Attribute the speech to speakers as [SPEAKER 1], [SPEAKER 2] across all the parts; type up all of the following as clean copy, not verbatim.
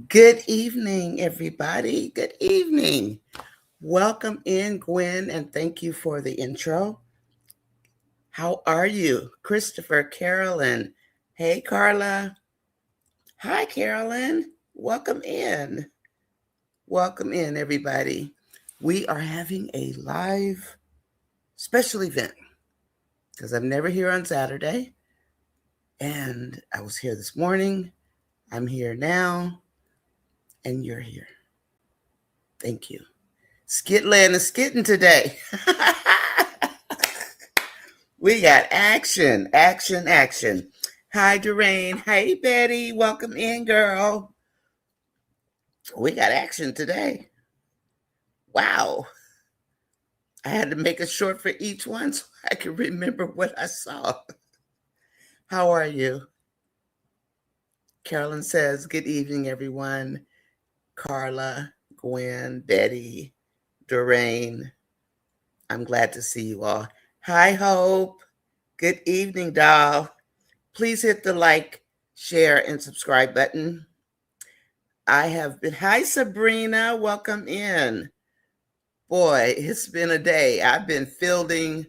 [SPEAKER 1] Good evening, everybody. Good evening. Welcome in, Gwen, and thank you for the intro. How are you? Christopher, Carolyn. Hey, Carla. Hi, Carolyn. Welcome in. Welcome in, everybody. We are having a live special event because I'm never here on Saturday. And I was here this morning. I'm here now. And you're here. Thank you. Skitland is skitting today. We got action. Hi, Doreen. Hey, Betty. Welcome in, girl. We got action today. Wow. I had to make a short for each one so I could remember what I saw. How are you? Carolyn says, good evening, everyone. Carla, Gwen, Betty, Doreen. I'm glad to see you all. Hi, Hope. Good evening, doll. Please hit the like, share, and subscribe button. Hi, Sabrina. Welcome in. Boy, it's been a day. I've been fielding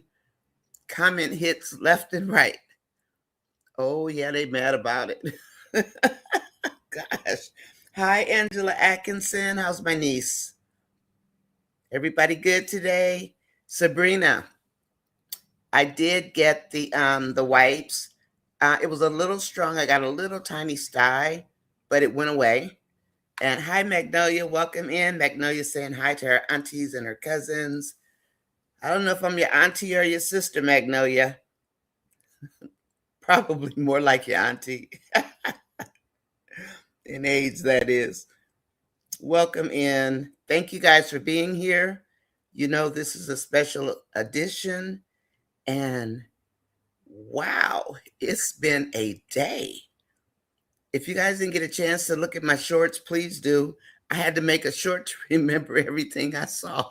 [SPEAKER 1] comment hits left and right. Oh, yeah, they mad about it. Gosh. Hi, Angela Atkinson. How's my niece? Everybody good today? Sabrina, I did get the wipes. It was a little strong. I got a little tiny sty, but it went away. And hi, Magnolia. Welcome in. Magnolia saying hi to her aunties and her cousins. I don't know if I'm your auntie or your sister, Magnolia. Probably more like your auntie. In age, that is. Welcome in. Thank you guys for being here. You know, this is a special edition. And wow, it's been a day. If you guys didn't get a chance to look at my shorts, please do. I had to make a short to remember everything I saw.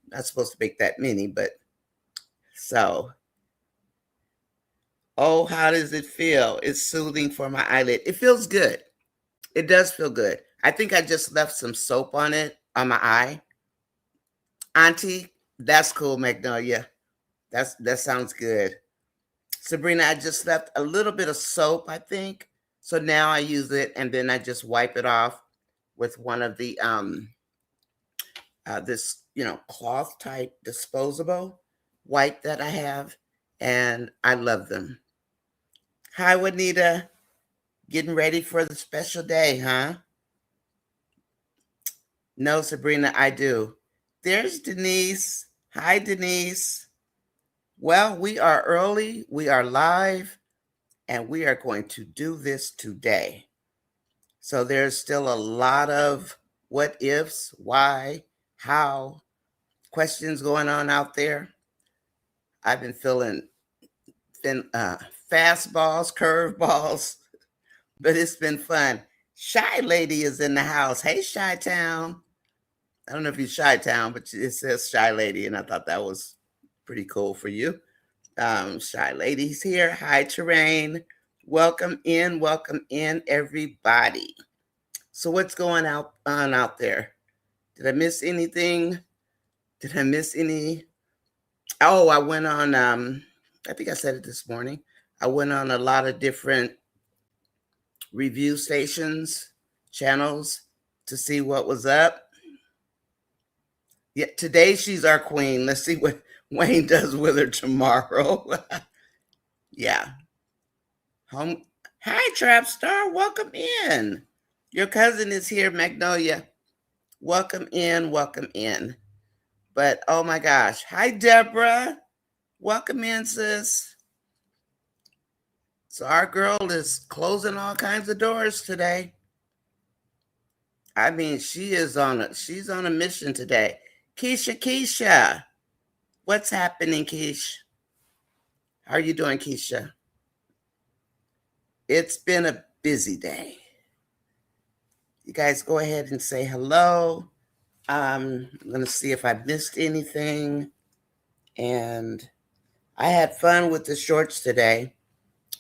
[SPEAKER 1] Not supposed to make that many, but so. Oh, how does it feel? It's soothing for my eyelid. It feels good. It does feel good. I think I just left some soap on it, on my eye. Auntie, that's cool, Magnolia. That sounds good. Sabrina, I just left a little bit of soap, I think. So now I use it and then I just wipe it off with one of the this, cloth type disposable wipe that I have, and I love them. Hi, Juanita. Getting ready for the special day, huh? No, Sabrina, I do. There's Denise. Hi, Denise. Well, we are early, we are live, and we are going to do this today. So there's still a lot of what ifs, why, how, questions going on out there. I've been feeling fastballs, curveballs, but it's been fun. Shy Lady is in the house. Hey, Shy Town. I don't know if you're Shy Town, but it says Shy Lady, and I thought that was pretty cool for you. Shy Lady's here. Hi, Terrain. Welcome in, everybody. So what's going on out there? Did I miss anything? Did I miss any? Oh, I went on, I think I said it this morning. I went on a lot of different review stations, channels to see what was up. Yeah, today she's our queen. Let's see what Wayne does with her tomorrow. Yeah. Hi, Trap Star. Welcome in. Your cousin is here, Magnolia. Welcome in. But oh my gosh. Hi, Deborah. Welcome in, sis. So our girl is closing all kinds of doors today. I mean, she's on a mission today. Keisha. What's happening, Keish? How are you doing, Keisha? It's been a busy day. You guys go ahead and say hello. I'm going to see if I missed anything. And I had fun with the shorts today.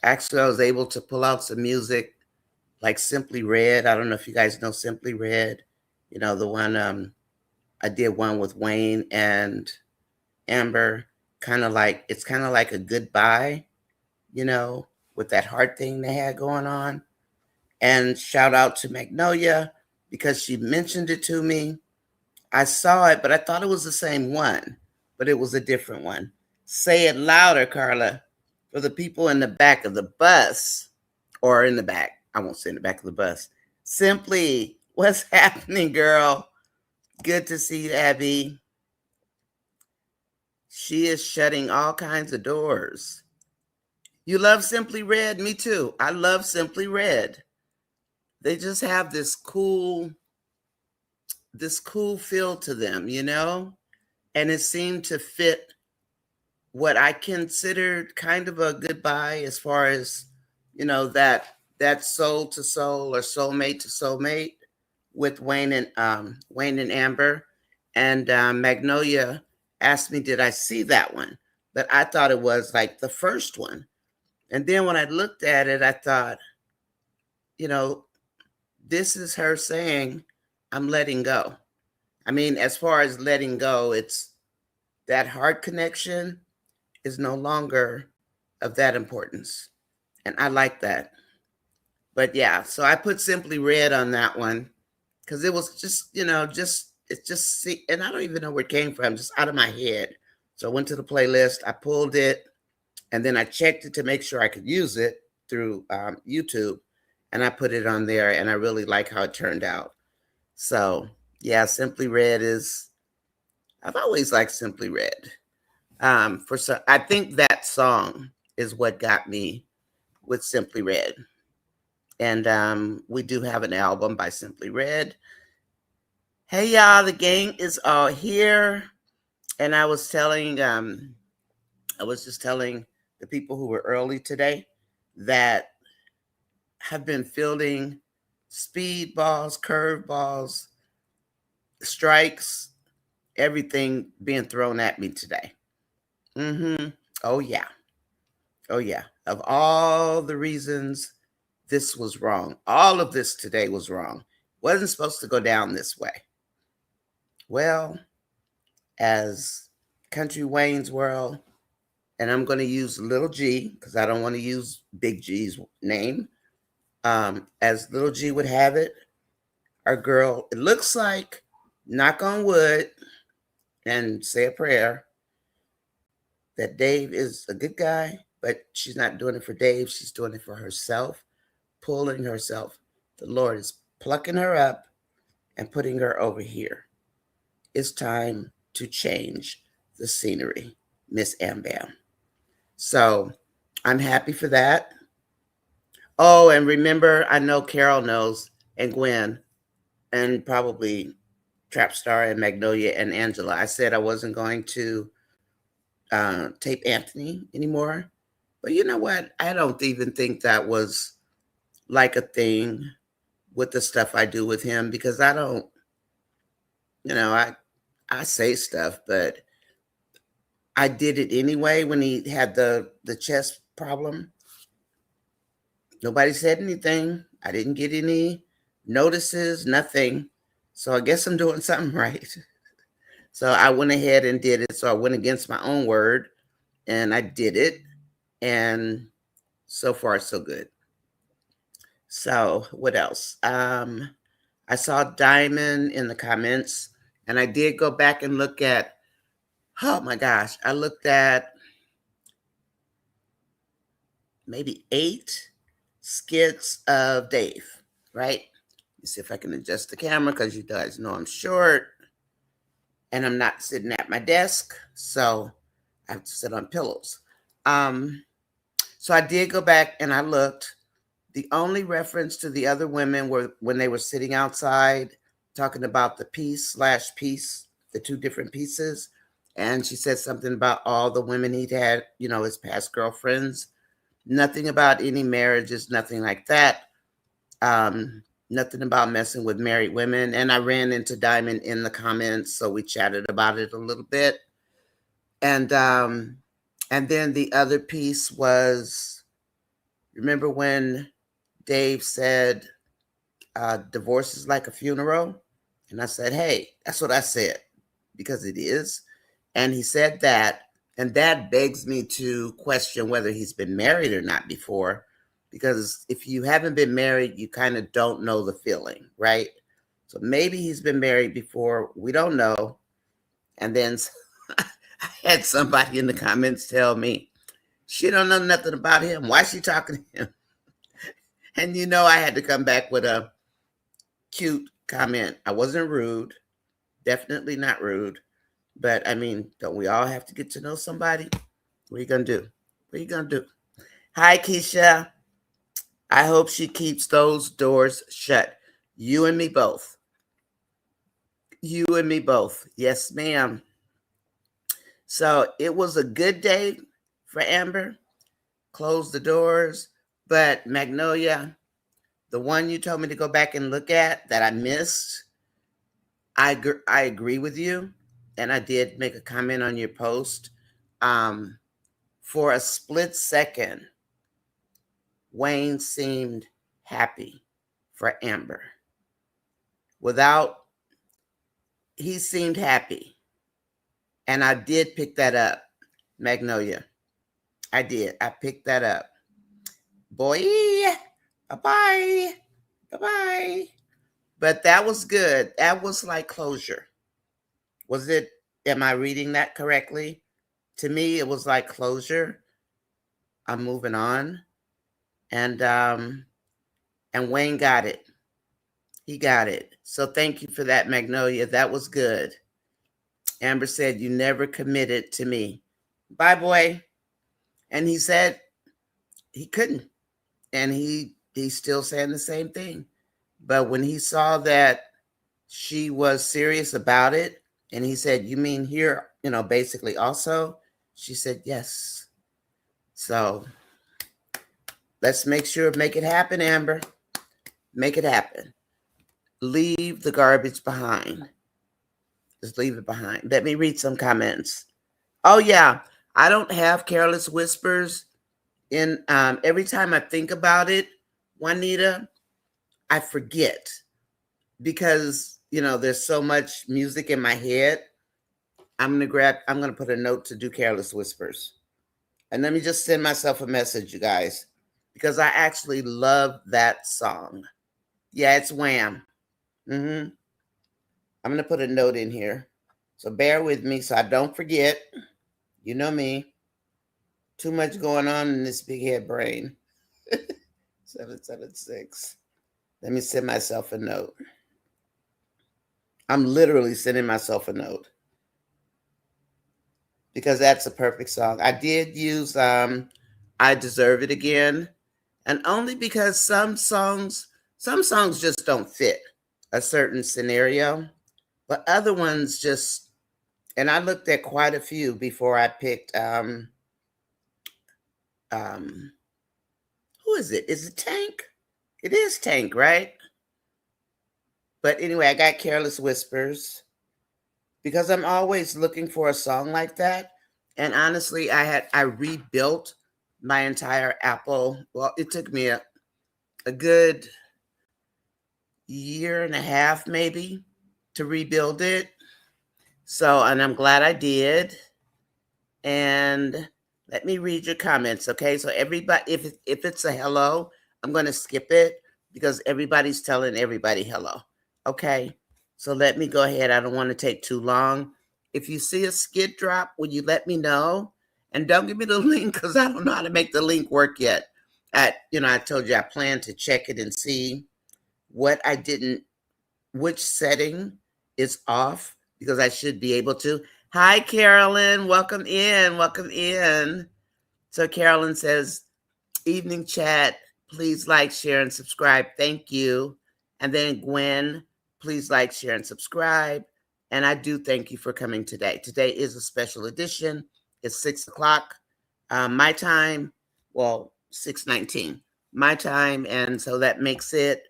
[SPEAKER 1] Actually, I was able to pull out some music like Simply Red. I don't know if you guys know Simply Red. You know, the one I did one with Wayne and Amber. It's kind of like a goodbye, you know, with that heart thing they had going on. And shout out to Magnolia because she mentioned it to me. I saw it, but I thought it was the same one, but it was a different one. Say it louder, Carla, for the people in the back of the bus or in the back. I won't say in the back of the bus. Simply, what's happening, girl? Good to see you, Abby. She is shutting all kinds of doors. You love Simply Red? Me too. I love Simply Red. They just have this cool feel to them, you know? And it seemed to fit what I considered kind of a goodbye as far as, you know, that soul to soul or soulmate to soulmate with Wayne and Amber. And Magnolia asked me, did I see that one? But I thought it was like the first one. And then when I looked at it, I thought, you know, this is her saying, I'm letting go. I mean, as far as letting go, it's that heart connection is no longer of that importance. And I like that. But yeah, so I put Simply Red on that one because it was just, you know, and I don't even know where it came from, just out of my head. So I went to the playlist, I pulled it, and then I checked it to make sure I could use it through YouTube. And I put it on there, and I really like how it turned out. So yeah, Simply Red I've always liked Simply Red. I think that song is what got me with Simply Red. And we do have an album by Simply Red. Hey y'all, the gang is all here. And I was just telling the people who were early today that have been fielding speed balls, curve balls, strikes, everything being thrown at me today. Oh yeah. Oh yeah. Of all the reasons this was wrong, all of this today was wrong. Wasn't supposed to go down this way. Well, as Country Wayne's World, and I'm going to use little G because I don't want to use Big G's name. As little G would have it, our girl, it looks like, knock on wood and say a prayer, that Dave is a good guy, but she's not doing it for Dave. She's doing it for herself, pulling herself. The Lord is plucking her up and putting her over here. It's time to change the scenery, Miss Am Bam. So I'm happy for that. Oh, and remember, I know Carol knows, and Gwen, and probably Trapstar and Magnolia and Angela. I said I wasn't going to tape Anthony anymore. But you know what? I don't even think that was like a thing with the stuff I do with him because I don't, you know, I say stuff, but I did it anyway when he had the chest problem. Nobody said anything. I didn't get any notices, nothing. So I guess I'm doing something right. So I went ahead and did it. So I went against my own word and I did it. And so far, so good. So what else? I saw Diamond in the comments and I did go back and look at, oh my gosh, I looked at maybe 8 skits of Dave, right? Let's see if I can adjust the camera because you guys know I'm short and I'm not sitting at my desk. So I have to sit on pillows. So I did go back and I looked. The only reference to the other women were when they were sitting outside talking about the piece, the 2 different pieces. And she said something about all the women he'd had, you know, his past girlfriends. Nothing about any marriages, nothing like that. Nothing about messing with married women. And I ran into Diamond in the comments, so we chatted about it a little bit. And then the other piece was, remember when Dave said, divorce is like a funeral. And I said, hey, that's what I said, because it is. And he said that, and that begs me to question whether he's been married or not before, because if you haven't been married, you kind of don't know the feeling, right? So maybe he's been married before. We don't know. And then I had somebody in the comments tell me, she don't know nothing about him. Why is she talking to him? And I had to come back with a cute comment. I wasn't rude. Definitely not rude. But I mean, don't we all have to get to know somebody? What are you going to do? What are you going to do? Hi, Keisha. I hope she keeps those doors shut. You and me both. You and me both. Yes, ma'am. So it was a good day for Amber. Closed the doors. But Magnolia, the one you told me to go back and look at that I missed, I agree with you. And I did make a comment on your post. For a split second, Wayne seemed happy for Amber. He seemed happy. And I did pick that up, Magnolia. I did. I picked that up. Boy, bye-bye. Bye-bye. But that was good. That was like closure. Was it? Am I reading that correctly? To me, it was like closure. I'm moving on. And Wayne got it. He got it. So thank you for that, Magnolia. That was good. Amber said, you never committed to me. Bye, boy. And he said he couldn't. And he's still saying the same thing. But when he saw that she was serious about it, and he said, you mean here, basically also, she said, yes. So let's make it happen, Amber. Make it happen. Leave the garbage behind. Just leave it behind. Let me read some comments. Oh, yeah. I don't have Careless Whispers in. Every time I think about it, Juanita, I forget because, there's so much music in my head. I'm going to put a note to do Careless Whispers. And let me just send myself a message, you guys, because I actually love that song. Yeah, it's Wham. I'm going to put a note in here. So bear with me so I don't forget. You know me. Too much going on in this big head brain. 776. Let me send myself a note. I'm literally sending myself a note because that's a perfect song. I did use I Deserve It Again, and only because some songs just don't fit a certain scenario, but other ones just, and I looked at quite a few before I picked who is it? Is it Tank? It is Tank, right? But anyway, I got Careless Whispers because I'm always looking for a song like that. And honestly, I rebuilt my entire Apple. Well, it took me a good year and a half maybe to rebuild it. So, and I'm glad I did. And let me read your comments, okay? So everybody, if it's a hello, I'm going to skip it because everybody's telling everybody hello, okay? So let me go ahead. I don't want to take too long. If you see a skit drop, will you let me know? And don't give me the link because I don't know how to make the link work yet. I told you I plan to check it and see what I didn't, which setting is off because I should be able to. Hi, Carolyn. Welcome in. Welcome in. So Carolyn says, evening chat. Please like, share, and subscribe. Thank you. And then Gwen, please like, share, and subscribe. And I do thank you for coming today. Today is a special edition. It's 6 o'clock my time. Well, 6:19 my time. And so that makes it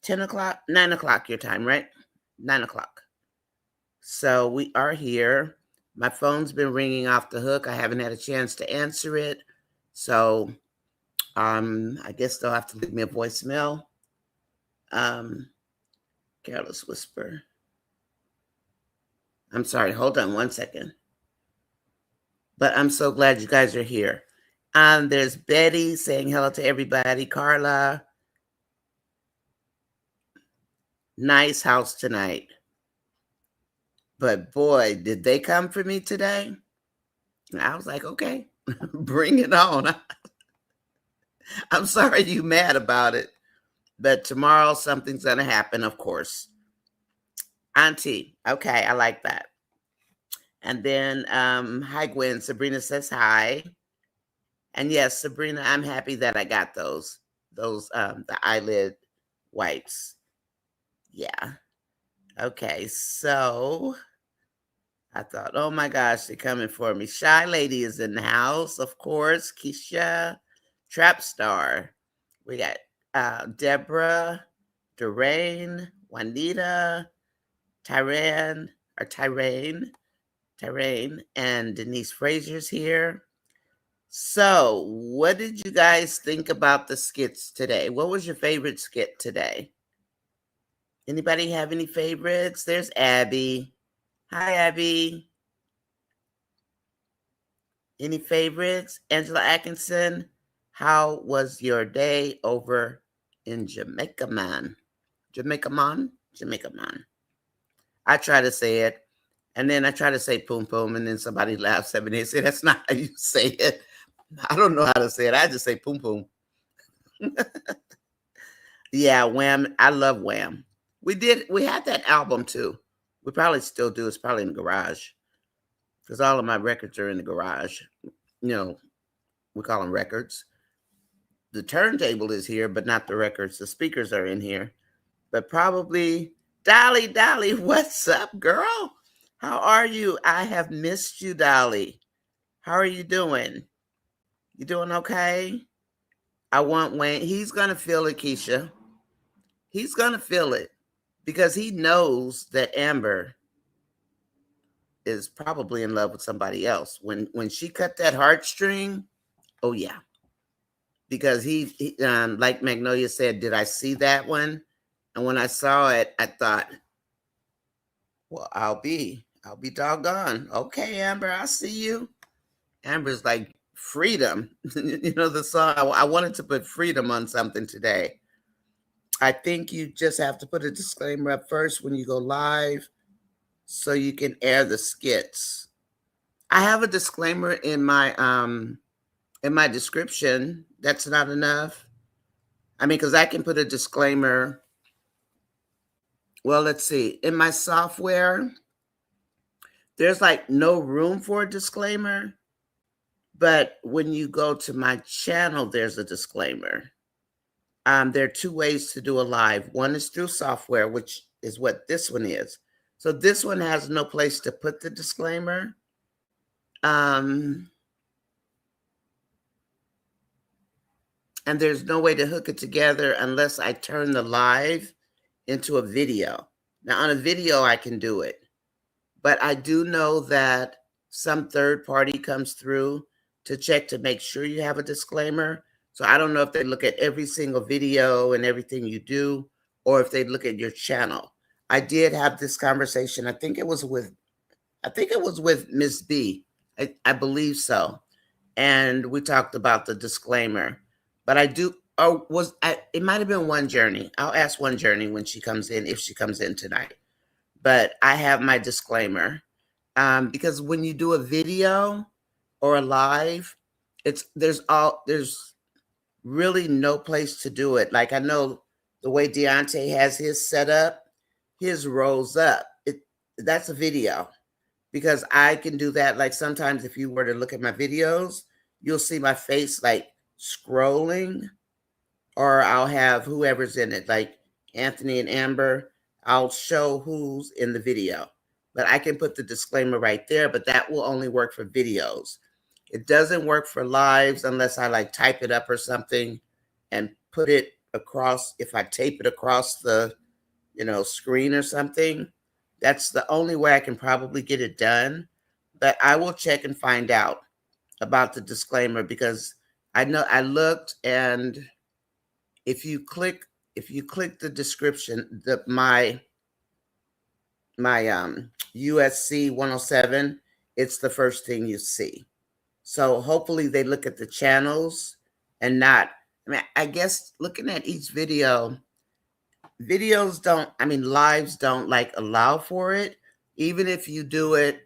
[SPEAKER 1] 10 o'clock, 9 o'clock your time, right? 9 o'clock. So we are here. My phone's been ringing off the hook. I haven't had a chance to answer it. So I guess they'll have to leave me a voicemail. Careless Whisper. I'm sorry, hold on one second. But I'm so glad you guys are here. There's Betty saying hello to everybody. Carla. Nice house tonight. But boy, did they come for me today? I was like, okay, bring it on. I'm sorry you mad about it. But tomorrow something's going to happen, of course. Auntie. Okay, I like that. And then, hi, Gwen. Sabrina says hi. And yes, Sabrina, I'm happy that I got those, the eyelid wipes. Yeah. Okay, so I thought, oh my gosh, they're coming for me. Shy Lady is in the house, of course. Keisha, Trap Star. We got Deborah, Durain, Juanita, Tyraine, and Denise Frazier's here. So, what did you guys think about the skits today? What was your favorite skit today? Anybody have any favorites? There's Abby. Hi, Abby. Any favorites? Angela Atkinson, how was your day over in Jamaica, man? Jamaica, man? Jamaica, man. I try to say it, and then I try to say poom poom, and then somebody laughs at me and they say, that's not how you say it. I don't know how to say it. I just say poom poom. Yeah, Wham. I love Wham. We had that album too. We probably still do. It's probably in the garage because all of my records are in the garage. You know, we call them records. The turntable is here, but not the records. The speakers are in here. But probably, Dolly, what's up, girl? How are you? I have missed you, Dolly. How are you doing? You doing okay? I want Wayne. He's going to feel it, Keisha. He's going to feel it because he knows that Amber is probably in love with somebody else. When she cut that heartstring, oh, yeah. Because he like Magnolia said, did I see that one? And when I saw it, I thought, well, I'll be doggone. Okay, Amber, I see you. Amber's like, freedom. You know, the song, I wanted to put freedom on something today. I think you just have to put a disclaimer up first when you go live so you can air the skits. I have a disclaimer in my description. That's not enough. I mean, because I can put a disclaimer. Well, let's see. In my software, there's like no room for a disclaimer. But when you go to my channel, there's a disclaimer. There are two ways to do a live. One is through software, which is what this one is. So this one has no place to put the disclaimer. And there's no way to hook it together unless I turn the live into a video. Now, on a video, I can do it. But I do know that some third party comes through to check to make sure you have a disclaimer. So I don't know if they look at every single video and everything you do, or if they look at your channel. I did have this conversation. I think it was with Miss B. I believe so. And we talked about the disclaimer. But it might have been One Journey. I'll ask One Journey when she comes in, if she comes in tonight. But I have my disclaimer. Because when you do a video or a live, there's really no place to do it. Like I know the way Deontay has his set up, his rolls up. That's a video because I can do that. Like sometimes if you were to look at my videos, you'll see my face like scrolling, or I'll have whoever's in it, like Anthony and Amber. I'll show who's in the video, but I can put the disclaimer right there, but that will only work for videos. It doesn't work for lives unless I like type it up or something and put it across. If I tape it across the, screen or something, that's the only way I can probably get it done. But I will check and find out about the disclaimer because I know I looked, and if you click the description, my USC 107, it's the first thing you see. So hopefully they look at the channels and not, I mean, I guess looking at each video, lives don't like allow for it. Even if you do it,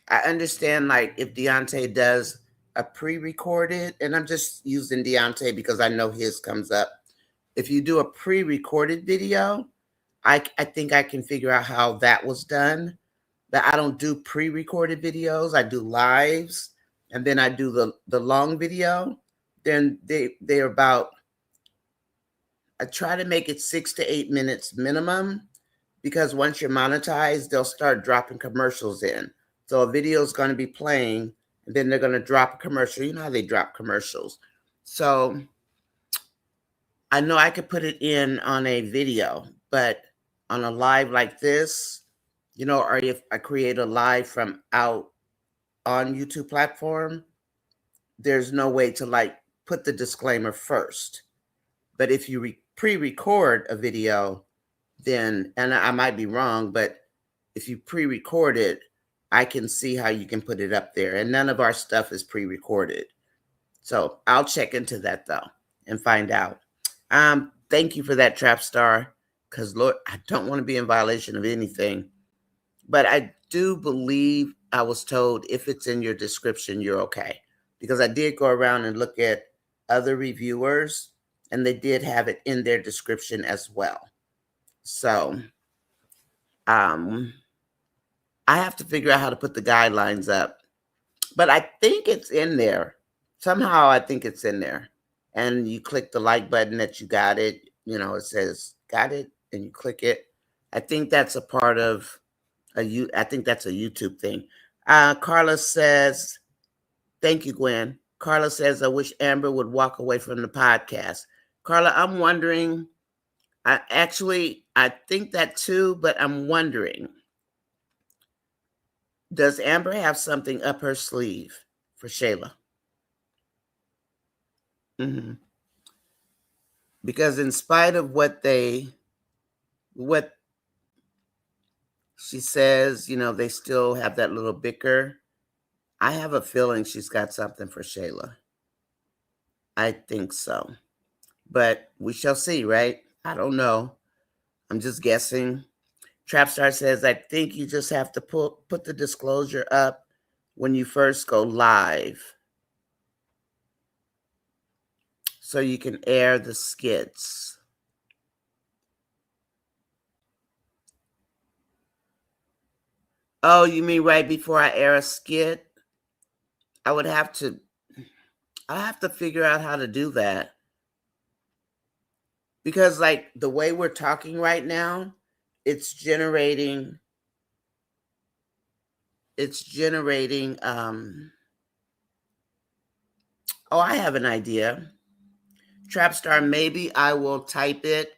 [SPEAKER 1] I understand like if Deontay does a pre-recorded, and I'm just using Deontay because I know his comes up. If you do a pre-recorded video, I think I can figure out how that was done. But I don't do pre-recorded videos. I do lives, and then I do the long video. Then they're about, I try to make it 6 to 8 minutes minimum, because once you're monetized, they'll start dropping commercials in. So a video is going to be playing, and then they're going to drop a commercial. You know how they drop commercials. So I know I could put it in on a video, but on a live like this, or if I create a live from out on YouTube platform, there's no way to like put the disclaimer first. But if you pre-record a video, then, and I might be wrong, but if you pre-record it, I can see how you can put it up there. And none of our stuff is pre-recorded. So I'll check into that though and find out. Thank you for that, Trap Star, because Lord, I don't want to be in violation of anything. But I do believe I was told if it's in your description, you're okay. Because I did go around and look at other reviewers, and they did have it in their description as well. So I have to figure out how to put the guidelines up. But I think it's in there. Somehow I think it's in there. And you click the like button that you got it. It says got it, and you click it. I think that's a part of I think that's a YouTube thing. Carla says, thank you, Gwen. Carla says, I wish Amber would walk away from the podcast. Carla, I'm wondering, I think that too, but I'm wondering, does Amber have something up her sleeve for Shayla? Because in spite of what she says, they still have that little bicker. I have a feeling she's got something for Shayla. I think so. But we shall see, right? I don't know. I'm just guessing. Trapstar says, I think you just have to put the disclosure up when you first go live, so you can air the skits. Oh, you mean right before I air a skit? I'll have to figure out how to do that. Because like the way we're talking right now, it's generating oh, I have an idea. Trapstar, maybe I will type it,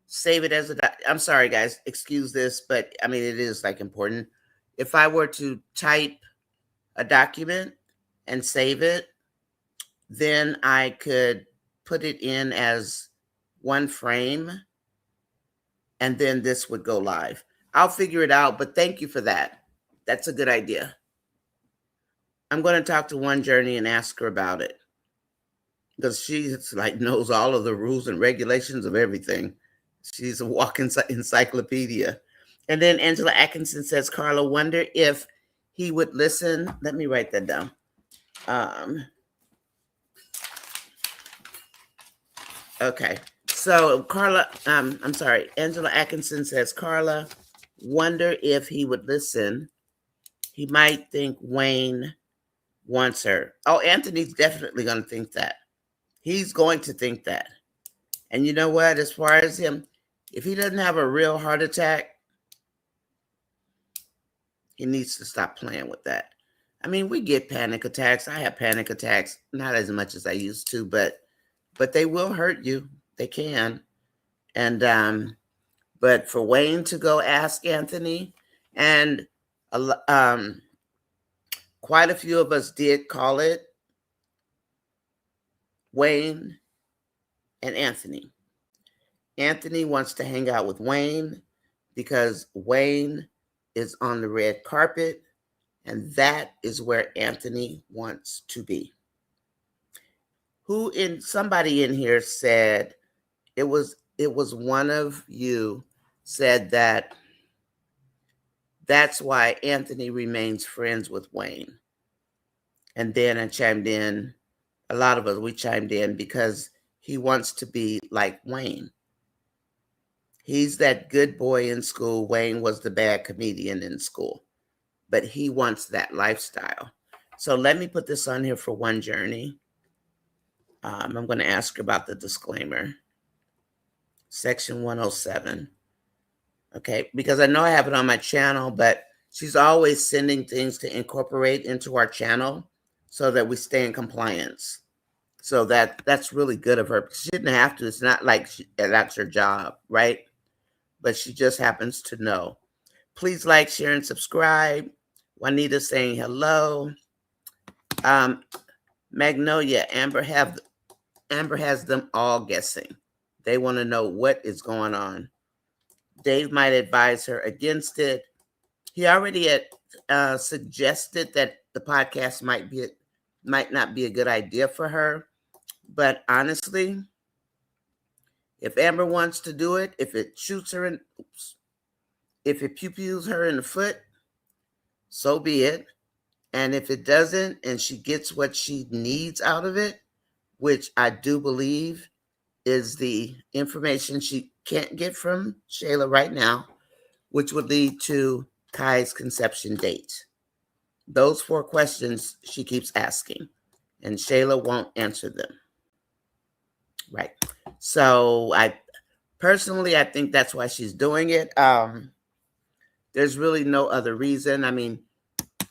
[SPEAKER 1] save it as I'm sorry guys, excuse this, but I mean it is like important. If I were to type a document and save it, then I could put it in as one frame, and then this would go live. I'll figure it out, but thank you for that. That's a good idea. I'm going to talk to One Journey and ask her about it, because she's like knows all of the rules and regulations of everything. She's a walking encyclopedia. And then Angela Atkinson says, Carla, wonder if he would listen. Let me write that down. Okay. So Carla, I'm sorry. Angela Atkinson says, Carla, wonder if he would listen. He might think Wayne wants her. Oh, Anthony's definitely going to think that. He's going to think that. And you know what? As far as him, if he doesn't have a real heart attack, he needs to stop playing with that. I mean, we get panic attacks. I have panic attacks, not as much as I used to, but they will hurt you. They can. And but for Wayne to go ask Anthony, and quite a few of us did call it. Wayne and Anthony. Anthony wants to hang out with Wayne because Wayne is on the red carpet, and that is where Anthony wants to be. Somebody in here said, it was one of you said that's why Anthony remains friends with Wayne. And then I chimed in, a lot of us, we chimed in because he wants to be like Wayne. He's that good boy in school. Wayne was the bad comedian in school, but he wants that lifestyle. So let me put this on here for one journey. I'm going to ask her about the disclaimer. Section 107. Okay, because I know I have it on my channel, but she's always sending things to incorporate into our channel so that we stay in compliance. So that's really good of her. She didn't have to. It's not like that's her job, right? But she just happens to know. Please like, share, and subscribe. Juanita saying hello. Magnolia, Amber has them all guessing. They want to know what is going on. Dave might advise her against it. He already had suggested that the podcast might not be a good idea for her. But honestly, if Amber wants to do it, if it shoots her in, if it pew-pews her in the foot, so be it. And if it doesn't, and she gets what she needs out of it, which I do believe is the information she can't get from Shayla right now, which would lead to Kai's conception date. Those 4 questions she keeps asking, and Shayla won't answer them. Right. So I think that's why she's doing it. There's really no other reason. I mean,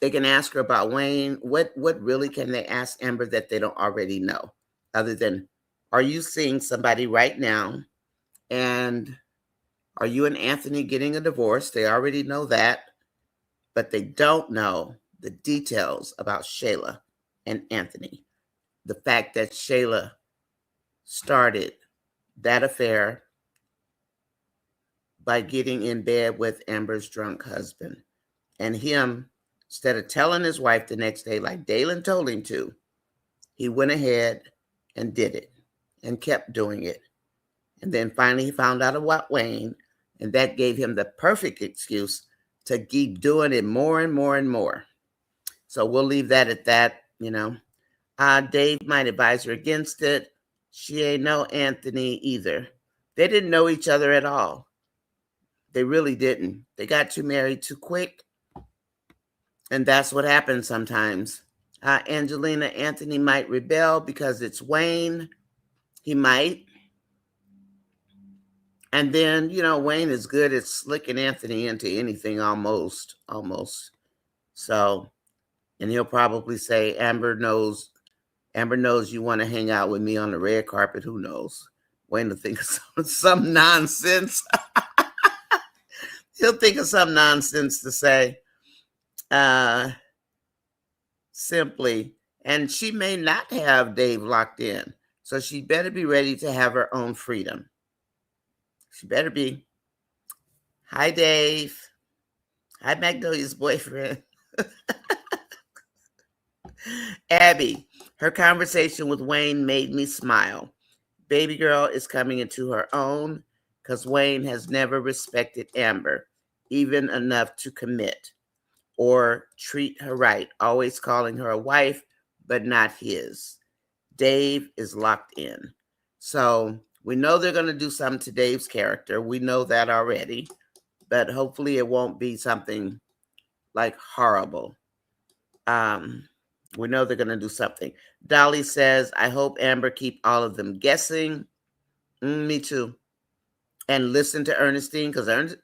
[SPEAKER 1] they can ask her about Wayne. What really can they ask Amber that they don't already know? Other than, are you seeing somebody right now? And are you and Anthony getting a divorce? They already know that, but they don't know the details about Shayla and Anthony. The fact that Shayla started that affair by getting in bed with Amber's drunk husband. And him, instead of telling his wife the next day like Dalen told him to, he went ahead and did it and kept doing it. And then finally he found out about Wayne, and that gave him the perfect excuse to keep doing it more and more and more. So we'll leave that at that, you know. Dave might advise her against it. She ain't know Anthony either. They didn't know each other at all. They really didn't. They got too married too quick. And that's what happens sometimes. Angelina, Anthony might rebel because it's Wayne. He might. And then, you know, Wayne is good at slicking Anthony into anything almost. So, and he'll probably say, Amber knows you want to hang out with me on the red carpet. Who knows? Wayne will think of some nonsense. He'll think of some nonsense to say. Simply, and she may not have Dave locked in. So she better be ready to have her own freedom. She better be. Hi, Dave. Hi, Magnolia's boyfriend. Abby, her conversation with Wayne made me smile. Baby girl is coming into her own because Wayne has never respected Amber, even enough to commit or treat her right, always calling her a wife, but not his. Dave is locked in. So we know they're going to do something to Dave's character. We know that already, but hopefully it won't be something like horrible. We know they're going to do something. Dolly says, I hope Amber keep all of them guessing. Me too. And listen to Ernestine, because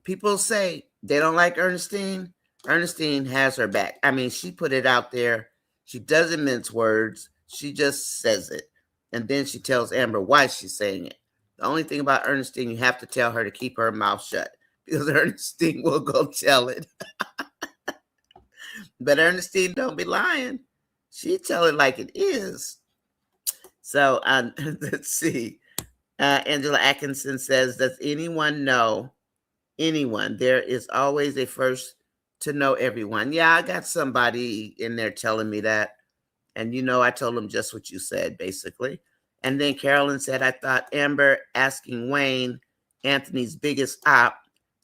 [SPEAKER 1] people say they don't like Ernestine. Ernestine has her back. I mean, she put it out there. She doesn't mince words. She just says it. And then she tells Amber why she's saying it. The only thing about Ernestine, you have to tell her to keep her mouth shut, because Ernestine will go tell it. But Ernestine don't be lying. She tell it like it is. So let's see. Angela Atkinson says, does anyone know anyone? There is always a first to know everyone. Yeah, I got somebody in there telling me that. And I told them just what you said, basically. And then Carolyn said, I thought Amber asking Wayne, Anthony's biggest op,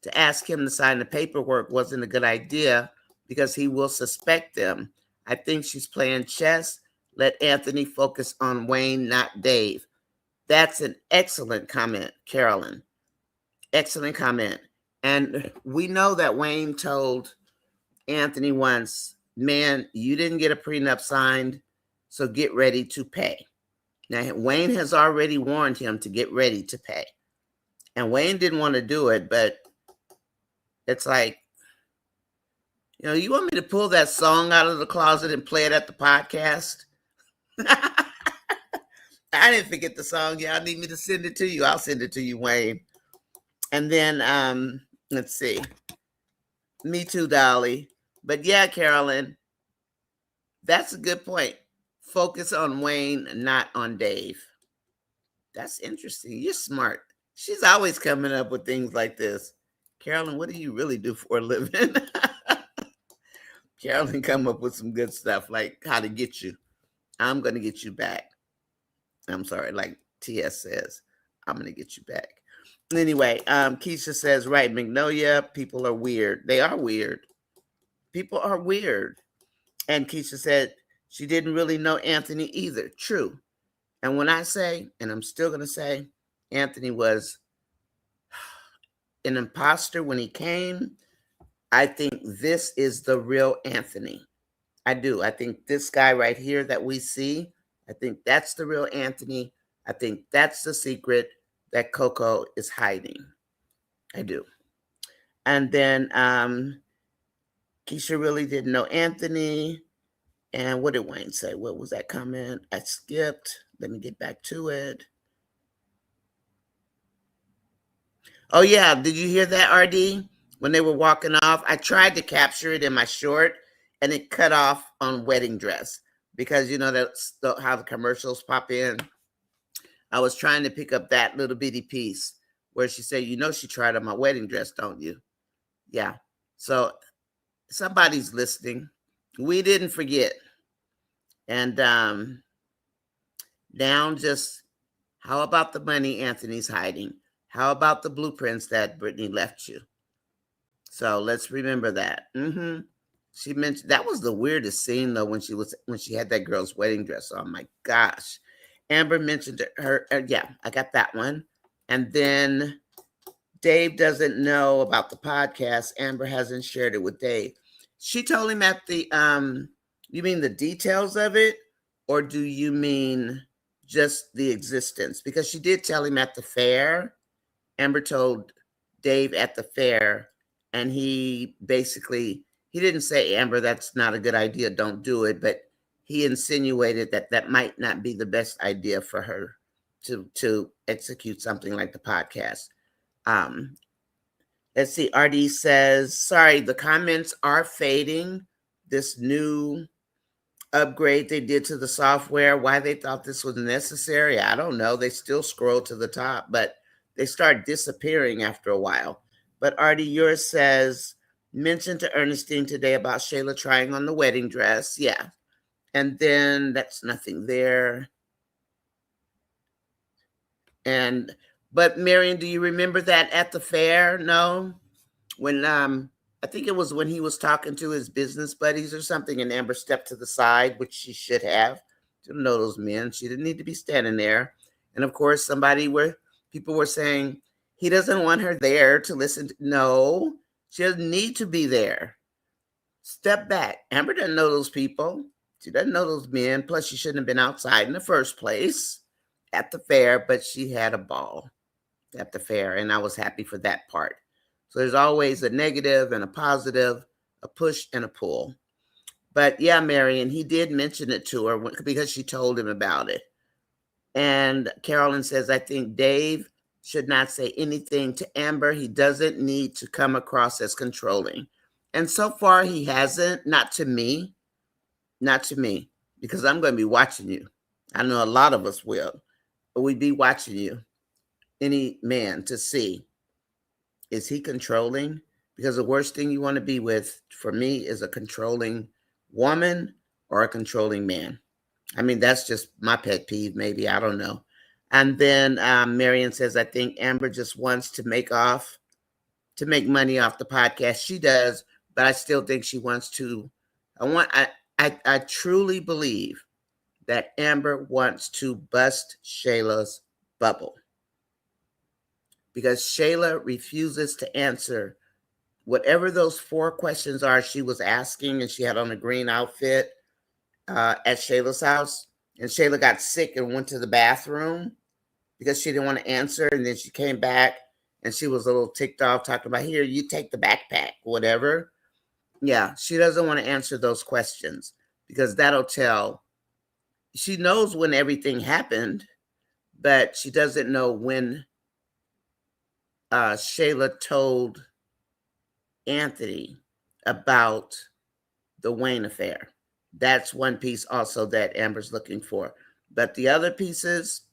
[SPEAKER 1] to ask him to sign the paperwork wasn't a good idea because he will suspect them. I think she's playing chess. Let Anthony focus on Wayne, not Dave. That's an excellent comment, Carolyn. Excellent comment. And we know that Wayne told Anthony once, man, you didn't get a prenup signed, so get ready to pay. Now, Wayne has already warned him to get ready to pay. And Wayne didn't want to do it, but it's like, you want me to pull that song out of the closet and play it at the podcast? I didn't forget the song. Y'all need me to send it to you? I'll send it to you, Wayne. And then, let's see. Me too, Dolly. But yeah, Carolyn, that's a good point. Focus on Wayne, not on Dave. That's interesting. You're smart. She's always coming up with things like this. Carolyn, what do you really do for a living? Carolyn come up with some good stuff, like how to get you. I'm going to get you back. I'm sorry, like TS says, I'm going to get you back. Anyway, Keisha says, right, Magnolia, people are weird. They are weird. People are weird. And Keisha said she didn't really know Anthony either. True. And when I say, and I'm still going to say, Anthony was an imposter when he came, I think this is the real Anthony. I do. I think this guy right here that we see, I think that's the real Anthony. I think that's the secret that Coco is hiding. I do. And then Keisha really didn't know Anthony. And what did Wayne say? What was that comment? I skipped. Let me get back to it. Oh, yeah. Did you hear that, RD? When they were walking off, I tried to capture it in my short, and it cut off on wedding dress. Because, that's how the commercials pop in. I was trying to pick up that little bitty piece where she said, she tried on my wedding dress, don't you? Yeah. So somebody's listening. We didn't forget. And now just, how about the money Anthony's hiding? How about the blueprints that Brittany left you? So let's remember that. She mentioned that was the weirdest scene though when she had that girl's wedding dress on. My gosh. Amber mentioned her. Yeah, I got that one. And then Dave doesn't know about the podcast. Amber hasn't shared it with Dave. She told him at the, you mean the details of it? Or do you mean just the existence? Because she did tell him at the fair. Amber told Dave at the fair, and he didn't say, Amber, that's not a good idea, don't do it, but he insinuated that might not be the best idea for her to execute something like the podcast. Let's see, RD says, sorry, the comments are fading. This new upgrade they did to the software, why they thought this was necessary, I don't know. They still scroll to the top, but they start disappearing after a while. But RD, yours says, mentioned to Ernestine today about Shayla trying on the wedding dress. Yeah. And then that's nothing there. But Marion, do you remember that at the fair? No? When, I think it was when he was talking to his business buddies or something, and Amber stepped to the side, which she should have. She didn't know those men. She didn't need to be standing there. And of course, people were saying, he doesn't want her there to listen. No, she doesn't need to be there. Step back. Amber doesn't know those people. She doesn't know those men. Plus, she shouldn't have been outside in the first place at the fair, but she had a ball at the fair, and I was happy for that part. So there's always a negative and a positive, a push and a pull. But yeah, Marion, he did mention it to her because she told him about it. And Carolyn says, I think Dave should not say anything to Amber. He doesn't need to come across as controlling. And so far he hasn't, not to me, because I'm going to be watching you. I know a lot of us will. But we'd be watching you, any man, to see, is he controlling? Because the worst thing you want to be with, for me, is a controlling woman or a controlling man. I mean, that's just my pet peeve, maybe. I don't know. And then Marion says, I think Amber just wants to make money off the podcast. She does, but I still think she wants to. I truly believe that Amber wants to bust Shayla's bubble, because Shayla refuses to answer whatever those 4 questions are she was asking, and she had on a green outfit at Shayla's house. And Shayla got sick and went to the bathroom because she didn't want to answer. And then she came back and she was a little ticked off, talking about, here, you take the backpack, whatever. Yeah, she doesn't want to answer those questions because that'll tell. She knows when everything happened, but she doesn't know when Shayla told Anthony about the Wayne affair. That's one piece also that Amber's looking for. But the other pieces,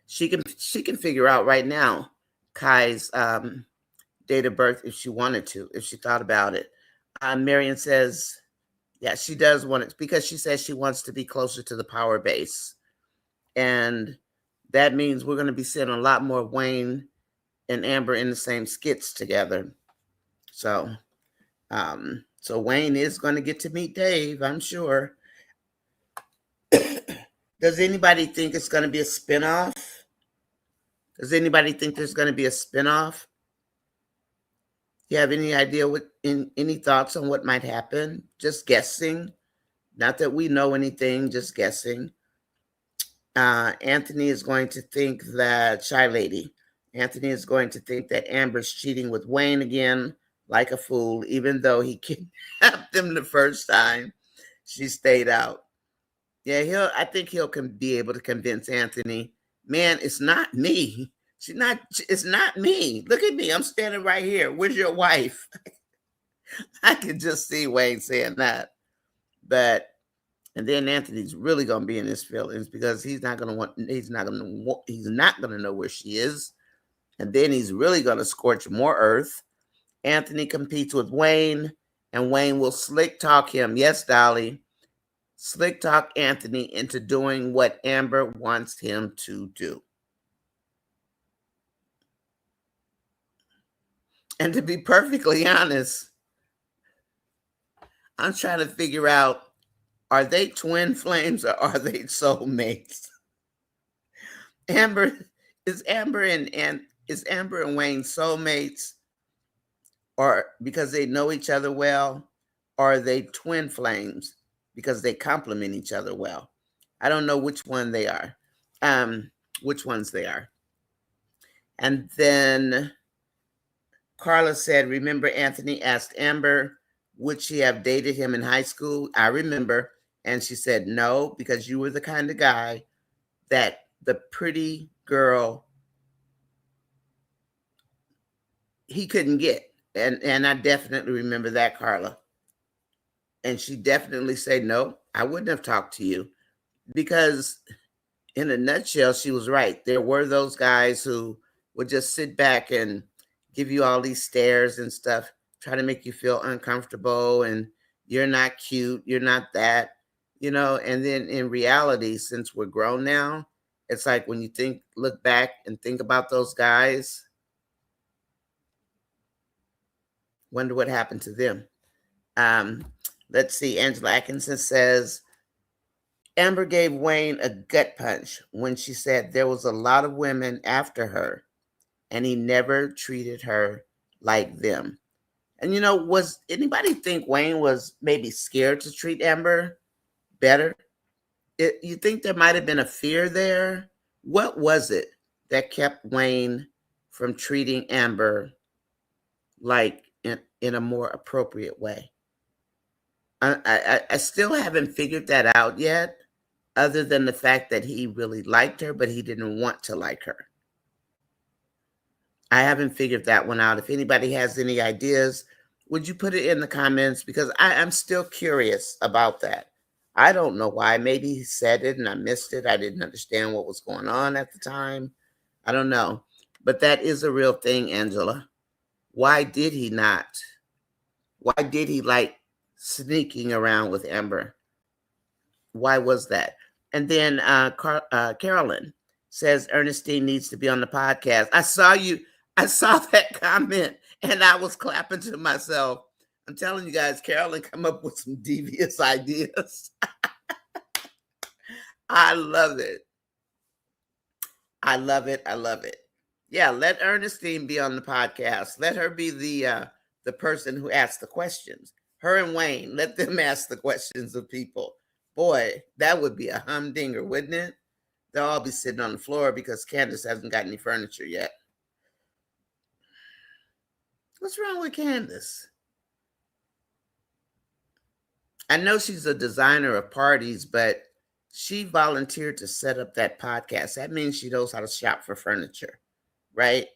[SPEAKER 1] she can figure out right now Kai's date of birth if she wanted to, if she thought about it. Marion says, yeah, she does want it because she says she wants to be closer to the power base. And that means we're going to be seeing a lot more Wayne and Amber in the same skits together. So, so Wayne is going to get to meet Dave, I'm sure. Does anybody think it's going to be a spinoff? Does anybody think there's going to be a spinoff? You have any idea any thoughts on what might happen? Just guessing. Not that we know anything, just guessing. Anthony is going to think that, Shy Lady, Anthony is going to think that Amber's cheating with Wayne again, like a fool, even though he kidnapped them the first time. She stayed out. Yeah, I think he'll be able to convince Anthony, man, it's not me. It's not me. Look at me. I'm standing right here. Where's your wife? I can just see Wayne saying that. And then Anthony's really going to be in his feelings because he's not going to know where she is. And then he's really going to scorch more earth. Anthony competes with Wayne, and Wayne will slick talk him. Yes, Dolly. Slick talk Anthony into doing what Amber wants him to do. And to be perfectly honest, I'm trying to figure out, are they twin flames or are they soulmates? Is Amber and Wayne soulmates, or because they know each other well, or are they twin flames because they complement each other well? I don't know which one they are. Which ones they are. And then Carla said, remember Anthony asked Amber, would she have dated him in high school? I remember. And she said, no, because you were the kind of guy that the pretty girl, he couldn't get. And I definitely remember that, Carla. And she definitely said, no, I wouldn't have talked to you. Because in a nutshell, she was right. There were those guys who would just sit back and give you all these stares and stuff, try to make you feel uncomfortable, and you're not cute, you're not that, and then in reality, since we're grown now, it's like when you look back and think about those guys, wonder what happened to them. Let's see, Angela Atkinson says, Amber gave Wayne a gut punch when she said there was a lot of women after her and he never treated her like them. And, was anybody think Wayne was maybe scared to treat Amber better? You think there might have been a fear there? What was it that kept Wayne from treating Amber like in a more appropriate way? I still haven't figured that out yet, other than the fact that he really liked her, but he didn't want to like her. I haven't figured that one out. If anybody has any ideas, would you put it in the comments? Because I'm still curious about that. I don't know why. Maybe he said it and I missed it. I didn't understand what was going on at the time. I don't know. But that is a real thing, Angela. Why did he not? Why did he like sneaking around with Amber? Why was that? And then Carolyn says Ernestine needs to be on the podcast. I saw you. I saw that comment and I was clapping to myself. I'm telling you guys, Carolyn come up with some devious ideas. I love it. I love it. I love it. Yeah, let Ernestine be on the podcast. Let her be the person who asks the questions. Her and Wayne, let them ask the questions of people. Boy, that would be a humdinger, wouldn't it? They'll all be sitting on the floor because Candace hasn't got any furniture yet. What's wrong with Candace? I know she's a designer of parties, but she volunteered to set up that podcast. That means she knows how to shop for furniture, right?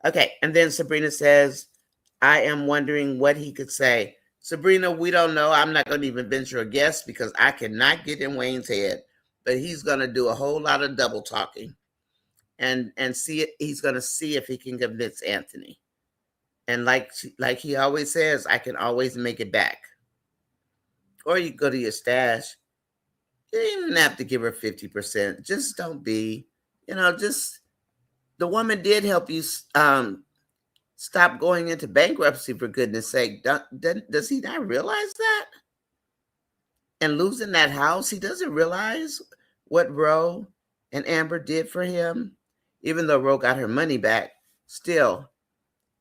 [SPEAKER 1] Okay, and then Sabrina says, I am wondering what he could say. Sabrina, we don't know. I'm not going to even venture a guess because I cannot get in Wayne's head, but he's going to do a whole lot of double talking and see it. He's going to see if he can convince Anthony. And like he always says, I can always make it back. Or you go to your stash. You don't even have to give her 50%. Just don't be, just the woman did help you stop going into bankruptcy, for goodness sake. Does he not realize that? And losing that house, he doesn't realize what Ro and Amber did for him. Even though Ro got her money back, still,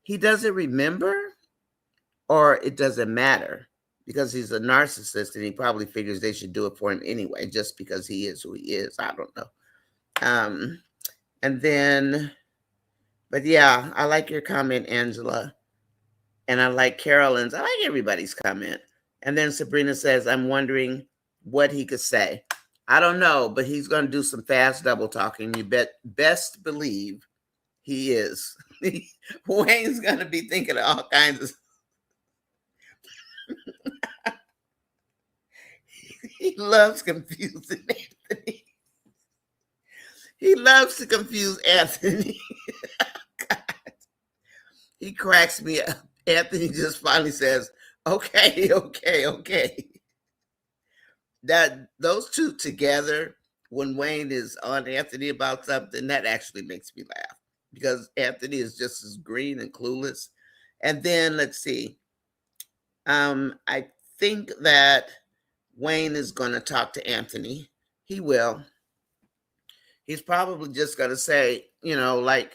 [SPEAKER 1] he doesn't remember, or it doesn't matter because he's a narcissist and he probably figures they should do it for him anyway, just because he is who he is. I don't know. And then, but yeah, I like your comment, Angela. And I like Carolyn's. I like everybody's comment. And then Sabrina says, I'm wondering what he could say. I don't know, but he's going to do some fast double talking. You best believe he is. Wayne's going to be thinking of all kinds of. He loves confusing Anthony. He loves to confuse Anthony. He cracks me up. Anthony just finally says, okay. That those two together, when Wayne is on Anthony about something, that actually makes me laugh because Anthony is just as green and clueless. And then let's see. I think that Wayne is going to talk to Anthony. He will. He's probably just going to say, let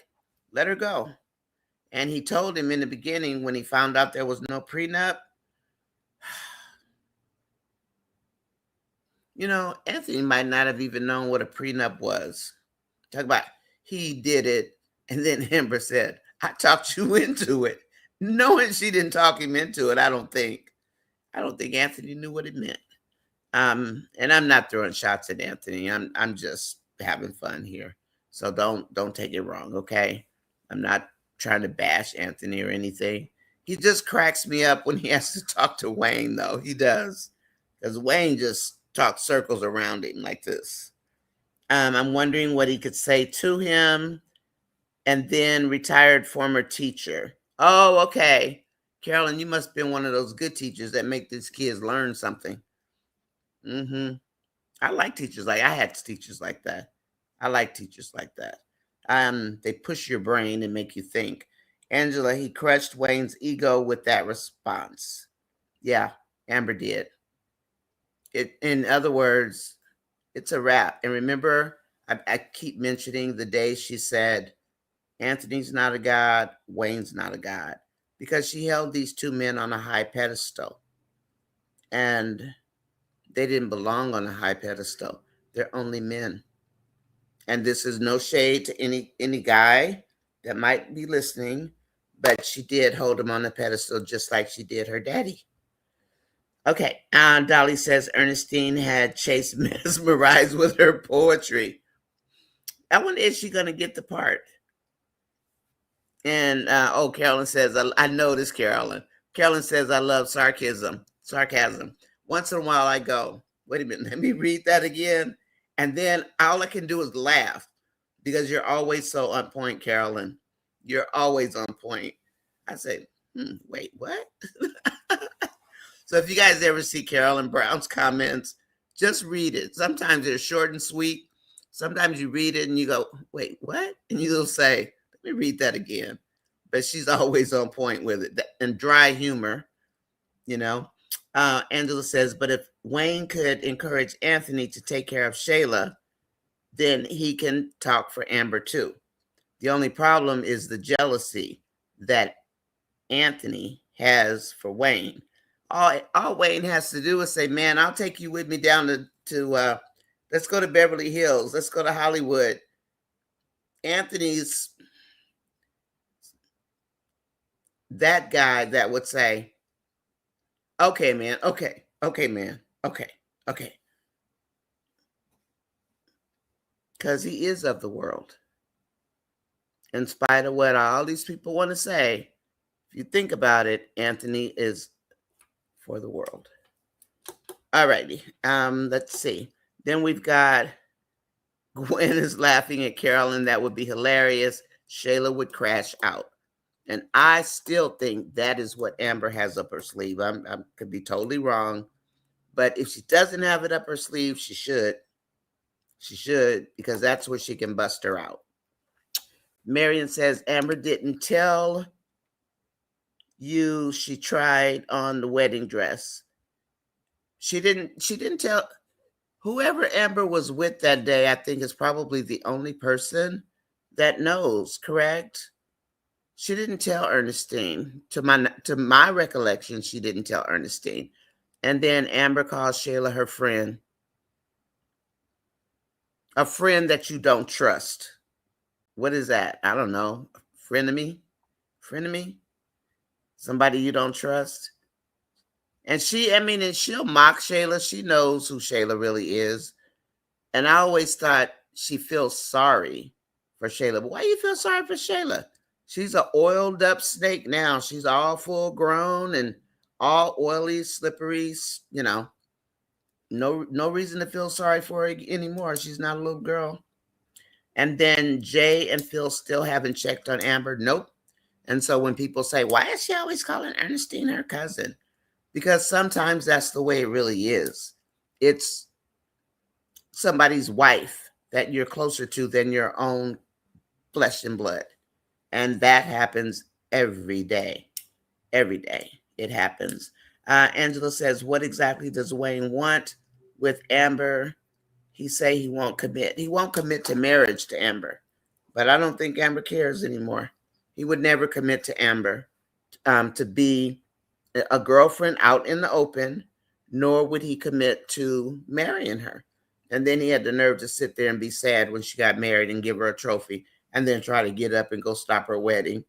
[SPEAKER 1] her go. And he told him in the beginning when he found out there was no prenup, Anthony might not have even known what a prenup was. Talk about he did it. And then Amber said, I talked you into it. Knowing she didn't talk him into it, I don't think Anthony knew what it meant. And I'm not throwing shots at Anthony. I'm just having fun here. So don't take it wrong, okay? I'm not trying to bash Anthony or anything. He just cracks me up when he has to talk to Wayne, though. He does. Because Wayne just talks circles around him like this. I'm wondering what he could say to him. And then retired former teacher. Oh, okay. Carolyn, you must have been one of those good teachers that make these kids learn something. I like teachers I had teachers like that. I like teachers like that. They push your brain and make you think. Angela, he crushed Wayne's ego with that response. Yeah, Amber did. In other words, it's a wrap. And remember, I keep mentioning the day she said, Anthony's not a god, Wayne's not a god, because she held these two men on a high pedestal. And they didn't belong on a high pedestal. They're only men. And this is no shade to any guy that might be listening, but she did hold him on a pedestal just like she did her daddy. Okay, Dolly says Ernestine had Chase mesmerized with her poetry. I wonder if she's going to get the part. And, Carolyn says, I noticed Carolyn. Carolyn says, I love sarcasm. Once in a while I go, wait a minute, let me read that again. And then all I can do is laugh because you're always so on point, Carolyn. You're always on point. I say, wait, what? So if you guys ever see Carolyn Brown's comments, just read it. Sometimes they're short and sweet. Sometimes you read it and you go, wait, what? And you'll say, let me read that again. But she's always on point with it. And dry humor, you know. Angela says, but if Wayne could encourage Anthony to take care of Shayla, then he can talk for Amber too. The only problem is the jealousy that Anthony has for Wayne. All Wayne has to do is say, man, I'll take you with me down to let's go to Beverly Hills. Let's go to Hollywood. Anthony's that guy that would say, okay, man, okay, man, okay. Because he is of the world. In spite of what all these people want to say, if you think about it, Anthony is for the world. All righty. Let's see. Then we've got Gwen is laughing at Carolyn. That would be hilarious. Shayla would crash out. And I still think that is what Amber has up her sleeve. I could be totally wrong. But if she doesn't have it up her sleeve, she should. She should, because that's where she can bust her out. Marion says, Amber didn't tell you she tried on the wedding dress. She didn't tell. Whoever Amber was with that day, I think, is probably the only person that knows, correct? She didn't tell Ernestine. To my recollection, she didn't tell Ernestine. And then Amber calls Shayla her friend. A friend that you don't trust. What is that? I don't know. Frenemy? Somebody you don't trust? And she'll mock Shayla. She knows who Shayla really is. And I always thought she feels sorry for Shayla. But why do you feel sorry for Shayla? She's an oiled up snake now. She's all full grown and all oily, slippery, you know. No reason to feel sorry for her anymore. She's not a little girl. And then Jay and Phil still haven't checked on Amber. Nope. And so when people say, why is she always calling Ernestine her cousin? Because sometimes that's the way it really is. It's somebody's wife that you're closer to than your own flesh and blood. And that happens every day. Every day it happens. Angela says, what exactly does Wayne want with Amber? He say he won't commit. He won't commit to marriage to Amber. But I don't think Amber cares anymore. He would never commit to Amber to be a girlfriend out in the open, nor would he commit to marrying her. And then he had the nerve to sit there and be sad when she got married and give her a trophy and then try to get up and go stop her wedding.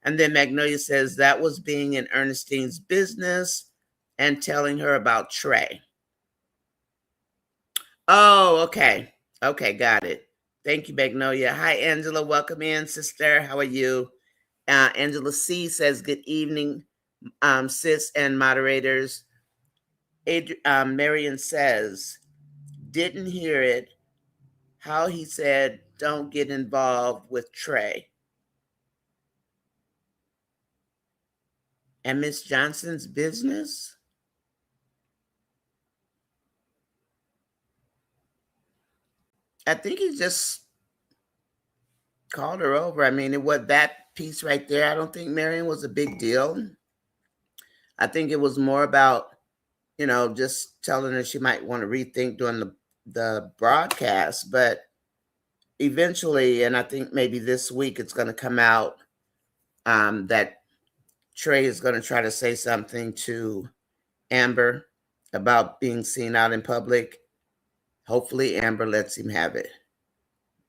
[SPEAKER 1] And then Magnolia says that was being in Ernestine's business and telling her about Trey. Oh, okay. Okay, got it. Thank you, Magnolia. Hi, Angela. Welcome in, sister. How are you? Angela C says, good evening, sis and moderators. Marion says, didn't hear it. How he said, don't get involved with Trey. And Miss Johnson's business? I think he just called her over. I mean, it was that piece right there. I don't think Marion was a big deal. I think it was more about, you know, just telling her she might want to rethink during the broadcast. But eventually, and I think maybe this week, it's going to come out that Trey is going to try to say something to Amber about being seen out in public. Hopefully Amber lets him have it.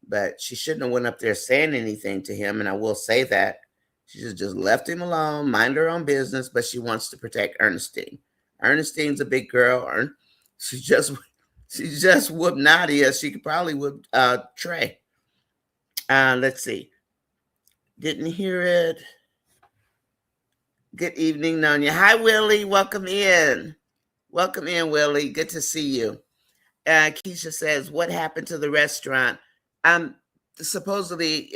[SPEAKER 1] But she shouldn't have went up there saying anything to him, and I will say that. She should just left him alone, mind her own business, but she wants to protect Ernestine. Ernestine's a big girl. She just whooped Nadia. She could probably whoop Trey. Let's see. Didn't hear it. Good evening, Nonya. Hi, Willie. Welcome in. Welcome in, Willie. Good to see you. Keisha says, what happened to the restaurant? Supposedly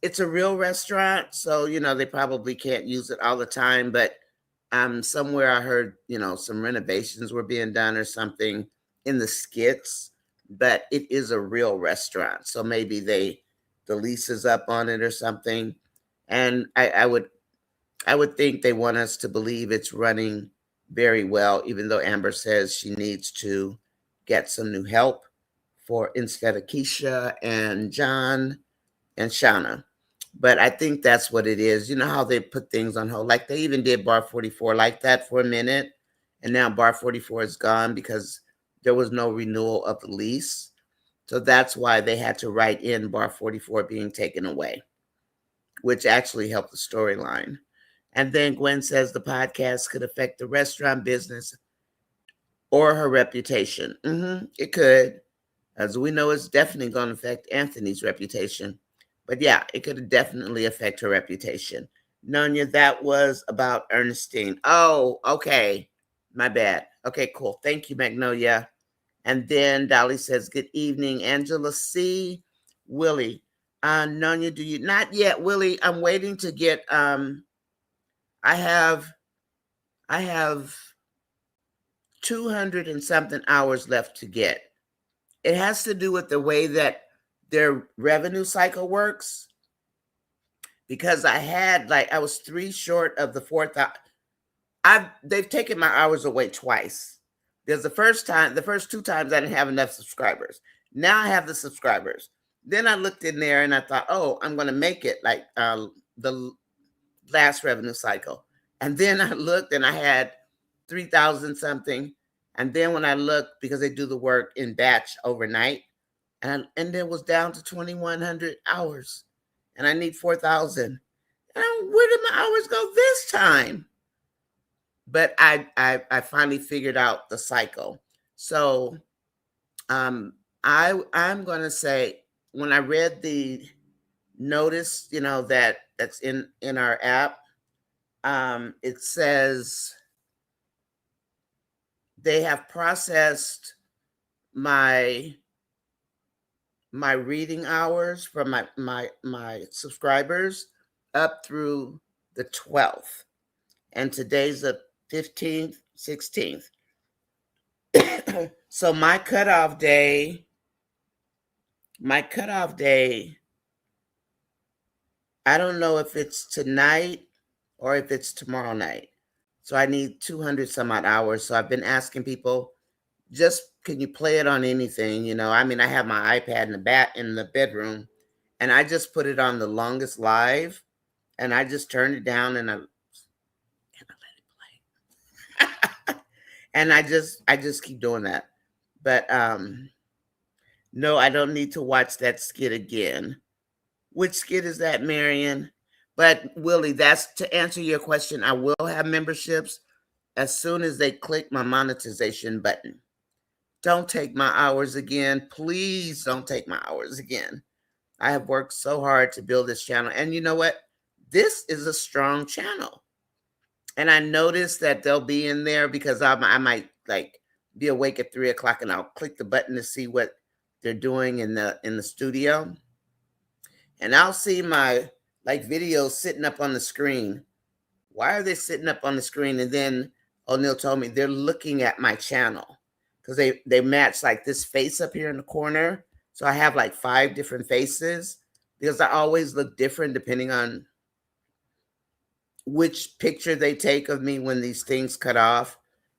[SPEAKER 1] it's a real restaurant, so they probably can't use it all the time, but somewhere I heard, some renovations were being done or something in the Skits, but it is a real restaurant. So maybe the lease is up on it or something. And I would think they want us to believe it's running very well, even though Amber says she needs to get some new help instead of Keisha and John and Shauna. But I think that's what it is. You know how they put things on hold? Like they even did Bar 44 like that for a minute. And now Bar 44 is gone because there was no renewal of the lease. So that's why they had to write in Bar 44 being taken away, which actually helped the storyline. And then Gwen says the podcast could affect the restaurant business or her reputation. It could. As we know, it's definitely going to affect Anthony's reputation. But yeah, it could definitely affect her reputation. Nonya, that was about Ernestine. Oh, okay. My bad. Okay, cool. Thank you, Magnolia. And then Dolly says, good evening, Angela C. Willie. Nonya, do you not yet, Willie? I'm waiting to get I have 200 and something hours left to get. It has to do with the way that their revenue cycle works, because I was 3 short of the 4,000. They've taken my hours away twice. There's the first 2 times I didn't have enough subscribers. Now I have the subscribers. Then I looked in there and I thought, oh, I'm going to make it like the last revenue cycle. And then I looked and I had 3,000 something. And then when I looked, because they do the work in batch overnight, and it was down to 2,100 hours, and I need 4,000. And where did my hours go this time? But I finally figured out the cycle. So I'm going to say, when I read the notice, that's in our app, it says they have processed my reading hours from my subscribers up through the 12th, and today's the 15th, 16th. So my cutoff day, I don't know if it's tonight or if it's tomorrow night. So I need 200 some odd hours. So I've been asking people, just can you play it on anything? I have my iPad in the bedroom, and I just put it on the longest live, and I just turned it down and I let it play. And I just keep doing that. But no, I don't need to watch that skit again. Which skit is that, Marion? But Willie, that's to answer your question. I will have memberships as soon as they click my monetization button. Don't take my hours again. Please don't take my hours again. I have worked so hard to build this channel. And you know what? This is a strong channel. And I noticed that they'll be in there because I might be awake at 3 o'clock and I'll click the button to see what they're doing in the studio. And I'll see my videos sitting up on the screen. Why are they sitting up on the screen? And then O'Neill told me they're looking at my channel, because they match this face up here in the corner. So I have 5 different faces, because I always look different depending on which picture they take of me when these things cut off.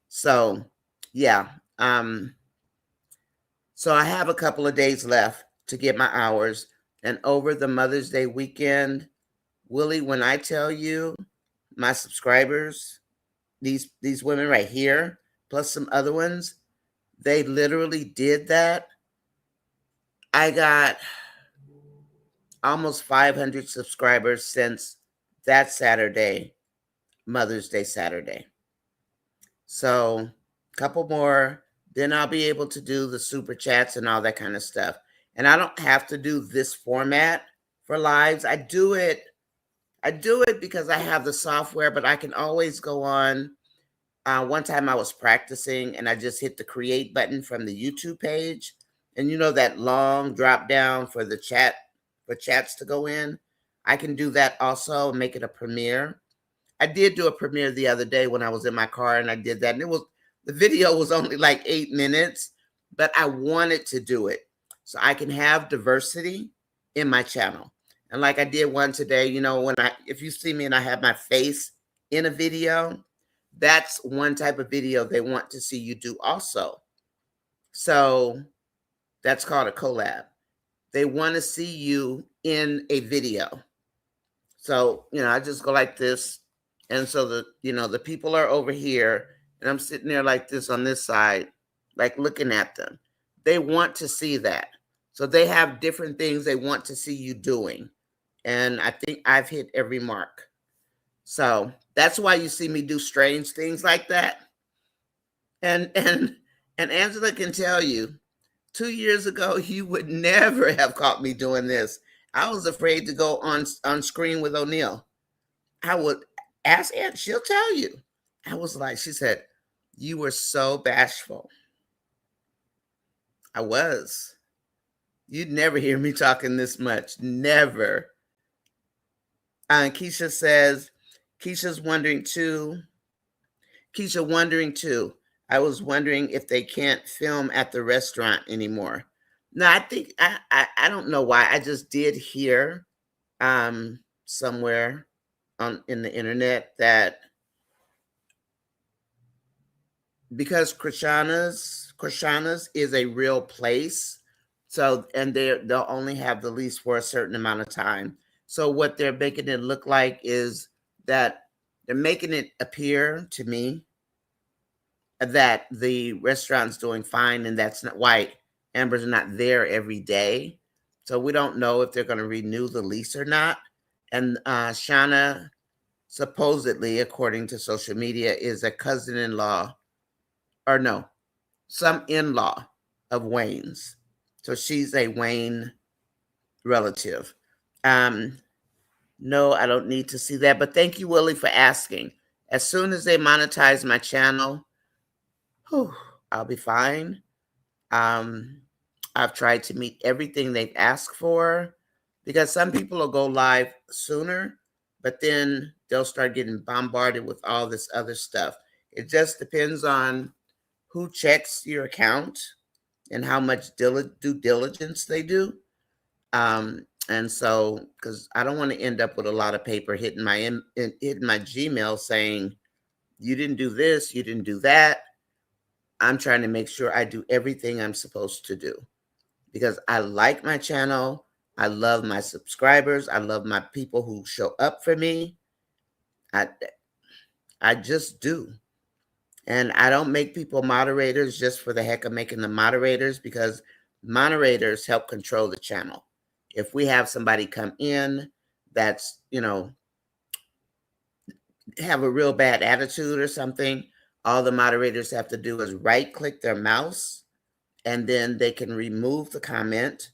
[SPEAKER 1] So yeah. So I have a couple of days left to get my hours. And over the Mother's Day weekend, Willie, when I tell you my subscribers, these women right here, plus some other ones, they literally did that. I got almost 500 subscribers since that Saturday, Mother's Day Saturday. So a couple more, then I'll be able to do the super chats and all that kind of stuff. And I don't have to do this format for lives. I do it because I have the software, but I can always go on one time I was practicing and I just hit the create button from the YouTube page. And you know that long drop down for the chat, for chats to go in? I can do that also and make it a premiere. I did do a premiere the other day when I was in my car and I did that. And the video was only like 8 minutes, but I wanted to do it so I can have diversity in my channel. And like I did one today, you know, if you see me and I have my face in a video, that's one type of video they want to see you do also. So that's called a collab. They want to see you in a video. So, you know, I just go like this. And so the people are over here and I'm sitting there like this on this side, like looking at them. They want to see that. So they have different things they want to see you doing. And I think I've hit every mark. So that's why you see me do strange things like that. And Angela can tell you, 2 years ago, you would never have caught me doing this. I was afraid to go on screen with O'Neill. I would ask Aunt, she'll tell you. I was like, she said, you were so bashful. I was. You'd never hear me talking this much. Never. Keisha says, Keisha wondering too. I was wondering if they can't film at the restaurant anymore. No, I think I don't know why. I just did hear somewhere in the internet that because Krishana's is a real place, so and they'll only have the lease for a certain amount of time. So what they're making it look like is that they're making it appear to me that the restaurant's doing fine, and that's not why Amber's not there every day. So we don't know if they're going to renew the lease or not. And Shauna, supposedly, according to social media, is a cousin-in-law, or no, some in-law of Wayne's. So she's a Wayne relative. No, I don't need to see that. But thank you, Willie, for asking. As soon as they monetize my channel, I'll be fine. I've tried to meet everything they've asked for because some people will go live sooner, but then they'll start getting bombarded with all this other stuff. It just depends on who checks your account and how much due diligence they do. And so, because I don't want to end up with a lot of paper hitting my Gmail saying, you didn't do this, you didn't do that. I'm trying to make sure I do everything I'm supposed to do because I like my channel. I love my subscribers. I love my people who show up for me. I just do. And I don't make people moderators just for the heck of making them moderators because moderators help control the channel. If we have somebody come in that's, have a real bad attitude or something, all the moderators have to do is right-click their mouse, and then they can remove the comment.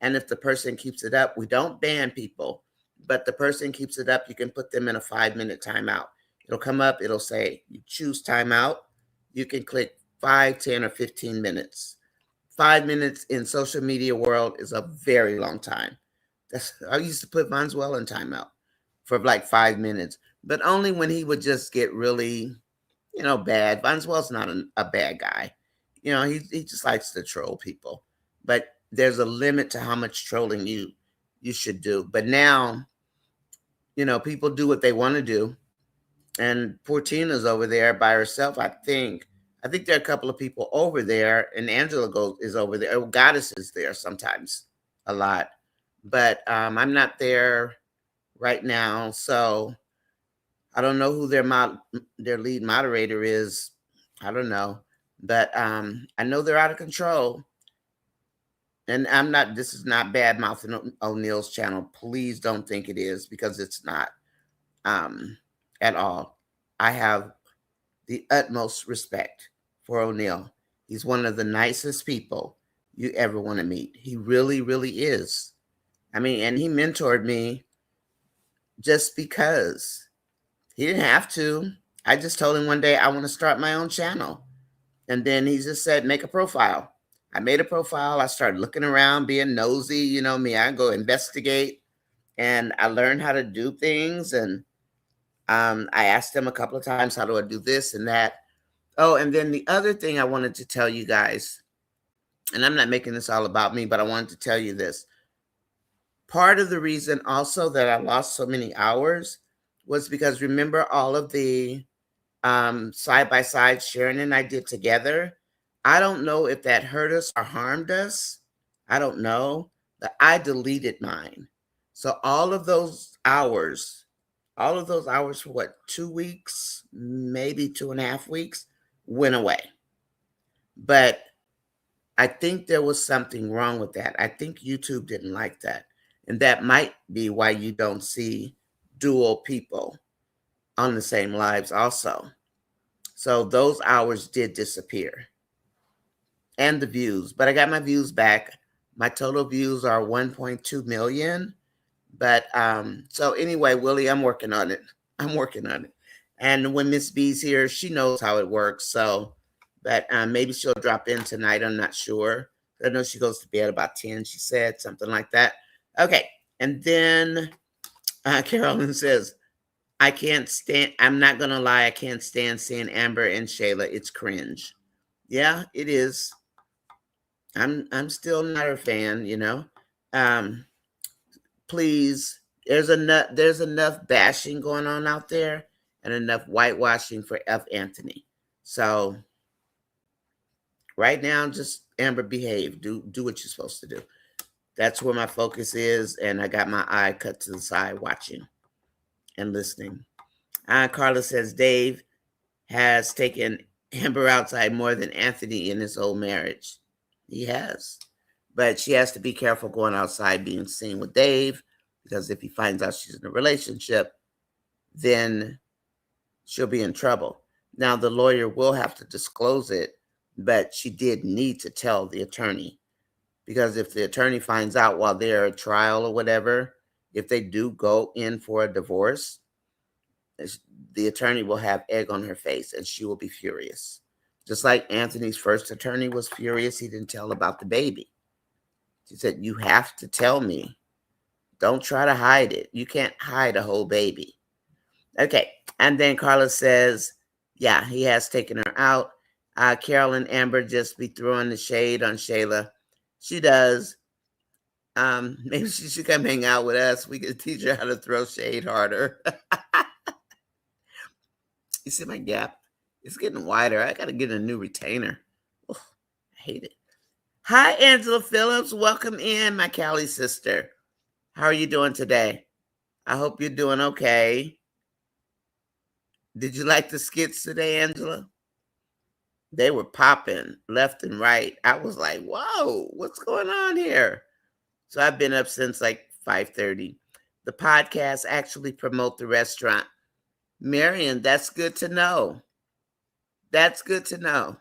[SPEAKER 1] And if the person keeps it up, we don't ban people, but the person keeps it up, you can put them in a 5-minute timeout. It'll come up, it'll say, you choose timeout. You can click 5, 10, or 15 minutes. 5 minutes in social media world is a very long time. I used to put Vanswell in timeout for like 5 minutes, but only when he would just get really, bad. Vanswell's not a bad guy. He just likes to troll people. But there's a limit to how much trolling you should do. But now, people do what they want to do. And poor Tina's over there by herself, I think. I think there are a couple of people over there, and Angela is over there. Goddess is there sometimes, a lot. But I'm not there right now, so I don't know who their lead moderator is. I don't know. But I know they're out of control. And this is not bad mouthing O'Neill's channel. Please don't think it is, because it's not at all. I have the utmost respect for O'Neill. He's one of the nicest people you ever want to meet. He really, really is. I mean, and he mentored me just because. He didn't have to. I just told him one day I want to start my own channel. And then he just said, make a profile. I made a profile. I started looking around, being nosy. You know me, I go investigate, and I learned how to do things. And I asked him a couple of times, how do I do this and that? Oh, and then the other thing I wanted to tell you guys, and I'm not making this all about me, but I wanted to tell you this. Part of the reason also that I lost so many hours was because, remember all of the side-by-side Sharon and I did together? I don't know if that hurt us or harmed us. I don't know. But I deleted mine. So all of those hours for what, 2 weeks, maybe 2.5 weeks, went away. But I think there was something wrong with that. I think YouTube didn't like that. And that might be why you don't see dual people on the same lives also. So those hours did disappear. And the views. But I got my views back. My total views are 1.2 million. But so anyway, Willie, I'm working on it. And when Miss B's here, she knows how it works. So, but maybe she'll drop in tonight. I'm not sure. I know she goes to bed about 10, she said, something like that. Okay. And then Carolyn says, I'm not going to lie, I can't stand seeing Amber and Shayla. It's cringe. Yeah, it is. I'm still not her fan, you know. Please, there's enough bashing going on out there and enough whitewashing for F. Anthony. So right now, just Amber, behave. Do what you're supposed to do. That's where my focus is, and I got my eye cut to the side watching and listening. Carla says Dave has taken Amber outside more than Anthony in his whole marriage. He has. But she has to be careful going outside being seen with Dave, because if he finds out she's in a relationship, then she'll be in trouble. Now, the lawyer will have to disclose it, but she did need to tell the attorney, because if the attorney finds out while they're at trial or whatever, if they do go in for a divorce, the attorney will have egg on her face and she will be furious. Just like Anthony's first attorney was furious. He didn't tell about the baby. She said, you have to tell me. Don't try to hide it. You can't hide a whole baby. Okay. And then Carla says, yeah, he has taken her out. Carol and Amber just be throwing the shade on Shayla. She does. Maybe she should come hang out with us. We could teach her how to throw shade harder. You see my gap? It's getting wider. I got to get a new retainer. Oh, I hate it. Hi, Angela Phillips. Welcome in, my Cali sister. How are you doing today? I hope you're doing okay. Did you like the skits today, Angela? They were popping left and right. I was like, whoa, what's going on here? So I've been up since like 5:30. The podcast actually promote the restaurant. Marion, that's good to know. That's good to know.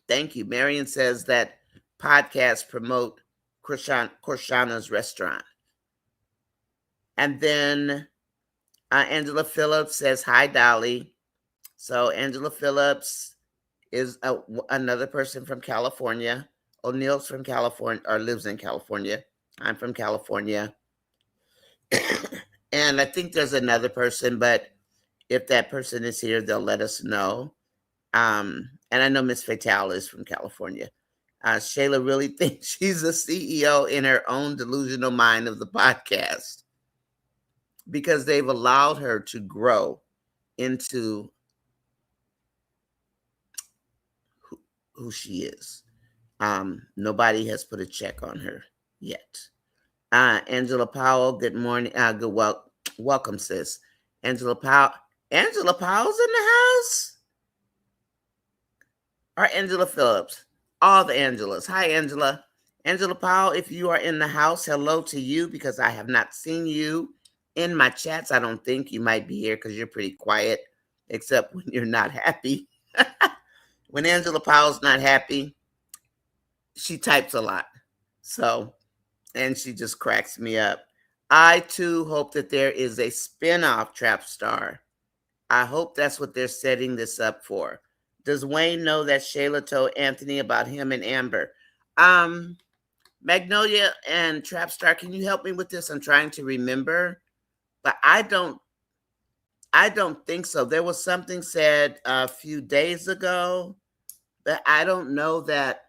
[SPEAKER 1] Thank you. Marion says that podcasts promote Korshana's restaurant. And then Angela Phillips says, hi, Dolly. So Angela Phillips is another person from California. O'Neill's from California, or lives in California. I'm from California. And I think there's another person, but if that person is here, they'll let us know. And I know Miss Fatale is from California. Shayla really thinks she's a CEO in her own delusional mind of the podcast, because they've allowed her to grow into who she is. Nobody has put a check on her yet. Angela Powell, good morning. Welcome, sis. Angela Powell's in the house? Or Angela Phillips? All the Angelas. Hi, Angela. Angela Powell, if you are in the house, hello to you, because I have not seen you in my chats. I don't think you might be here because you're pretty quiet, except when you're not happy. When Angela Powell's not happy, she types a lot. So, and she just cracks me up. I, too, hope that there is a spin-off Trap Star. I hope that's what they're setting this up for. Does Wayne know that Shayla told Anthony about him and Amber? Magnolia and Trapstar, can you help me with this? I'm trying to remember, but I don't think so. There was something said a few days ago, but I don't know that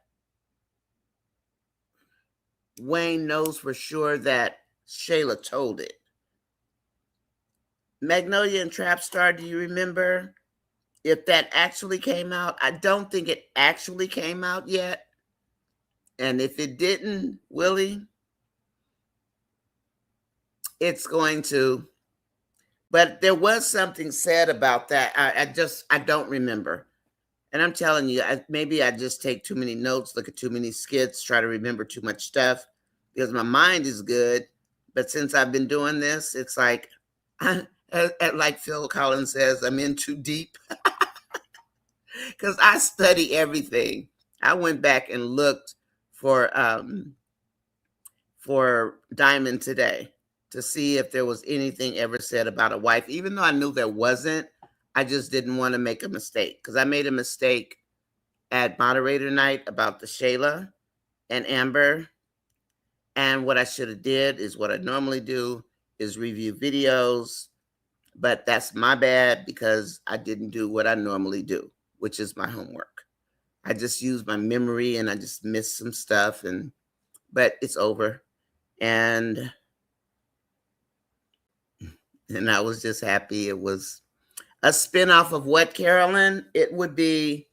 [SPEAKER 1] Wayne knows for sure that Shayla told it. Magnolia and Trapstar, do you remember if that actually came out? I don't think it actually came out yet. And if it didn't, Willie, it's going to. But there was something said about that. I don't remember. And I'm telling you, maybe I just take too many notes, look at too many skits, try to remember too much stuff because my mind is good. But since I've been doing this, it's like, like Phil Collins says, I'm in too deep because I study everything. I went back and looked for Diamond today to see if there was anything ever said about a wife, even though I knew there wasn't. I just didn't want to make a mistake because I made a mistake at moderator night about the Shayla and Amber. And what I should have did is what I normally do is review videos, but that's my bad because I didn't do what I normally do, which is my homework. I just used my memory and I just missed some stuff, but it's over. And I was just happy. It was a spinoff of what, Carolyn? It would be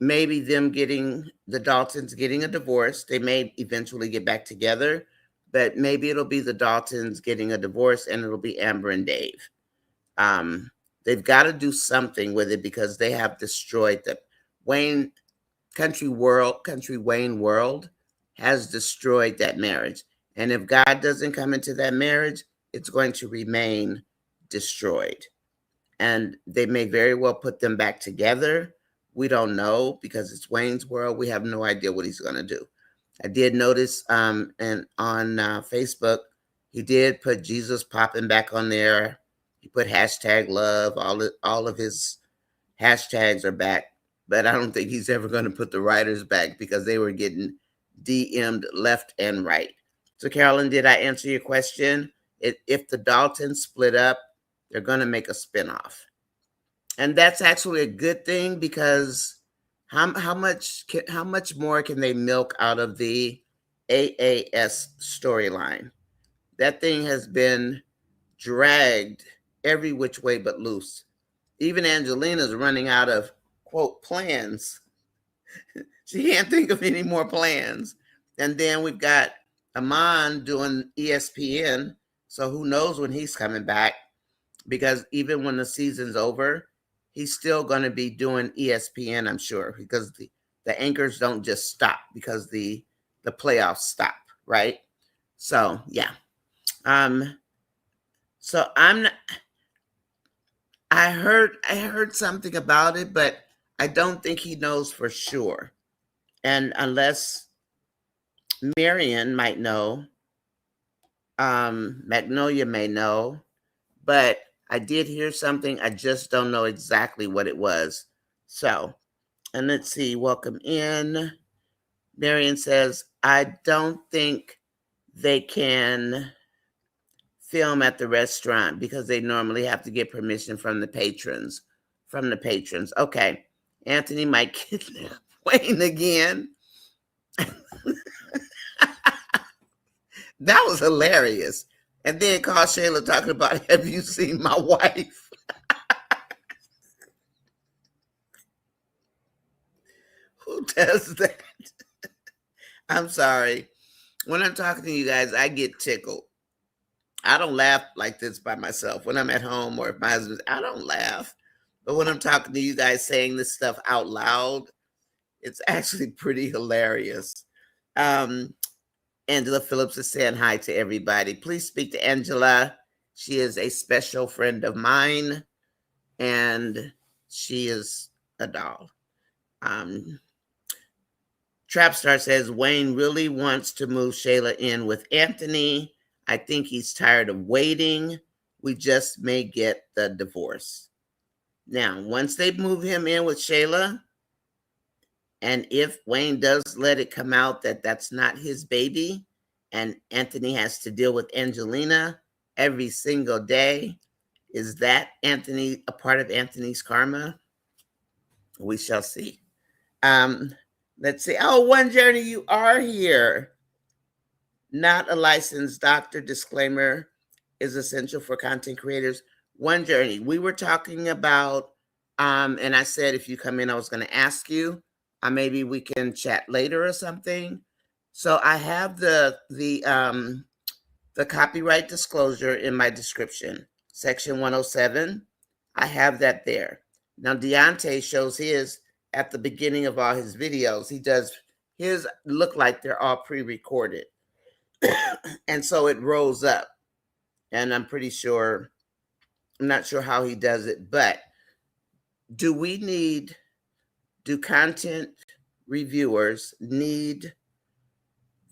[SPEAKER 1] maybe them the Daltons getting a divorce. They may eventually get back together, but maybe it'll be the Daltons getting a divorce and it'll be Amber and Dave. They've got to do something with it because they have destroyed the Kountry Wayne world has destroyed that marriage. And if God doesn't come into that marriage, it's going to remain destroyed. And they may very well put them back together. We don't know because it's Wayne's world. We have no idea what he's going to do. I did notice and on Facebook, he did put Jesus popping back on there. He put #love. All of his hashtags are back. But I don't think he's ever going to put the writers back because they were getting DM'd left and right. So, Carolyn, did I answer your question? If the Daltons split up, they're going to make a spinoff. And that's actually a good thing because how much more can they milk out of the AAS storyline? That thing has been dragged every which way but loose. Even Angelina's running out of, quote, plans. She can't think of any more plans. And then we've got Amon doing ESPN. So who knows when he's coming back? Because even when the season's over, he's still going to be doing ESPN, I'm sure, because the anchors don't just stop because the playoffs stop, right? So, yeah. So I heard something about it, but I don't think he knows for sure. And unless Marion might know, Magnolia may know, but I did hear something. I just don't know exactly what it was. So, and let's see, welcome in. Marion says, I don't think they can film at the restaurant because they normally have to get permission from the patrons. Okay. Anthony might kidnap Wayne again. That was hilarious. And then call Shayla talking about, have you seen my wife? Who does that? I'm sorry. When I'm talking to you guys, I get tickled. I don't laugh like this by myself. When I'm at home or if my husband, I don't laugh. But when I'm talking to you guys saying this stuff out loud, it's actually pretty hilarious. Angela Phillips is saying hi to everybody. Please speak to Angela. She is a special friend of mine, and she is a doll. Trapstar says, Wayne really wants to move Shayla in with Anthony. I think he's tired of waiting. We just may get the divorce. Now, once they move him in with Shayla, and if Wayne does let it come out that that's not his baby, and Anthony has to deal with Angelina every single day, is that Anthony a part of Anthony's karma? We shall see. Let's see. Oh, One Journey, you are here. Not a licensed doctor. Disclaimer is essential for content creators. One Journey. We were talking about, and I said if you come in, I was going to ask you. Maybe we can chat later or something. So I have the copyright disclosure in my description, section 107. I have that there. Now Deontay shows his at the beginning of all his videos. He does his look like they're all pre-recorded. And so it rolls up. And I'm not sure how he does it, but do content reviewers need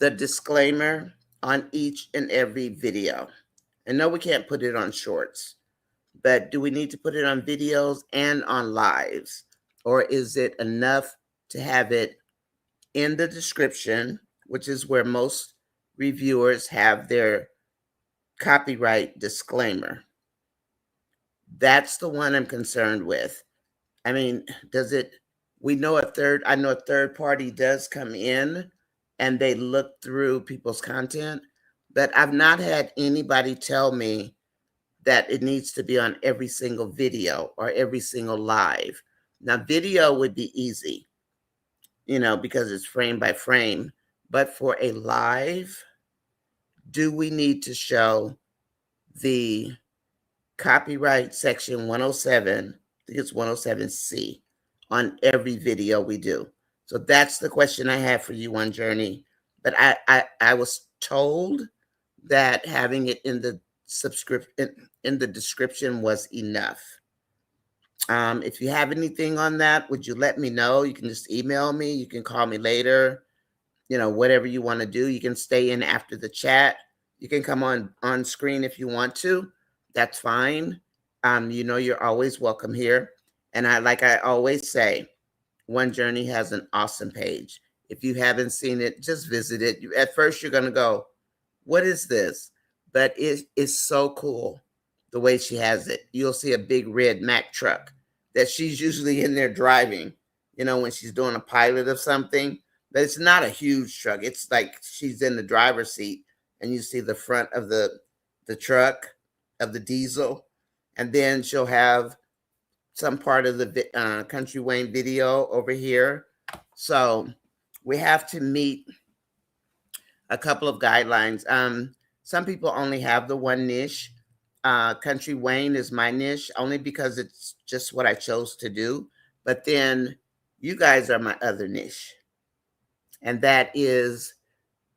[SPEAKER 1] the disclaimer on each and every video? I know we can't put it on shorts, but do we need to put it on videos and on lives? Or is it enough to have it in the description, which is where most reviewers have their copyright disclaimer? That's the one I'm concerned with. I mean, I know a third party does come in and they look through people's content, but I've not had anybody tell me that it needs to be on every single video or every single live. Now, video would be easy, because it's frame by frame. But for a live, do we need to show the copyright section 107, I think it's 107C, on every video we do? So that's the question I have for you, One Journey. But I was told that having it in the description was enough. If you have anything on that, would you let me know? You can just email me. You can call me later. Whatever you want to do. You can stay in after the chat. You can come on screen if you want to. That's fine. You're always welcome here. And I always say, One Journey has an awesome page. If you haven't seen it, just visit it. At first, you're going to go, what is this? But it is so cool the way she has it. You'll see a big red Mack truck that she's usually in there driving, when she's doing a pilot of something. But it's not a huge truck. It's like she's in the driver's seat and you see the front of the truck, of the diesel. And then she'll have some part of the Kountry Wayne video over here. So we have to meet a couple of guidelines. Some people only have the one niche. Kountry Wayne is my niche only because it's just what I chose to do. But then you guys are my other niche. And that is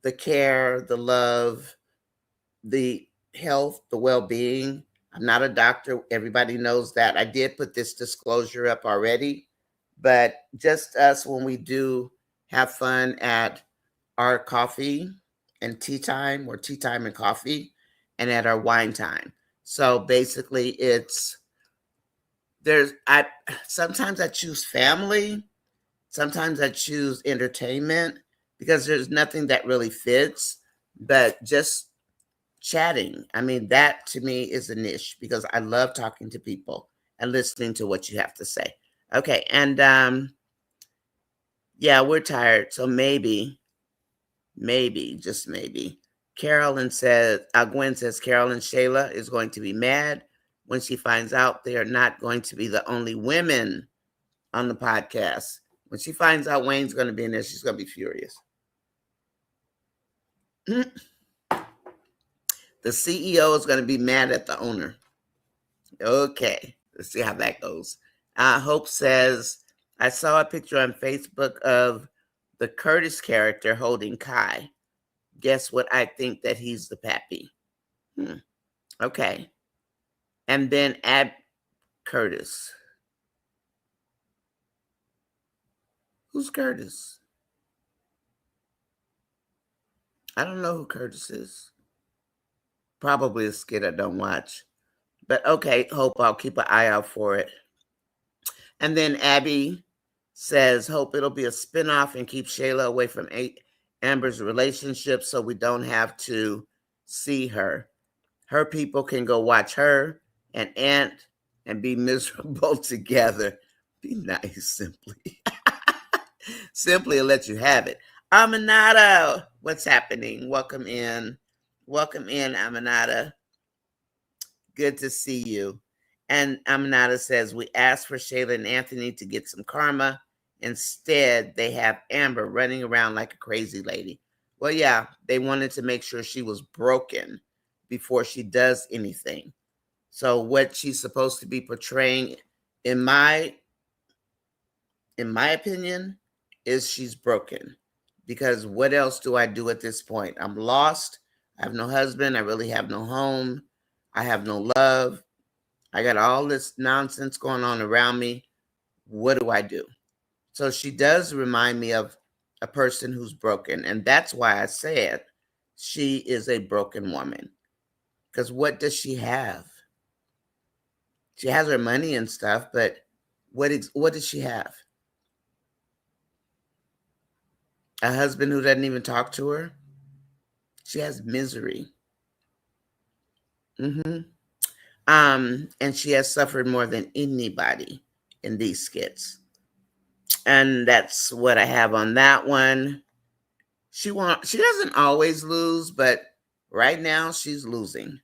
[SPEAKER 1] the care, the love, the health, the well-being. I'm not a doctor. Everybody knows that. I did put this disclosure up already, but just us when we do have fun at our coffee and tea time, or tea time and coffee, and at our wine time. So basically sometimes I choose family, sometimes I choose entertainment, because there's nothing that really fits, but just chatting. I mean, that to me is a niche because I love talking to people and listening to what you have to say. Okay. And yeah, we're tired. So maybe, just maybe, Gwen says Carol and Shayla is going to be mad when she finds out they are not going to be the only women on the podcast. When she finds out Wayne's going to be in there, she's going to be furious. The CEO is going to be mad at the owner. Okay, let's see how that goes. Hope says, I saw a picture on Facebook of the Curtis character holding Kai. Guess what? I think that he's the pappy. Okay. And then add Curtis. Who's Curtis? I don't know who Curtis is. Probably a skit I don't watch. But okay, Hope, I'll keep an eye out for it. And then Abby says, Hope it'll be a spinoff and keep Shayla away from Amber's relationship so we don't have to see her. Her people can go watch her and Aunt and be miserable together. Be nice, Simply. Simply will let you have it. Aminata, what's happening? Welcome in. Welcome in, Aminata. Good to see you. And Aminata says, we asked for Shayla and Anthony to get some karma. Instead, they have Amber running around like a crazy lady. Well, yeah, they wanted to make sure she was broken before she does anything. So what she's supposed to be portraying, in my opinion, is she's broken. Because what else do I do at this point? I'm lost. I have no husband. I really have no home. I have no love. I got all this nonsense going on around me. What do I do? So she does remind me of a person who's broken. And that's why I said she is a broken woman. Because what does she have? She has her money and stuff, but what does she have? A husband who doesn't even talk to her? She has misery. And she has suffered more than anybody in these skits. And that's what I have on that one. She doesn't always lose, but right now she's losing.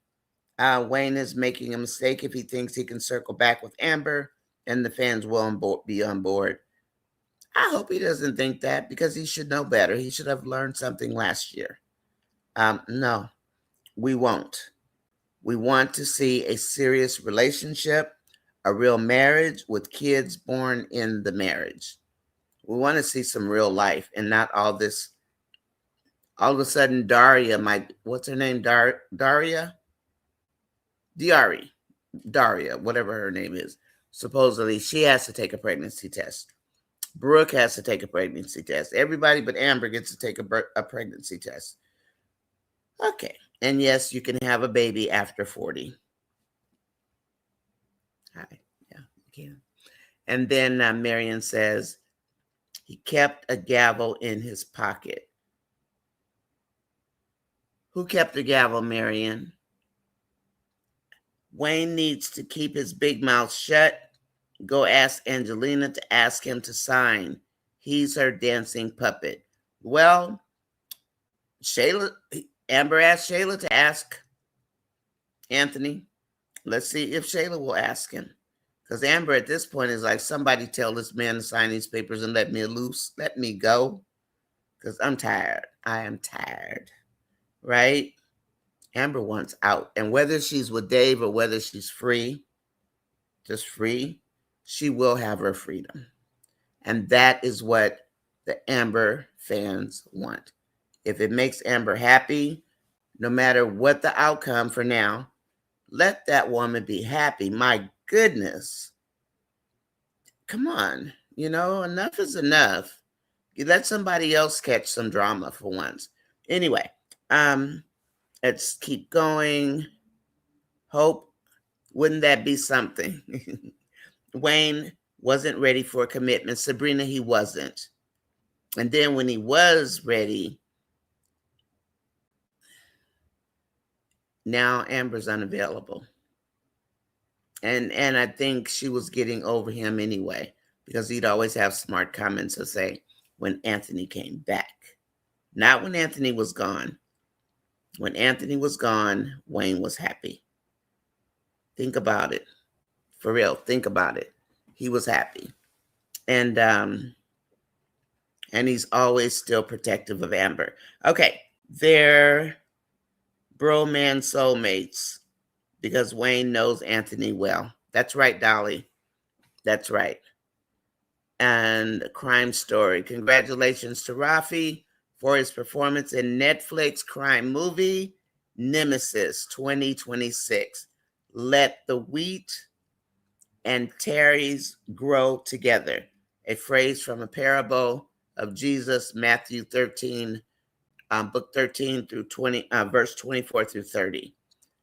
[SPEAKER 1] Wayne is making a mistake if he thinks he can circle back with Amber and the fans will be on board. I hope he doesn't think that because he should know better. He should have learned something last year. No, we won't. We want to see a serious relationship, a real marriage with kids born in the marriage. We want to see some real life and not all this. All of a sudden, Daria what's her name? Daria, whatever her name is. Supposedly, she has to take a pregnancy test. Brooke has to take a pregnancy test. Everybody but Amber gets to take a pregnancy test. Okay. And yes, you can have a baby after 40. Hi. Yeah, you can. And then Marion says, he kept a gavel in his pocket. Who kept the gavel, Marion? Wayne needs to keep his big mouth shut. Go ask Angelina to ask him to sign. He's her dancing puppet. Well, Amber asked Shayla to ask Anthony. Let's see if Shayla will ask him. Because Amber at this point is like, somebody tell this man to sign these papers and let me loose. Let me go. Because I'm tired. I am tired. Right? Amber wants out. And whether she's with Dave or whether she's free, just free, she will have her freedom. And that is what the Amber fans want. If it makes Amber happy, no matter what the outcome for now, let that woman be happy. My goodness. Come on. Enough is enough. You let somebody else catch some drama for once. Anyway, let's keep going. Hope, wouldn't that be something? Wayne wasn't ready for a commitment. Sabrina, he wasn't. And then when he was ready, now Amber's unavailable. And I think she was getting over him anyway, because he'd always have smart comments to say when Anthony came back. Not when Anthony was gone. When Anthony was gone, Wayne was happy. Think about it. For real, think about it. He was happy. And he's always still protective of Amber. Okay, they're bro-man soulmates because Wayne knows Anthony well. That's right, Dolly. That's right. And a crime story. Congratulations to Rafi for his performance in Netflix crime movie Nemesis 2026. Let the wheat and tares grow together. A phrase from a parable of Jesus, Matthew 13, book 13 through 20, verse 24 through 30.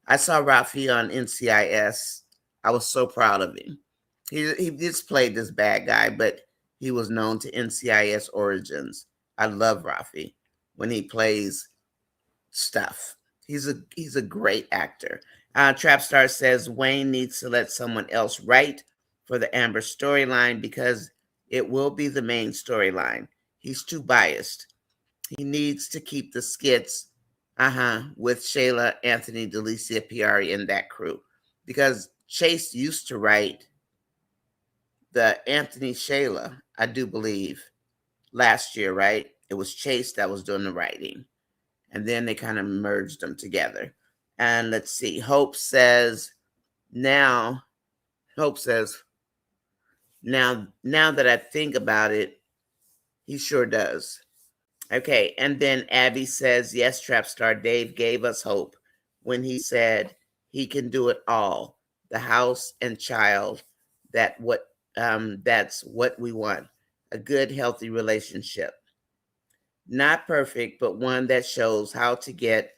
[SPEAKER 1] I saw Rafi on NCIS. I was so proud of him. He just played this bad guy, but he was known to NCIS origins. I love Rafi when he plays stuff. He's a great actor. Trapstar says Wayne needs to let someone else write for the Amber storyline because it will be the main storyline. He's too biased. He needs to keep the skits, with Shayla, Anthony, Delicia, Piari, and that crew. Because Chase used to write the Anthony Shayla, I do believe, last year, right? It was Chase that was doing the writing. And then they kind of merged them together. And let's see, Hope says, now that I think about it, he sure does. Okay, and then Abby says, yes, Trapstar, Dave gave us hope when he said he can do it all. The house and child, that's what we want. A good, healthy relationship. Not perfect, but one that shows how to get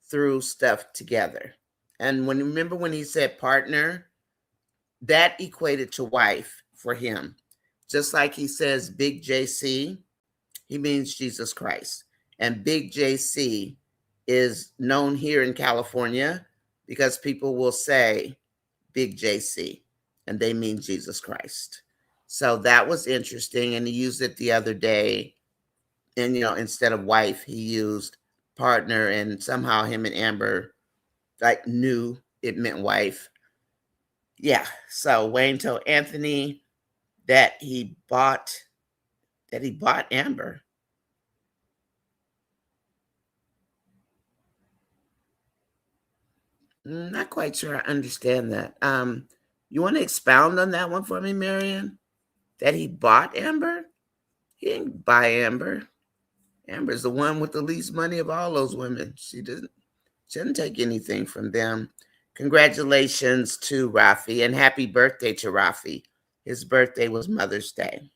[SPEAKER 1] through stuff together. And remember when he said partner, that equated to wife for him. Just like he says Big JC, he means Jesus Christ. And Big JC is known here in California because people will say Big JC and they mean Jesus Christ. So that was interesting. And he used it the other day. And, instead of wife, he used partner. And somehow him and Amber knew it meant wife. Yeah. So Wayne told Anthony that he bought Amber. Not quite sure I understand that. You want to expound on that one for me, Marion? That he bought Amber? He didn't buy Amber. Amber's the one with the least money of all those women. She didn't take anything from them. Congratulations to Rafi and happy birthday to Rafi. His birthday was Mother's Day.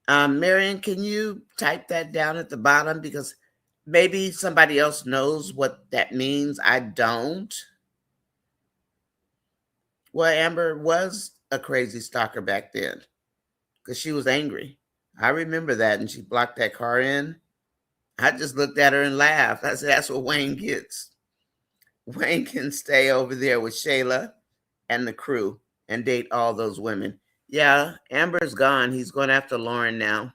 [SPEAKER 1] Marion, can you type that down at the bottom? Because maybe somebody else knows what that means. I don't. Well, Amber was a crazy stalker back then because she was angry. I remember that, and she blocked that car in. I just looked at her and laughed. I said, that's what Wayne gets. Wayne can stay over there with Shayla and the crew and date all those women. Yeah, Amber's gone. He's going after Lauren now.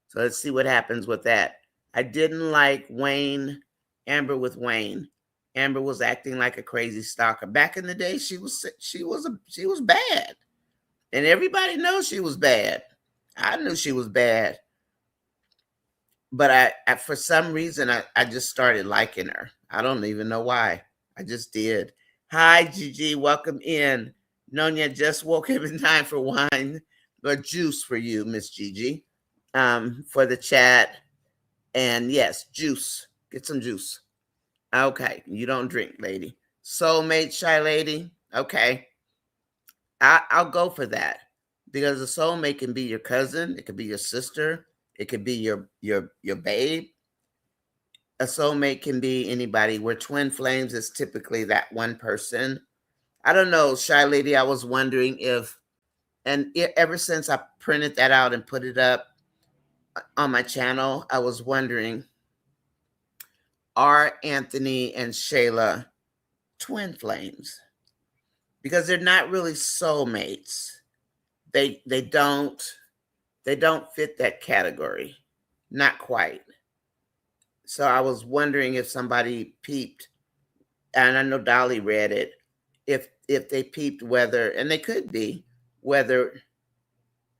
[SPEAKER 1] So let's see what happens with that. I didn't like Amber with Wayne. Amber was acting like a crazy stalker. Back in the day, she was bad. And everybody knows she was bad. I knew she was bad. But I for some reason, I just started liking her. I don't even know why. I just did. Hi, Gigi. Welcome in. Nonya just woke up in time for wine or juice for you, Miss Gigi, for the chat. And yes, juice. Get some juice. Okay. You don't drink, lady. Soulmate, shy lady. Okay. I'll go for that because a soulmate can be your cousin. It could be your sister. It could be your babe. A soulmate can be anybody. Where twin flames is typically that one person. I don't know, shy lady. I was wondering if, ever since I printed that out and put it up on my channel, I was wondering, are Anthony and Shayla twin flames? Because they're not really soulmates. They don't fit that category. Not quite. So I was wondering if somebody peeped, and I know Dolly read it, if they peeped whether, and they could be, whether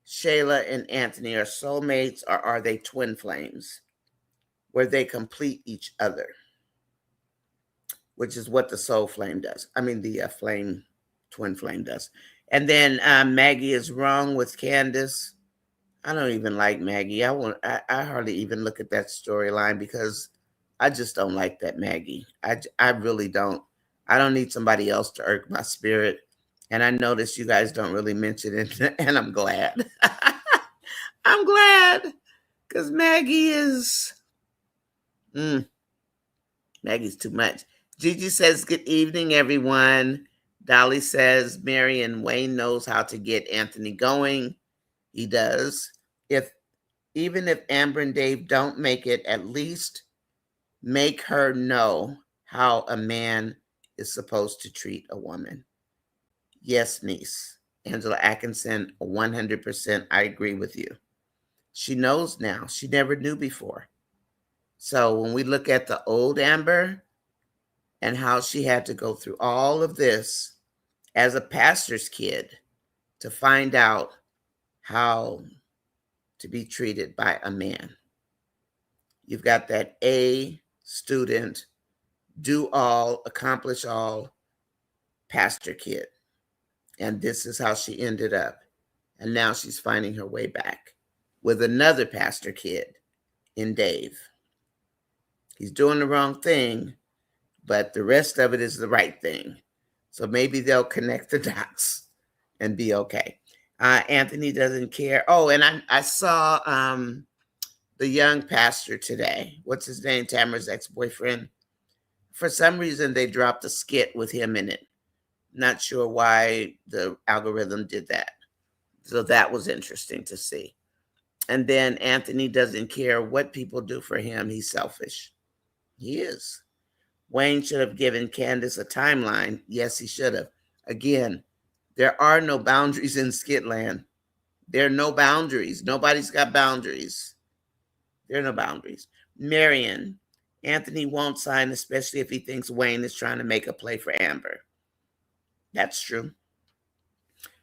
[SPEAKER 1] Shayla and Anthony are soulmates or are they twin flames, where they complete each other, which is what the soul flame does. I mean, the twin flame does. And then Maggie is wrong with Candace. I don't even like Maggie. I hardly even look at that storyline because I just don't like that Maggie. I really don't. I don't need somebody else to irk my spirit. And I notice you guys don't really mention it, and I'm glad. I'm glad because Maggie is Maggie's too much. Gigi says, good evening, everyone. Dolly says, Mary and Wayne knows how to get Anthony going. He does. Even if Amber and Dave don't make it, at least make her know how a man is supposed to treat a woman. Yes, niece. Angela Atkinson, 100%. I agree with you. She knows now. She never knew before. So when we look at the old Amber and how she had to go through all of this as a pastor's kid to find out how to be treated by a man. You've got that A student, do all, accomplish all pastor kid. And this is how she ended up. And now she's finding her way back with another pastor kid in Dave. He's doing the wrong thing, but the rest of it is the right thing. So maybe they'll connect the dots and be okay. Anthony doesn't care. Oh, and I saw the young pastor today. What's his name? Tamara's ex-boyfriend. For some reason, they dropped a skit with him in it. Not sure why the algorithm did that. So that was interesting to see. And then Anthony doesn't care what people do for him. He's selfish. He is. Wayne should have given Candace a timeline. Yes, he should have. Again, there are no boundaries in Skitland. There are no boundaries. Nobody's got boundaries. There are no boundaries. Marion, Anthony won't sign, especially if he thinks Wayne is trying to make a play for Amber. That's true.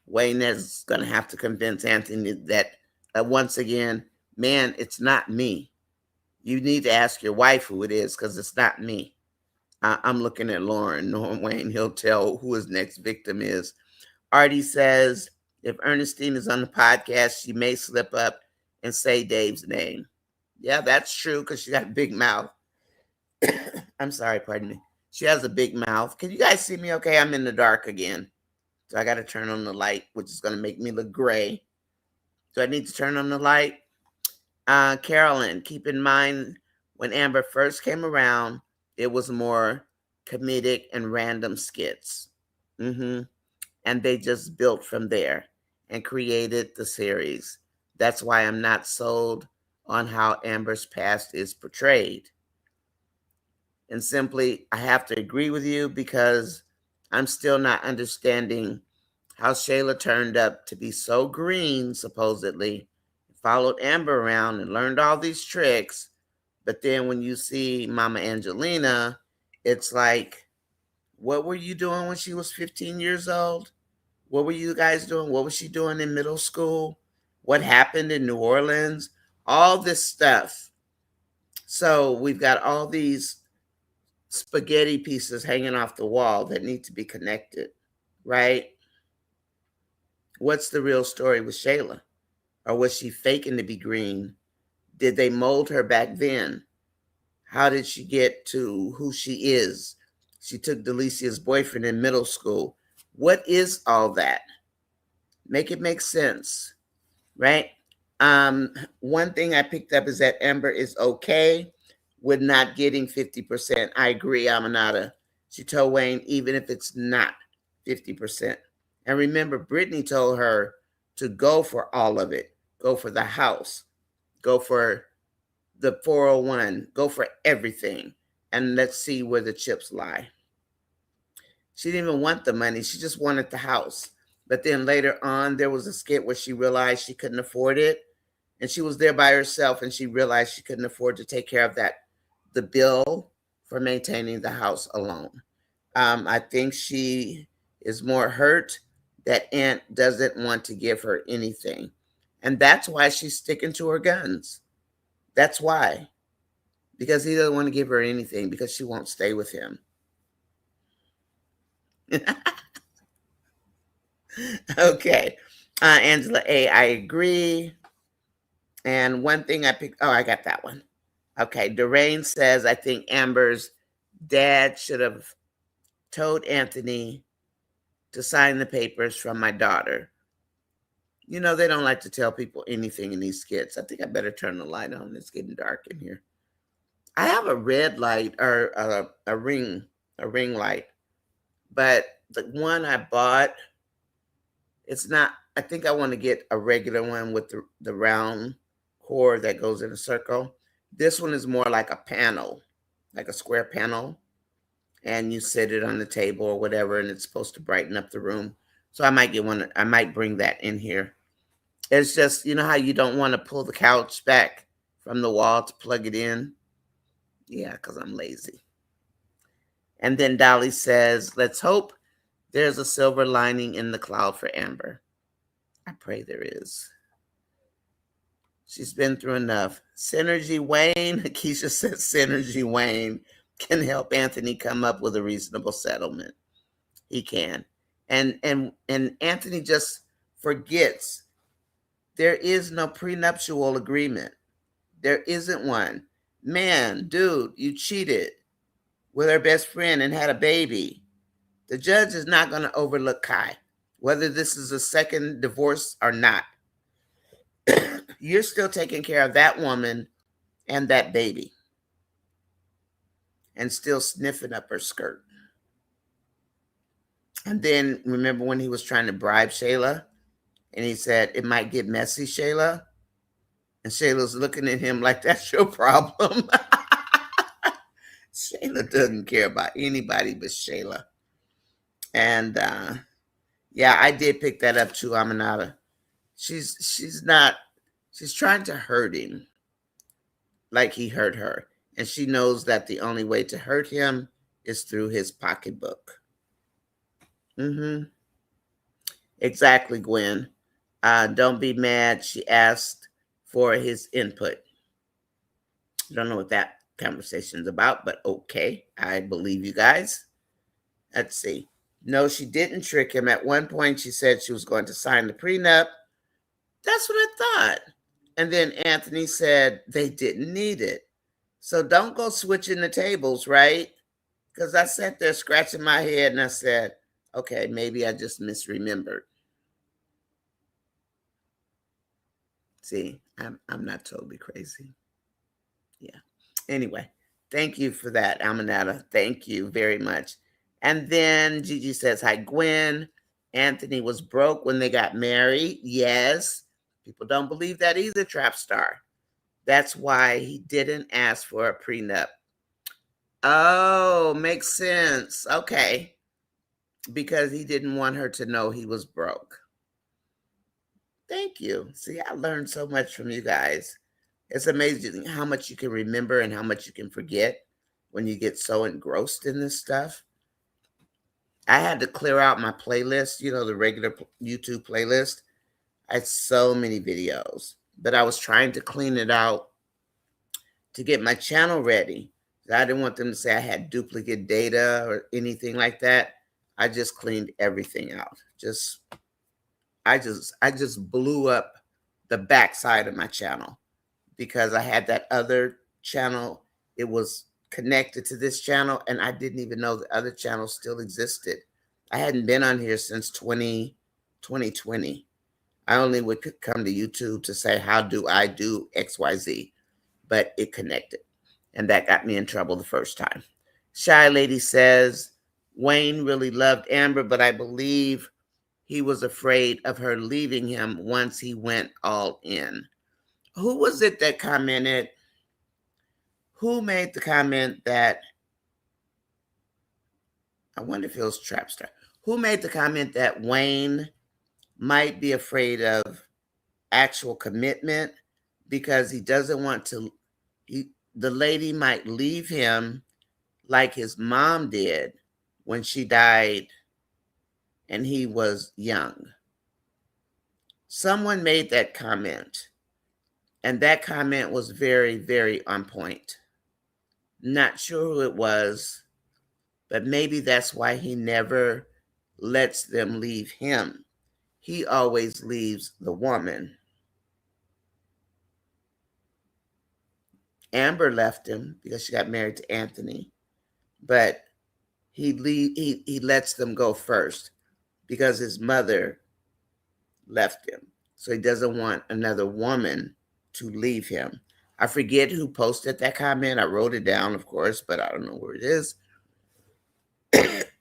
[SPEAKER 1] Wayne is going to have to convince Anthony that, once again, man, it's not me. You need to ask your wife who it is, because it's not me. I'm looking at Lauren. Knowing Wayne, he'll tell who his next victim is. Artie says, if Ernestine is on the podcast, she may slip up and say Dave's name. Yeah, that's true, because she got a big mouth. I'm sorry, pardon me. She has a big mouth. Can you guys see me okay? I'm in the dark again. So I got to turn on the light, which is going to make me look gray. Do I need to turn on the light? Carolyn, keep in mind, when Amber first came around, it was more comedic and random skits. And they just built from there and created the series. That's why I'm not sold on how Amber's past is portrayed. And simply, I have to agree with you, because I'm still not understanding how Shayla turned up to be so green, supposedly, followed Amber around and learned all these tricks. But then when you see Mama Angelina, it's like, what were you doing when she was 15 years old? What were you guys doing? What was she doing in middle school? What happened in New Orleans? All this stuff. So we've got all these spaghetti pieces hanging off the wall that need to be connected, right? What's the real story with Shayla? Or was she faking to be green? Did they mold her back then? How did she get to who she is? She took Delicia's boyfriend in middle school. What is all that? Make it make sense, right? One thing I picked up is that Amber is okay with not getting 50%. I agree, Aminata. She told Wayne, even if it's not 50%. And remember, Brittany told her to go for all of it. Go for the house. Go for the 401. Go for everything. And let's see where the chips lie. She didn't even want the money. She just wanted the house. But then later on, there was a skit where she realized she couldn't afford it. And she was there by herself, and she realized she couldn't afford to take care of the bill for maintaining the house alone. I think she is more hurt that Aunt doesn't want to give her anything. And that's why she's sticking to her guns. That's why. Because he doesn't want to give her anything, because she won't stay with him. Okay. Angela A., I agree. And one thing I picked, I got that one. Okay. Doreen says, I think Amber's dad should have told Anthony to sign the papers from my daughter. You know, they don't like to tell people anything in these skits. I think I better turn the light on. It's getting dark in here. I have a red light or a ring a ring light. But the one I bought, it's not, I think I want to get a regular one with the round cord that goes in a circle. This one is more like a panel, like a square panel. And you set it on the table or whatever, and it's supposed to brighten up the room. So I might get one. I might bring that in here. It's just, you know how you don't want to pull the couch back from the wall to plug it in? Yeah, because I'm lazy. And then Dolly says, let's hope there's a silver lining in the cloud for Amber. I pray there is. She's been through enough. Synergy Wayne, Keisha says Synergy Wayne can help Anthony come up with a reasonable settlement. He can. And Anthony just forgets there is no prenuptial agreement. There isn't one. Man, dude, you cheated with her best friend and had a baby. The judge is not going to overlook Kai, whether this is a second divorce or not. You're still taking care of that woman and that baby and still sniffing up her skirt. And then remember when he was trying to bribe Shayla and he said, it might get messy, Shayla? And Shayla's looking at him like, that's your problem. Shayla doesn't care about anybody but Shayla. And yeah, I did pick that up too, Aminata. She's trying to hurt him like he hurt her. And she knows that the only way to hurt him is through his pocketbook. Exactly, Gwen. Don't be mad. She asked for his input. I don't know what that conversation's about, but okay. I believe you guys. Let's see. No, she didn't trick him. At one point, she said she was going to sign the prenup. That's what I thought. And then Anthony said they didn't need it. So don't go switching the tables, right? Because I sat there scratching my head and I said, okay, maybe I just misremembered. See, I'm not totally crazy. Yeah. Anyway, thank you for that, Aminata. Thank you very much. And then Gigi says, hi, Gwen. Anthony was broke when they got married. Yes. People don't believe that either, Trap Star. That's why he didn't ask for a prenup. Oh, makes sense. Okay. Because he didn't want her to know he was broke. Thank you. See, I learned so much from you guys. It's amazing how much you can remember and how much you can forget when you get so engrossed in this stuff. I had to clear out my playlist, you know, the regular YouTube playlist. I had so many videos, but I was trying to clean it out to get my channel ready. I didn't want them to say I had duplicate data or anything like that. I just cleaned everything out. I just blew up the backside of my channel because I had that other channel. It was connected to this channel, and I didn't even know the other channel still existed. I hadn't been on here since 2020. I only would come to YouTube to say, how do I do XYZ? But it connected, and that got me in trouble the first time. Shy Lady says, Wayne really loved Amber, but I believe he was afraid of her leaving him once he went all in. Who was it that commented? Who made the comment that, I wonder if it was Trapstar. Who made the comment that Wayne might be afraid of actual commitment because he doesn't want to, the lady might leave him like his mom did when she died and he was young. Someone made that comment, and that comment was very, very on point. Not sure who it was, but maybe that's why he never lets them leave him. He always leaves the woman. Amber left him because she got married to Anthony, but he lets them go first because his mother left him. So he doesn't want another woman to leave him. I forget who posted that comment. I wrote it down, of course, but I don't know where it is.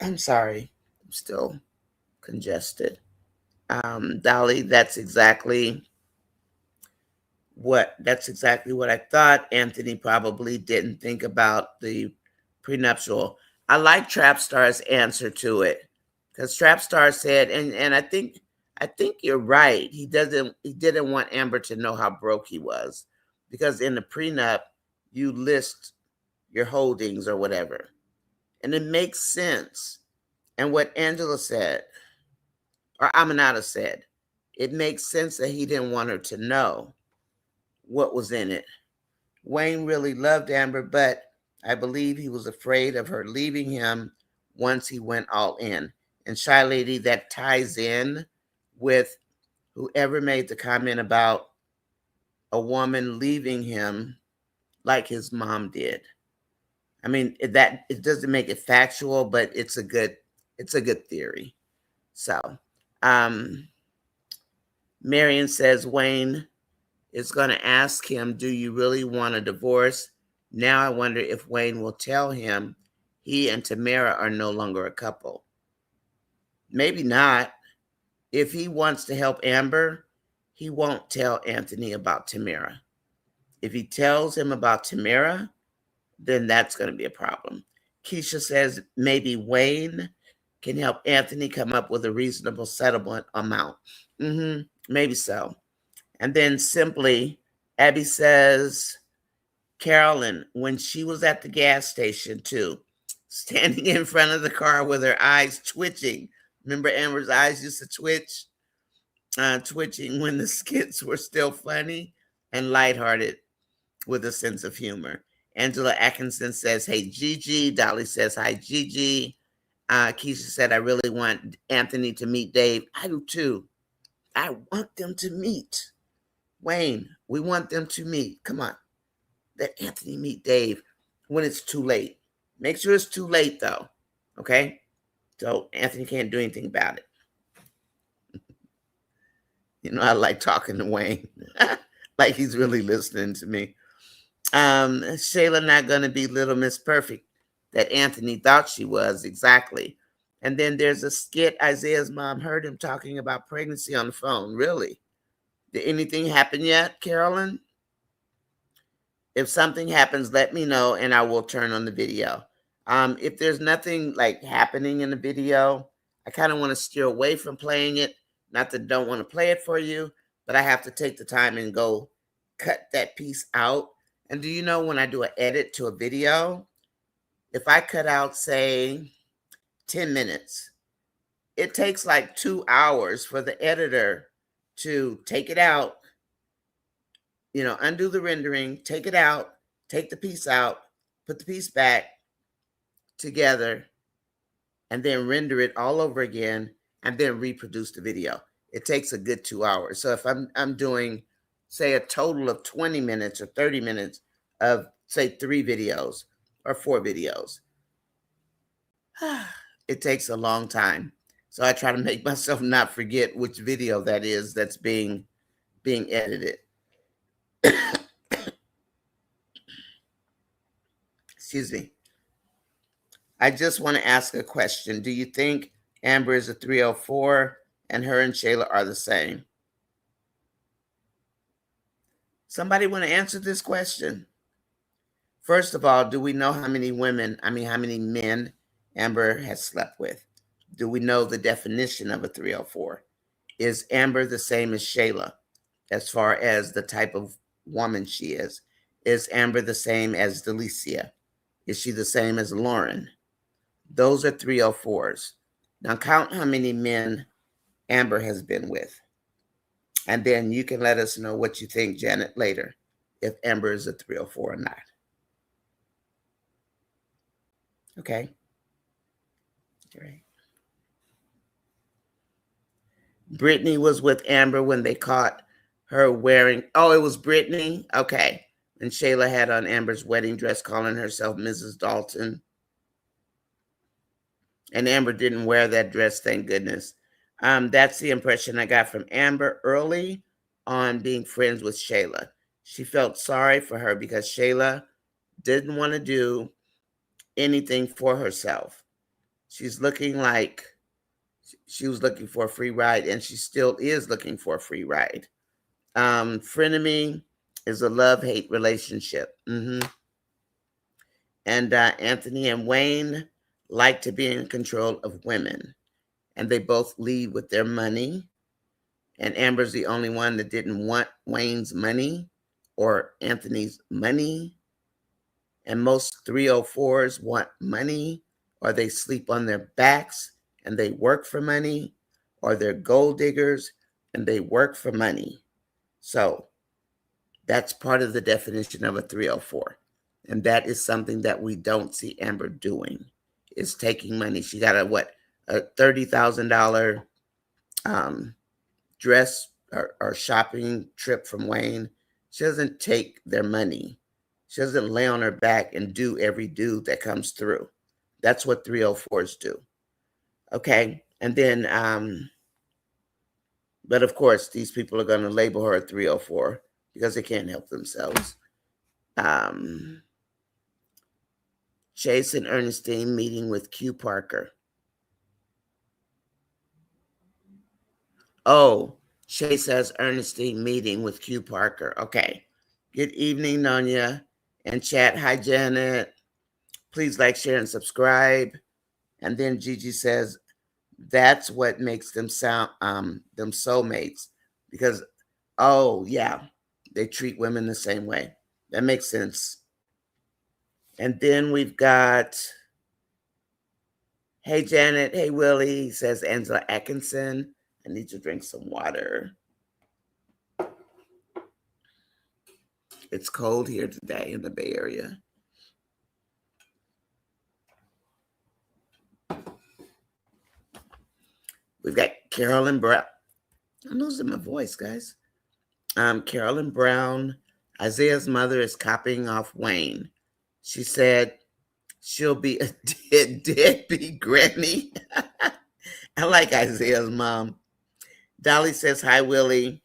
[SPEAKER 1] I'm sorry. I'm still congested. Dolly, that's exactly what I thought. Anthony probably didn't think about the prenuptial. I like Trapstar's answer to it, because Trapstar said, and I think you're right. He didn't want Amber to know how broke he was, because in the prenup you list your holdings or whatever, and it makes sense. And what Angela said, or Aminata said, it makes sense that he didn't want her to know what was in it. Wayne really loved Amber, but I believe he was afraid of her leaving him once he went all in. And Shy Lady, that ties in with whoever made the comment about a woman leaving him like his mom did. I mean, that it doesn't make it factual, but it's a good theory. So, Marion says Wayne is going to ask him, do you really want a divorce? Now I wonder if Wayne will tell him he and Tamara are no longer a couple. Maybe not. If he wants to help Amber, he won't tell Anthony about Tamara. If he tells him about Tamara, then that's going to be a problem. Keisha says maybe Wayne can help Anthony come up with a reasonable settlement amount. Maybe so. And then Simply, Abby says, Carolyn, when she was at the gas station too, standing in front of the car with her eyes twitching. Remember Amber's eyes used to twitching when the skits were still funny and lighthearted with a sense of humor. Angela Atkinson says, hey, Gigi. Dolly says, hi, Gigi. Keisha said, I really want Anthony to meet Dave. I do too. I want them to meet. Wayne, we want them to meet. Come on. Let Anthony meet Dave when it's too late. Make sure it's too late, though. Okay? So Anthony can't do anything about it. You know, I like talking to Wayne. Like he's really listening to me. Shayla not going to be Little Miss Perfect that Anthony thought she was. Exactly. And then there's a skit. Isaiah's mom heard him talking about pregnancy on the phone. Really? Did anything happen yet, Carolyn? If something happens, let me know and I will turn on the video. If there's nothing like happening in the video, I kind of want to steer away from playing it. Not that I don't want to play it for you, but I have to take the time and go cut that piece out. And do you know when I do an edit to a video, if I cut out, say, 10 minutes, it takes like 2 hours for the editor to take it out, undo the rendering, take it out, take the piece out, put the piece back together, and then render it all over again, and then reproduce the video. It takes a good 2 hours. So if I'm doing, say, a total of 20 minutes or 30 minutes of, say, 3 videos or 4 videos, it takes a long time. So I try to make myself not forget which video that is that's being edited. Excuse me. I just want to ask a question. Do you think Amber is a 304 and her and Shayla are the same? Somebody want to answer this question? First of all, do we know how many men Amber has slept with? Do we know the definition of a 304? Is Amber the same as Shayla as far as the type of woman she is? Is Amber the same as Delicia? Is she the same as Lauren? Those are 304s. Now count how many men Amber has been with. And then you can let us know what you think, Janet, later, if Amber is a 304 or not. Okay. Great. Brittany was with Amber when they caught her wearing, it was Brittany? Okay. And Shayla had on Amber's wedding dress, calling herself Mrs. Dalton. And Amber didn't wear that dress, thank goodness. That's the impression I got from Amber early on being friends with Shayla. She felt sorry for her because Shayla didn't want to do anything for herself. She's looking like she was looking for a free ride, and she still is looking for a free ride. Frenemy is a love-hate relationship. And Anthony and Wayne like to be in control of women, and they both lead with their money. And Amber's the only one that didn't want Wayne's money or Anthony's money. And most 304s want money, or they sleep on their backs and they work for money, or they're gold diggers and they work for money. So that's part of the definition of a 304. And that is something that we don't see Amber doing, is taking money. She got a $30,000 dress or shopping trip from Wayne. She doesn't take their money. She doesn't lay on her back and do every dude that comes through. That's what 304s do. Okay. And then, but of course, these people are going to label her a 304 because they can't help themselves. Chase and Ernestine meeting with Q Parker. Oh, Chase says Ernestine meeting with Q Parker. Okay. Good evening, Nonya and chat. Hi, Janet. Please like, share, and subscribe. And then Gigi says that's what makes them sound them soulmates, because yeah, they treat women the same way. That makes sense. And then we've got, hey Janet, hey Willie, says Angela Atkinson. I need to drink some water. It's cold here today in the Bay Area. We've got Carolyn Brown. I'm losing my voice, guys. Carolyn Brown. Isaiah's mother is copying off Wayne. She said she'll be a deadbeat granny. I like Isaiah's mom. Dolly says, hi, Willie.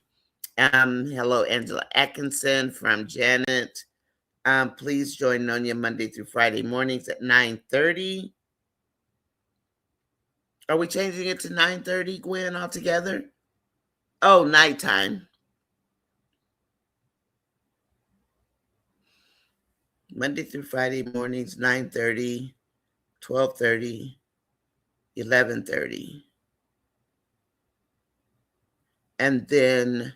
[SPEAKER 1] Hello, Angela Atkinson from Janet. Please join Nonya Monday through Friday mornings at 9:30. Are we changing it to 9:30, Gwen, altogether? Oh, nighttime. Monday through Friday mornings, 9:30, 12:30, 11:30. And then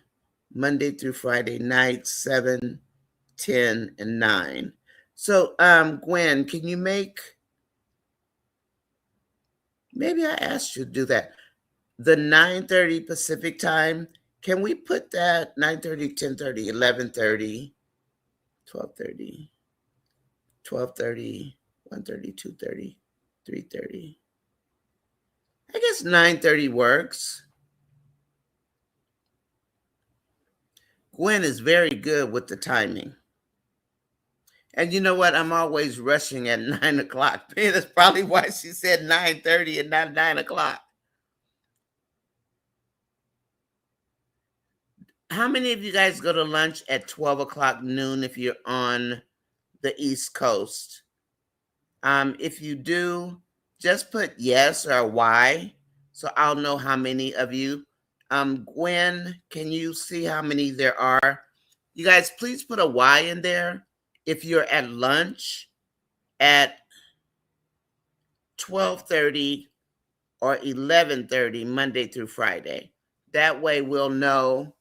[SPEAKER 1] Monday through Friday nights, 7, 10, and 9. So, Gwen, can you make, maybe I asked you to do that, the 9:30 Pacific time, can we put that 9:30, 10:30, 11:30, 12:30, 12:30, 1:30, 2:30, 3:30? I guess 9:30 works. Gwen is very good with the timing. And you know what? I'm always rushing at 9 o'clock. That's probably why she said 9:30 and not 9 o'clock. How many of you guys go to lunch at 12 o'clock noon if you're on the East Coast? If you do, just put yes or Y, so I'll know how many of you. Gwen, can you see how many there are? You guys, please put a Y in there if you're at lunch at 12:30 or 11:30 Monday through Friday. That way we'll know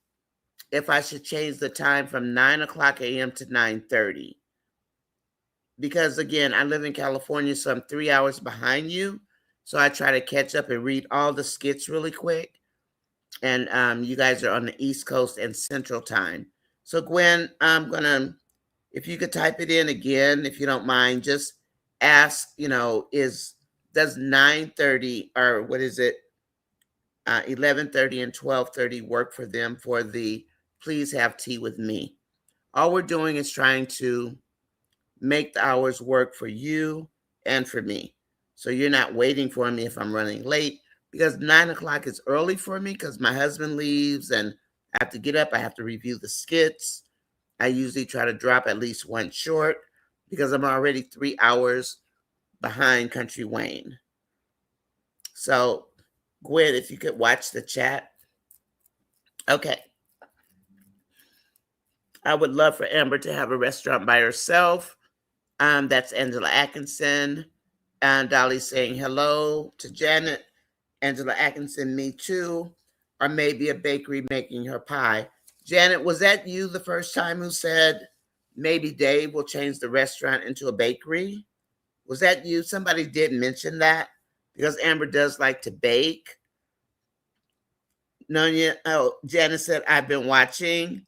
[SPEAKER 1] if I should change the time from 9 o'clock a.m. to 9:30. Because again, I live in California, so I'm 3 hours behind you. So I try to catch up and read all the skits really quick. And you guys are on the East Coast and Central Time. So Gwen, I'm gonna, if you could type it in again, if you don't mind, just ask, does 9:30 or what is it, 11:30 and 12:30 work for them for the please have tea with me? All we're doing is trying to make the hours work for you and for me. So you're not waiting for me if I'm running late, because 9 o'clock is early for me because my husband leaves and I have to get up. I have to review the skits. I usually try to drop at least one short because I'm already 3 hours behind Kountry Wayne. So, Gwen, if you could watch the chat. Okay. I would love for Amber to have a restaurant by herself. That's Angela Atkinson. And Dolly saying hello to Janet. Angela Atkinson, me too. Or maybe a bakery making her pie. Janet, was that you the first time who said maybe Dave will change the restaurant into a bakery? Was that you? Somebody did mention that because Amber does like to bake. Nonya, oh, Janet said, I've been watching.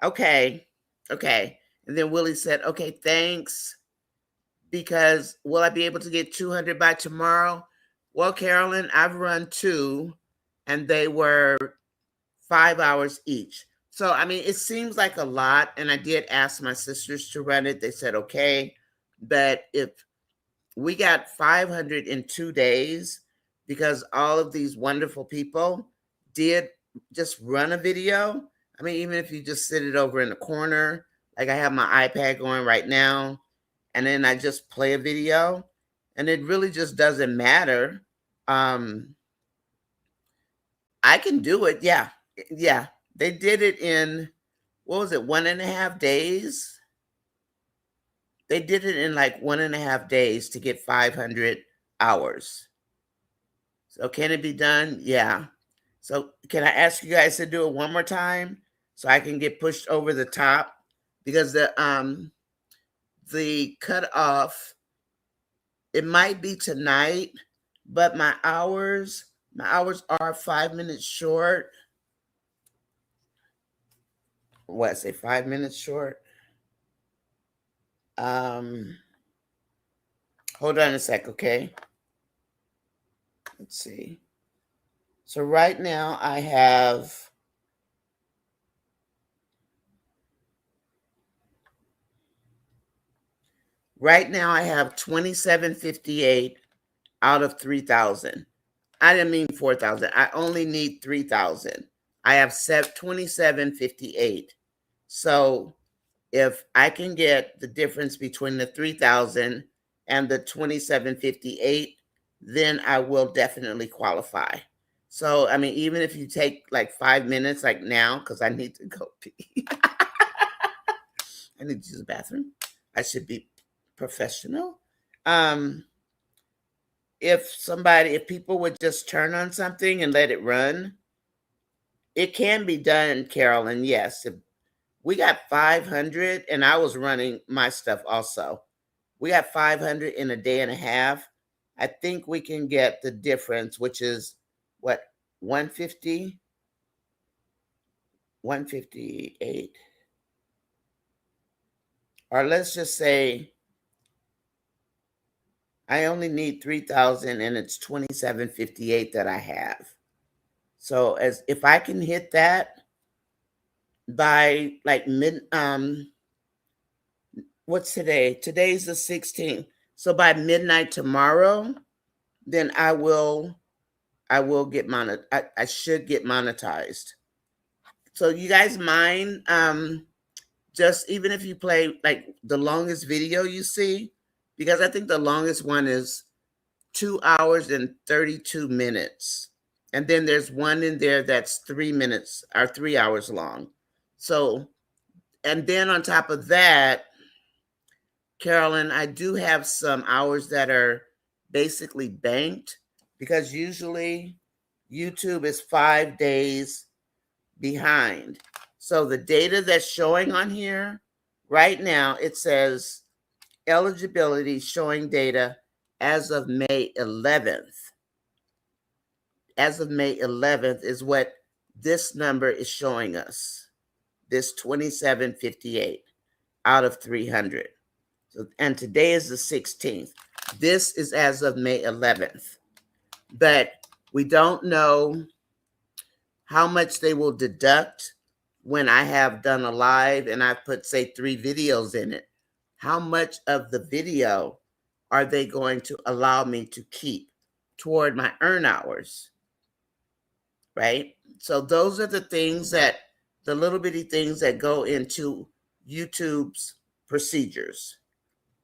[SPEAKER 1] Okay. Okay. And then Willie said, okay, thanks. Because will I be able to get 200 by tomorrow? Well, Carolyn, I've run 2 and they were 5 hours each. So, I mean, it seems like a lot. And I did ask my sisters to run it. They said, okay. But if we got 500 in 2 days, because all of these wonderful people did just run a video. I mean, even if you just sit it over in the corner, like I have my iPad going right now, and then I just play a video, and it really just doesn't matter. I can do it. Yeah. Yeah. They did it in, what was it, 1.5 days? They did it in like 1.5 days to get 500 hours. So can it be done? Yeah. So can I ask you guys to do it one more time so I can get pushed over the top? Because the cutoff, it might be tonight, but my hours are 5 minutes short. What, say 5 minutes short? Hold on a sec, okay? Let's see. So right now I have Right now, I have 2758 out of 3,000. I didn't mean 4,000. I only need 3,000. I have 2758. So if I can get the difference between the 3,000 and the 2758, then I will definitely qualify. So, I mean, even if you take like 5 minutes, like now, because I need to go pee. I need to use the bathroom. I should be professional. If people would just turn on something and let it run, it can be done, Carolyn. Yes. If we got 500 and I was running my stuff also. We got 500 in a day and a half. I think we can get the difference, which is what, 150, 158. Or let's just say I only need 3,000 and it's 2758 that I have. So if I can hit that by like what's today? Today's the 16th. So by midnight tomorrow, then I will get I should get monetized. So you guys mind just even if you play like the longest video you see, because I think the longest one is 2 hours and 32 minutes. And then there's one in there that's 3 minutes or 3 hours long. So, and then on top of that, Carolyn, I do have some hours that are basically banked because usually YouTube is 5 days behind. So the data that's showing on here right now, it says eligibility showing data as of May 11th. As of May 11th is what this number is showing us. This 2758 out of 300. So, and today is the 16th. This is as of May 11th. But we don't know how much they will deduct when I have done a live and I put, say, 3 videos in it. How much of the video are they going to allow me to keep toward my earn hours? Right? So those are the things the little bitty things that go into YouTube's procedures,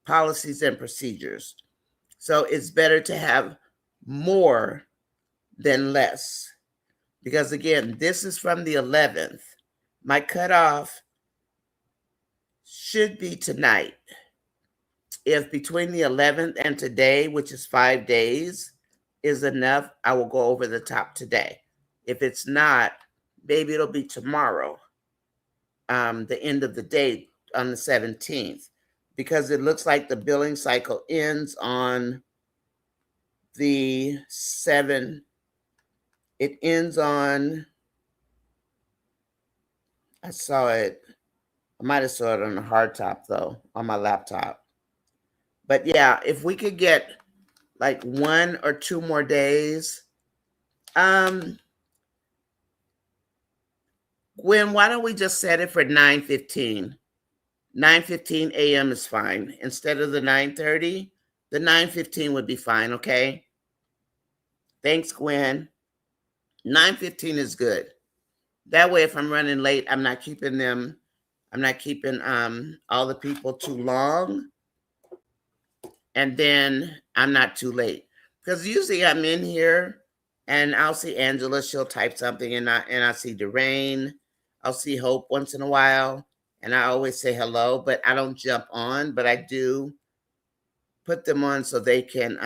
[SPEAKER 1] policies and procedures. So it's better to have more than less. Because again, this is from the 11th. My cutoff should be tonight. If between the 11th and today, which is 5 days, is enough, I will go over the top today. If it's not, maybe it'll be tomorrow, the end of the day on the 17th, because it looks like the billing cycle ends on the 7th. It ends on, I saw it, I might have saw it on the hard top though, on my laptop. But yeah, if we could get like 1 or 2 more days. Gwen, why don't we just set it for 9:15? 9:15 a.m. is fine. Instead of the 9:30, the 9:15 would be fine, okay? Thanks, Gwen. 9:15 is good. That way, if I'm running late, I'm not keeping all the people too long. And then I'm not too late. Because usually I'm in here and I'll see Angela, she'll type something, and I see Deraine. I'll see Hope once in a while. And I always say hello, but I don't jump on, but I do put them on so they can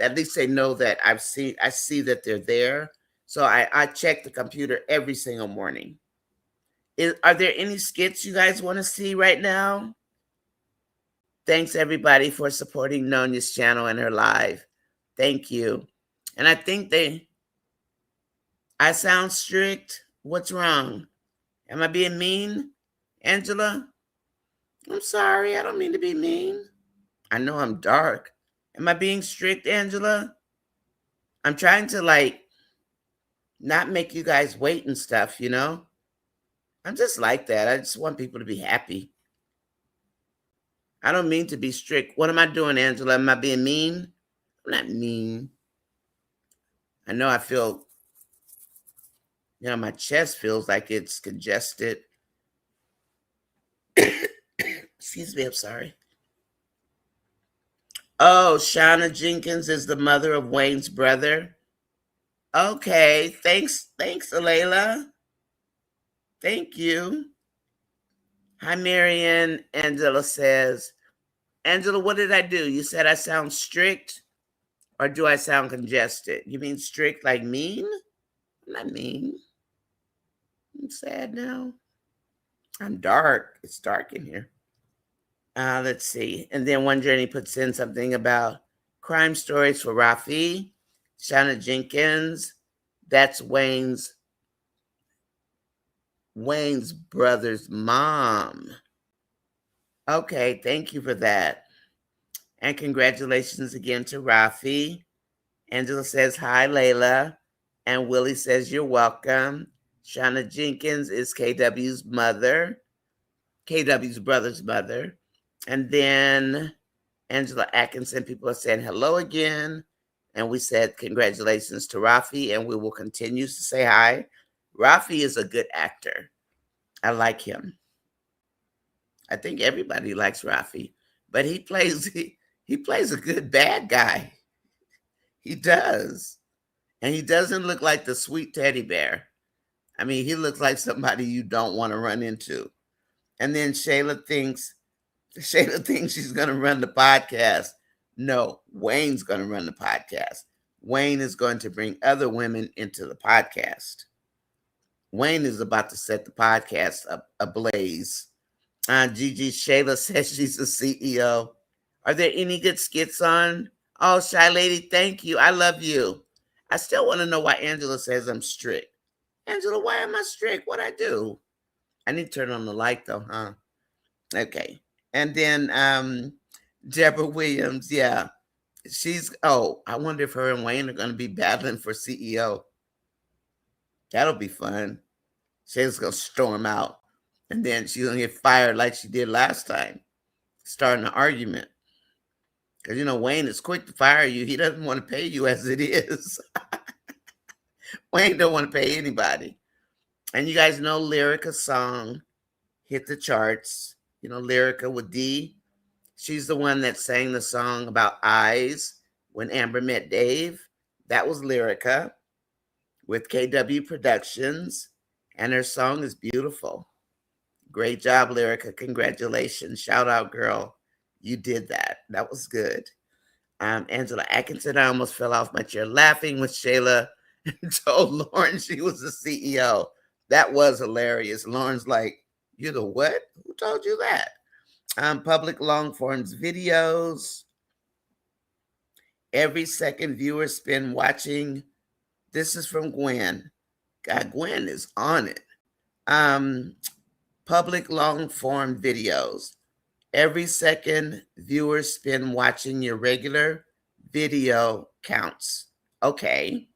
[SPEAKER 1] at least they know that I see that they're there. So I check the computer every single morning. Are there any skits you guys want to see right now? Thanks everybody for supporting Nonya's channel and her live. Thank you. And I think I sound strict. What's wrong? Am I being mean, Angela? I'm sorry, I don't mean to be mean. I know I'm dark. Am I being strict, Angela? I'm trying to like not make you guys wait and stuff, you know? I'm just like that. I just want people to be happy. I don't mean to be strict. What am I doing, Angela? Am I being mean? I'm not mean. I know I feel, you know, my chest feels like it's congested. Excuse me, I'm sorry. Oh, Shauna Jenkins is the mother of Wayne's brother. Okay, thanks, Alayla. Thank you. Hi, Marianne. Angela says, Angela, what did I do? You said I sound strict, or do I sound congested? You mean strict like mean? I'm not mean. I'm sad now. I'm dark. It's dark in here. Let's see. And then one journey puts in something about crime stories for Rafi. Shauna Jenkins. That's Wayne's brother's mom. Okay, thank you for that. And congratulations again to Rafi. Angela says, hi, Layla. And Willie says, you're welcome. Shauna Jenkins is KW's mother, KW's brother's mother. And then Angela Atkinson, people are saying hello again. And we said congratulations to Rafi, and we will continue to say hi. Rafi is a good actor. I like him. I think everybody likes Rafi, but he plays a good bad guy. He does. And he doesn't look like the sweet teddy bear. I mean, he looks like somebody you don't want to run into. And then Shayla thinks she's going to run the podcast. No, Wayne's going to run the podcast. Wayne is going to bring other women into the podcast. Wayne is about to set the podcast ablaze. Gigi Shayla says she's a CEO. Are there any good skits on? Oh, Shy Lady, thank you. I love you. I still want to know why Angela says I'm strict. Angela, why am I strict? What'd I do? I need to turn on the light though, huh? Okay. And then Deborah Williams, yeah. I wonder if her and Wayne are going to be battling for CEO. That'll be fun. Shayla's going to storm out. And then she's going to get fired like she did last time, starting an argument. Because, you know, Wayne is quick to fire you. He doesn't want to pay you as it is. Wayne don't want to pay anybody. And you guys know Lyrica's song hit the charts. You know, Lyrica with D. She's the one that sang the song about eyes when Amber met Dave. That was Lyrica with KW Productions, and her song is beautiful. Great job, Lyrica. Congratulations. Shout out, girl. You did that. That was good. Angela Atkinson, I almost fell off my chair laughing when Shayla told Lauren she was the CEO. That was hilarious. Lauren's like, "You the what? Who told you that?" Public long forms videos. Every second viewer spend watching. This is from Gwen. God, Gwen is on it. Public long form videos. Every second viewers spend watching your regular video counts. Okay.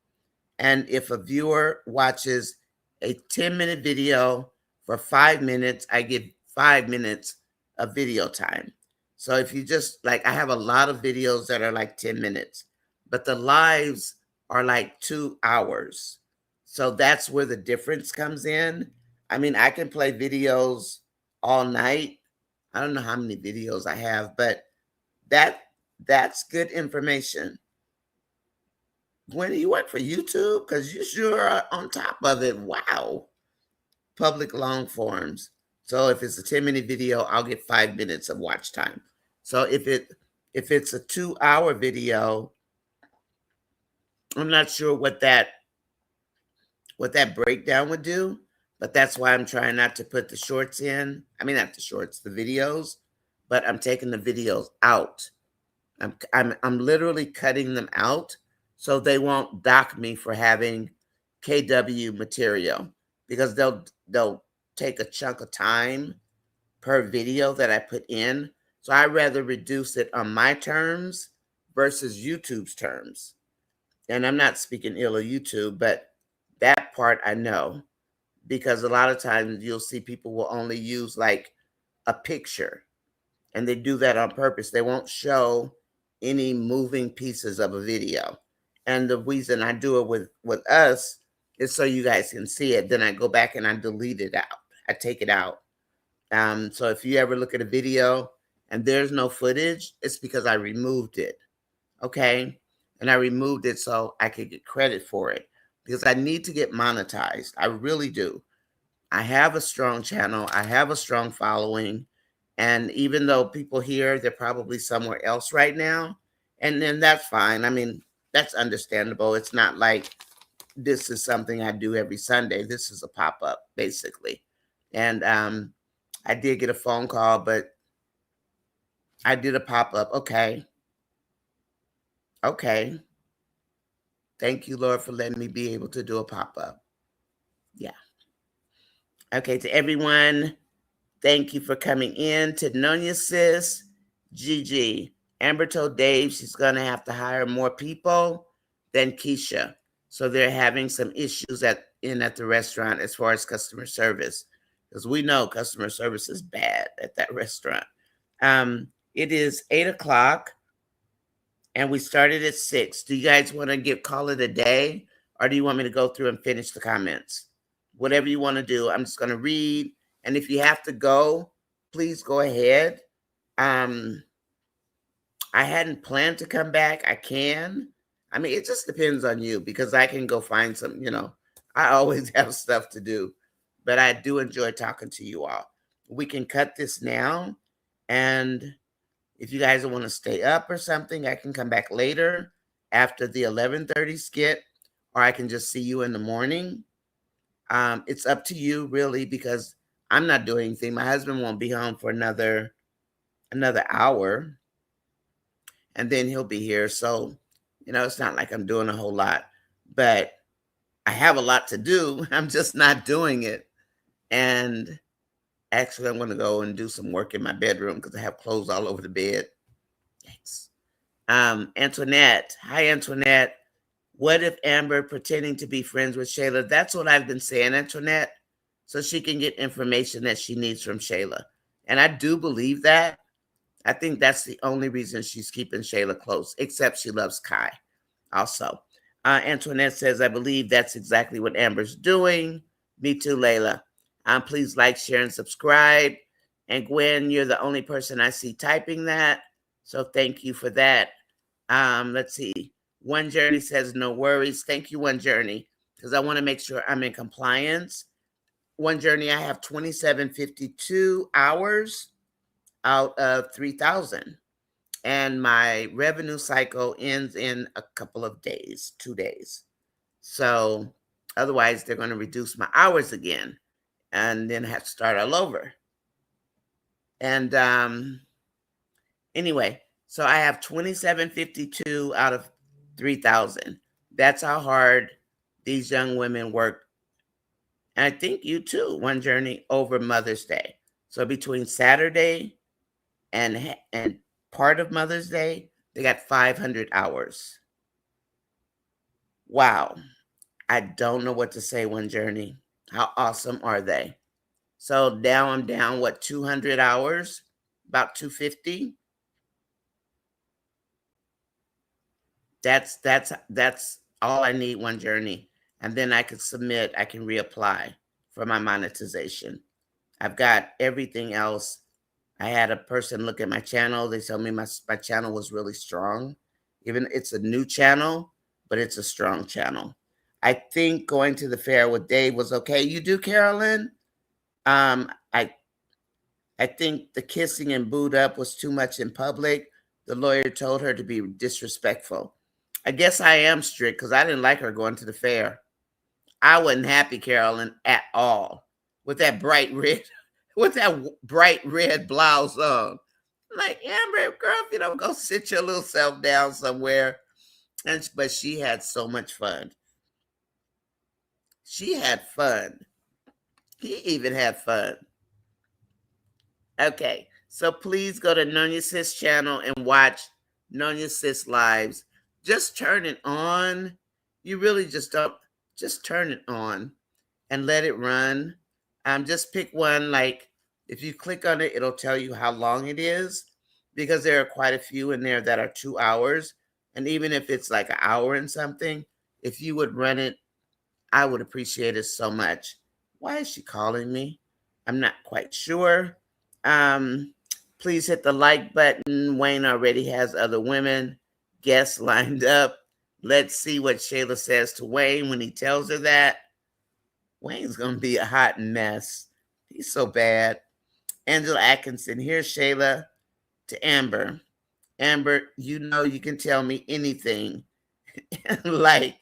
[SPEAKER 1] And if a viewer watches a 10-minute video for 5 minutes, I give 5 minutes of video time. So if you just like, I have a lot of videos that are like 10 minutes, but the lives are like 2 hours. So that's where the difference comes in. I mean, I can play videos all night. I don't know how many videos I have, but that's good information. When do you work for YouTube? Because you sure are on top of it. Wow. Public long forms. So if it's a 10-minute video, I'll get 5 minutes of watch time. So if it's a 2-hour video, I'm not sure what that breakdown would do, but that's why I'm trying not to put the shorts in. I mean, not the shorts, the videos, but I'm taking the videos out. I'm literally cutting them out so they won't dock me for having KW material, because they'll take a chunk of time per video that I put in. So I'd rather reduce it on my terms versus YouTube's terms. And I'm not speaking ill of YouTube, but that part I know, because a lot of times you'll see people will only use like a picture, and they do that on purpose. They won't show any moving pieces of a video. And the reason I do it with us is so you guys can see it. Then I go back and I delete it out. I take it out. So if you ever look at a video and there's no footage, it's because I removed it. Okay. And I removed it so I could get credit for it, because I need to get monetized. I really do. I have a strong channel. I have a strong following. And even though people here, they're probably somewhere else right now. And then that's fine. I mean, that's understandable. It's not like this is something I do every Sunday. This is a pop-up, basically. And I did get a phone call, but I did a pop-up. Okay. Okay. Thank you, Lord, for letting me be able to do a pop-up. Yeah. Okay, to everyone, thank you for coming in. To Nonya Sis, Gigi. Amber told Dave she's going to have to hire more people than Keisha. So they're having some issues at the restaurant as far as customer service, because we know customer service is bad at that restaurant. It is 8 o'clock. And we started at 6. Do you guys want to call it a day, or do you want me to go through and finish the comments? Whatever you want to do. I'm just going to read. And if you have to go, please go ahead. I hadn't planned to come back. I can. I mean, it just depends on you, because I can go find some, I always have stuff to do. But I do enjoy talking to you all. We can cut this now, and if you guys want to stay up or something, I can come back later after the 11:30 skit, or I can just see you in the morning. It's up to you, really, because I'm not doing anything. My husband won't be home for another hour, and then he'll be here. So, it's not like I'm doing a whole lot, but I have a lot to do. I'm just not doing it. And actually, I'm going to go and do some work in my bedroom because I have clothes all over the bed. Thanks. Antoinette. Hi, Antoinette. What if Amber pretending to be friends with Shayla? That's what I've been saying, Antoinette, so she can get information that she needs from Shayla. And I do believe that. I think that's the only reason she's keeping Shayla close, except she loves Kai also. Antoinette says, I believe that's exactly what Amber's doing. Me too, Layla. Please like, share, and subscribe. And Gwen, you're the only person I see typing that. So thank you for that. Let's see. One Journey says, no worries. Thank you, One Journey, because I want to make sure I'm in compliance. One Journey, I have 2752 hours out of 3,000. And my revenue cycle ends in a couple of days, 2 days. So otherwise, they're going to reduce my hours again and then have to start all over. And anyway, so I have 2752 out of 3,000. That's how hard these young women work. And I think you too, One Journey, over Mother's Day. So between Saturday and part of Mother's Day, they got 500 hours. Wow. I don't know what to say, One Journey. How awesome are they? So now I'm down, what, 200 hours? About 250? That's all I need, One Journey. And then I can submit, I can reapply for my monetization. I've got everything else. I had a person look at my channel. They told me my channel was really strong. Even it's a new channel, but it's a strong channel. I think going to the fair with Dave was okay. You do, Carolyn? I think the kissing and boot up was too much in public. The lawyer told her to be disrespectful. I guess I am strict because I didn't like her going to the fair. I wasn't happy, Carolyn, at all with that bright red, with that bright red blouse on. Like, Amber, girl, if you don't go sit your little self down somewhere. But she had so much fun. She had fun. He even had fun. Okay, so please go to NONYASISCHAT channel and watch NONYASISCHAT lives. Just turn it on. You really just don't. Just turn it on and let it run. Just pick one. Like if you click on it, it'll tell you how long it is, because there are quite a few in there that are 2 hours. And even if it's like an hour and something, if you would run it, I would appreciate it so much. Why is she calling me? I'm not quite sure. Please hit the like button. Wayne already has other women guests lined up. Let's see what Shayla says to Wayne when he tells her that. Wayne's going to be a hot mess. He's so bad. Angela Atkinson, here's Shayla to Amber. Amber, you know you can tell me anything. Like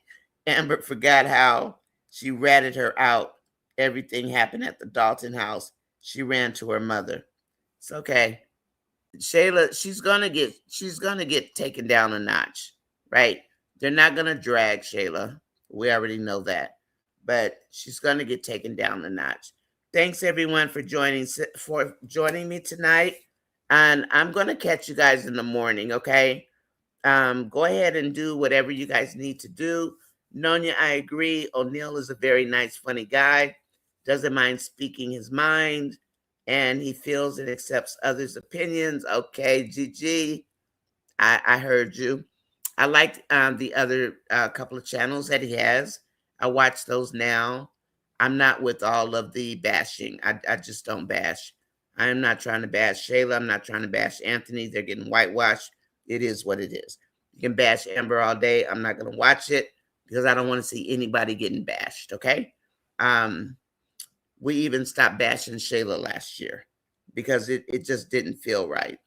[SPEAKER 1] Amber forgot how she ratted her out. Everything happened at the Dalton house. She ran to her mother. It's okay. Shayla, she's gonna get taken down a notch, right? They're not gonna drag Shayla. We already know that. But she's gonna get taken down a notch. Thanks everyone for joining me tonight. And I'm gonna catch you guys in the morning, okay? Go ahead and do whatever you guys need to do. Nonya, I agree. O'Neill is a very nice, funny guy. Doesn't mind speaking his mind. And he feels and accepts others' opinions. Okay, GG, I heard you. I liked the other couple of channels that he has. I watch those now. I'm not with all of the bashing. I just don't bash. I am not trying to bash Shayla. I'm not trying to bash Anthony. They're getting whitewashed. It is what it is. You can bash Amber all day. I'm not going to watch it because I don't want to see anybody getting bashed, okay? We even stopped bashing Shayla last year because it just didn't feel right.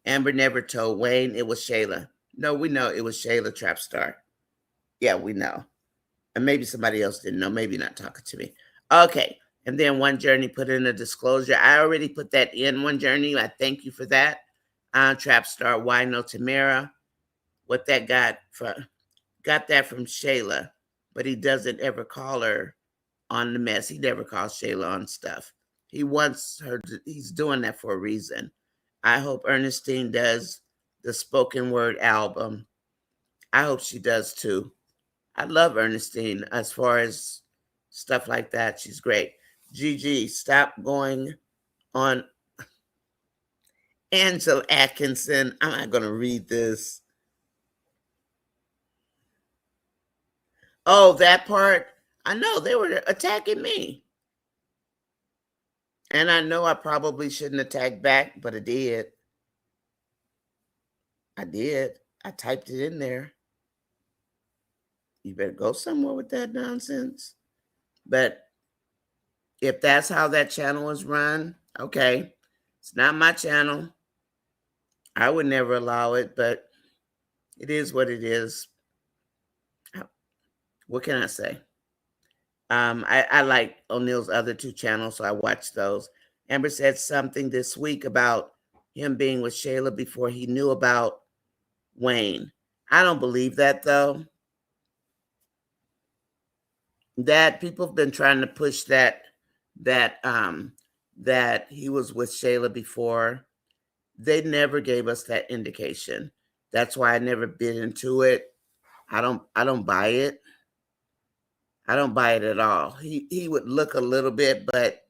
[SPEAKER 1] Amber never told Wayne it was Shayla. No, we know it was Shayla Trapstar. Yeah, we know. And maybe somebody else didn't know. Maybe not talking to me. Okay. And then One Journey put in a disclosure. I already put that in, One Journey. I thank you for that. Trapstar, why no Tamara? What that got that from Shayla, but he doesn't ever call her on the mess. He never calls Shayla on stuff. He wants her to, he's doing that for a reason. I hope Ernestine does the spoken word album. I hope she does too. I love Ernestine as far as stuff like that. She's great. Gigi, stop going on. Angela Atkinson, I'm not going to read this. Oh, that part? I know they were attacking me. And I know I probably shouldn't attack back, but I did. I did. I typed it in there. you better go somewhere with that nonsense. But if that's how that channel is run, okay. It's not my channel. I would never allow it, but it is what it is. What can I say? I like O'Neill's other two channels, so I watch those. Amber said something this week about him being with Shayla before he knew about Wayne. I don't believe that, though. That people have been trying to push that that he was with Shayla before. They never gave us that indication. That's why I never bit into it. I don't buy it. I don't buy it at all. He would look a little bit, but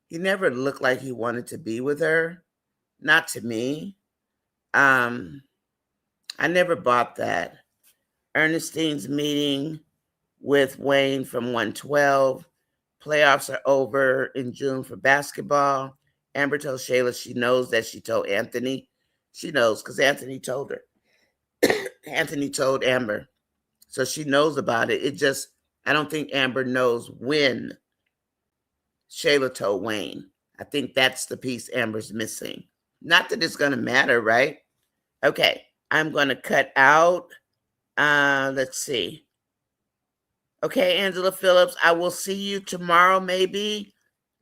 [SPEAKER 1] he never looked like he wanted to be with her. Not to me. I never bought that. Ernestine's meeting with Wayne from 112. Playoffs are over in June for basketball. Amber told Shayla she knows that she told Anthony. She knows because Anthony told her. Anthony told Amber. So she knows about it. It just, I don't think Amber knows when Shayla told Wayne. I think that's the piece Amber's missing. Not that it's going to matter, right? Okay, I'm going to cut out. Let's see. Okay, Angela Phillips, I will see you tomorrow, maybe.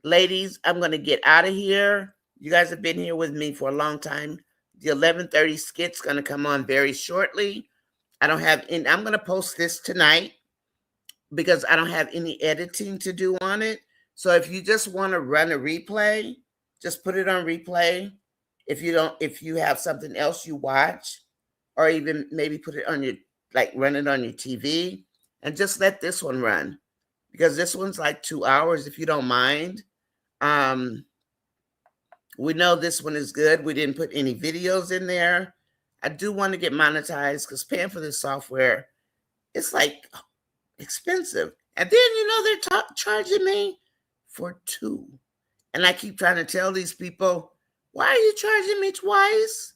[SPEAKER 1] Ladies, I'm going to get out of here. You guys have been here with me for a long time. The 11:30 skit's going to come on very shortly. I don't have any, I'm going to post this tonight because I don't have any editing to do on it. So if you just want to run a replay, just put it on replay. If you have something else you watch, or even maybe put it on your, like run it on your TV, and just let this one run, because this one's like 2 hours, if you don't mind. We know this one is good. We didn't put any videos in there. I do want to get monetized because paying for this software, it's like expensive. And then, they're charging me for 2. And I keep trying to tell these people, why are you charging me twice?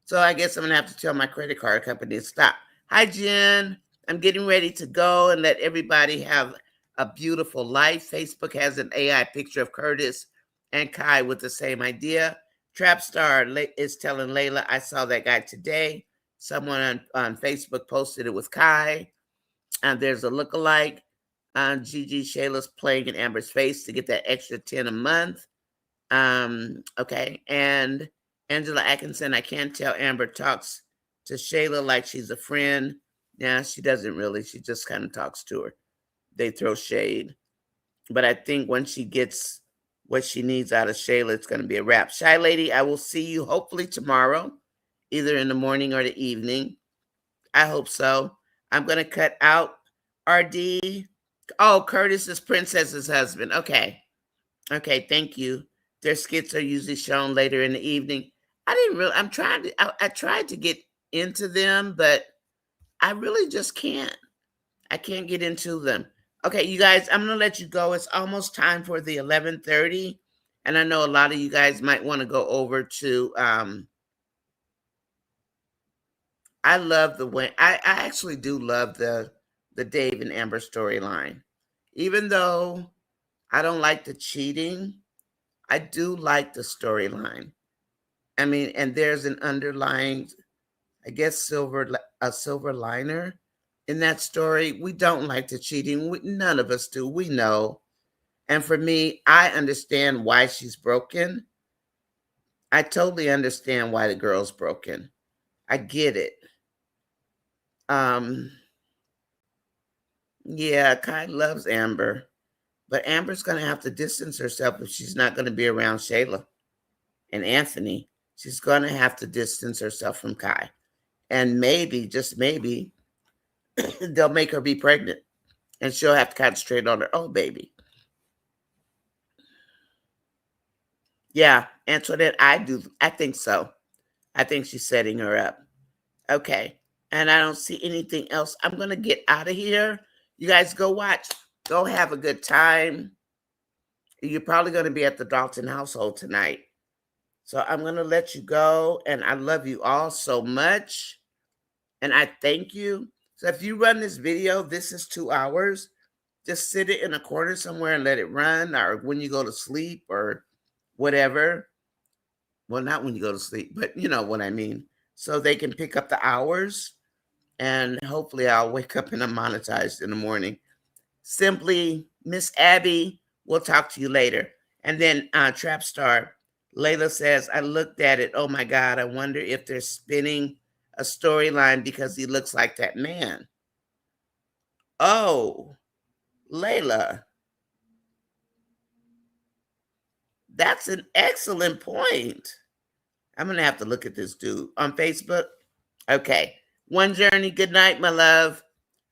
[SPEAKER 1] So I guess I'm going to have to tell my credit card company to stop. Hi, Jen. I'm getting ready to go and let everybody have a beautiful life. Facebook has an AI picture of Curtis and Kai with the same idea. Trapstar is telling Layla, I saw that guy today. Someone on Facebook posted it with Kai. And there's a lookalike. Gigi Shayla's playing in Amber's face to get that extra 10 a month. Okay. And Angela Atkinson, I can't tell Amber talks to Shayla like she's a friend. Yeah, she doesn't really. She just kind of talks to her. They throw shade. But I think once she gets what she needs out of Shayla, it's going to be a wrap. Shy Lady, I will see you hopefully tomorrow, either in the morning or the evening. I hope so. I'm going to cut out RD. Oh, Curtis is Princess's husband. Okay. Okay, thank you. Their skits are usually shown later in the evening. I tried to get into them, but I really just can't. I can't get into them. Okay, you guys, I'm going to let you go. It's almost time for the 11:30. And I know a lot of you guys might want to go over to, I love the way, I actually do love the Dave and Amber storyline. Even though I don't like the cheating, I do like the storyline. I mean, and there's an underlying, I guess, a silver liner in that story. We don't like the cheating. None of us do. We know. And for me, I understand why she's broken. I totally understand why the girl's broken. I get it. Yeah, Kai loves Amber, but Amber's going to have to distance herself if she's not going to be around Shayla and Anthony. She's going to have to distance herself from Kai. And maybe, just maybe, they'll make her be pregnant and she'll have to concentrate on her own baby. Yeah, Antoinette, I think so. I think she's setting her up. Okay. And I don't see anything else. I'm going to get out of here. You guys go watch. Go have a good time. You're probably going to be at the Dalton household tonight. So I'm going to let you go. And I love you all so much. And I thank you. So if you run this video, this is 2 hours. Just sit it in a corner somewhere and let it run, or when you go to sleep or whatever. Well, not when you go to sleep, but you know what I mean. So they can pick up the hours, and hopefully I'll wake up and I'm monetized in the morning. Simply, Miss Abby, we'll talk to you later. And then Trap Star, Layla says, I looked at it. Oh my God, I wonder if they're spinning a storyline because he looks like that man. Oh, Layla, that's an excellent point. I'm going to have to look at this dude on Facebook. Okay. One Journey, good night, my love.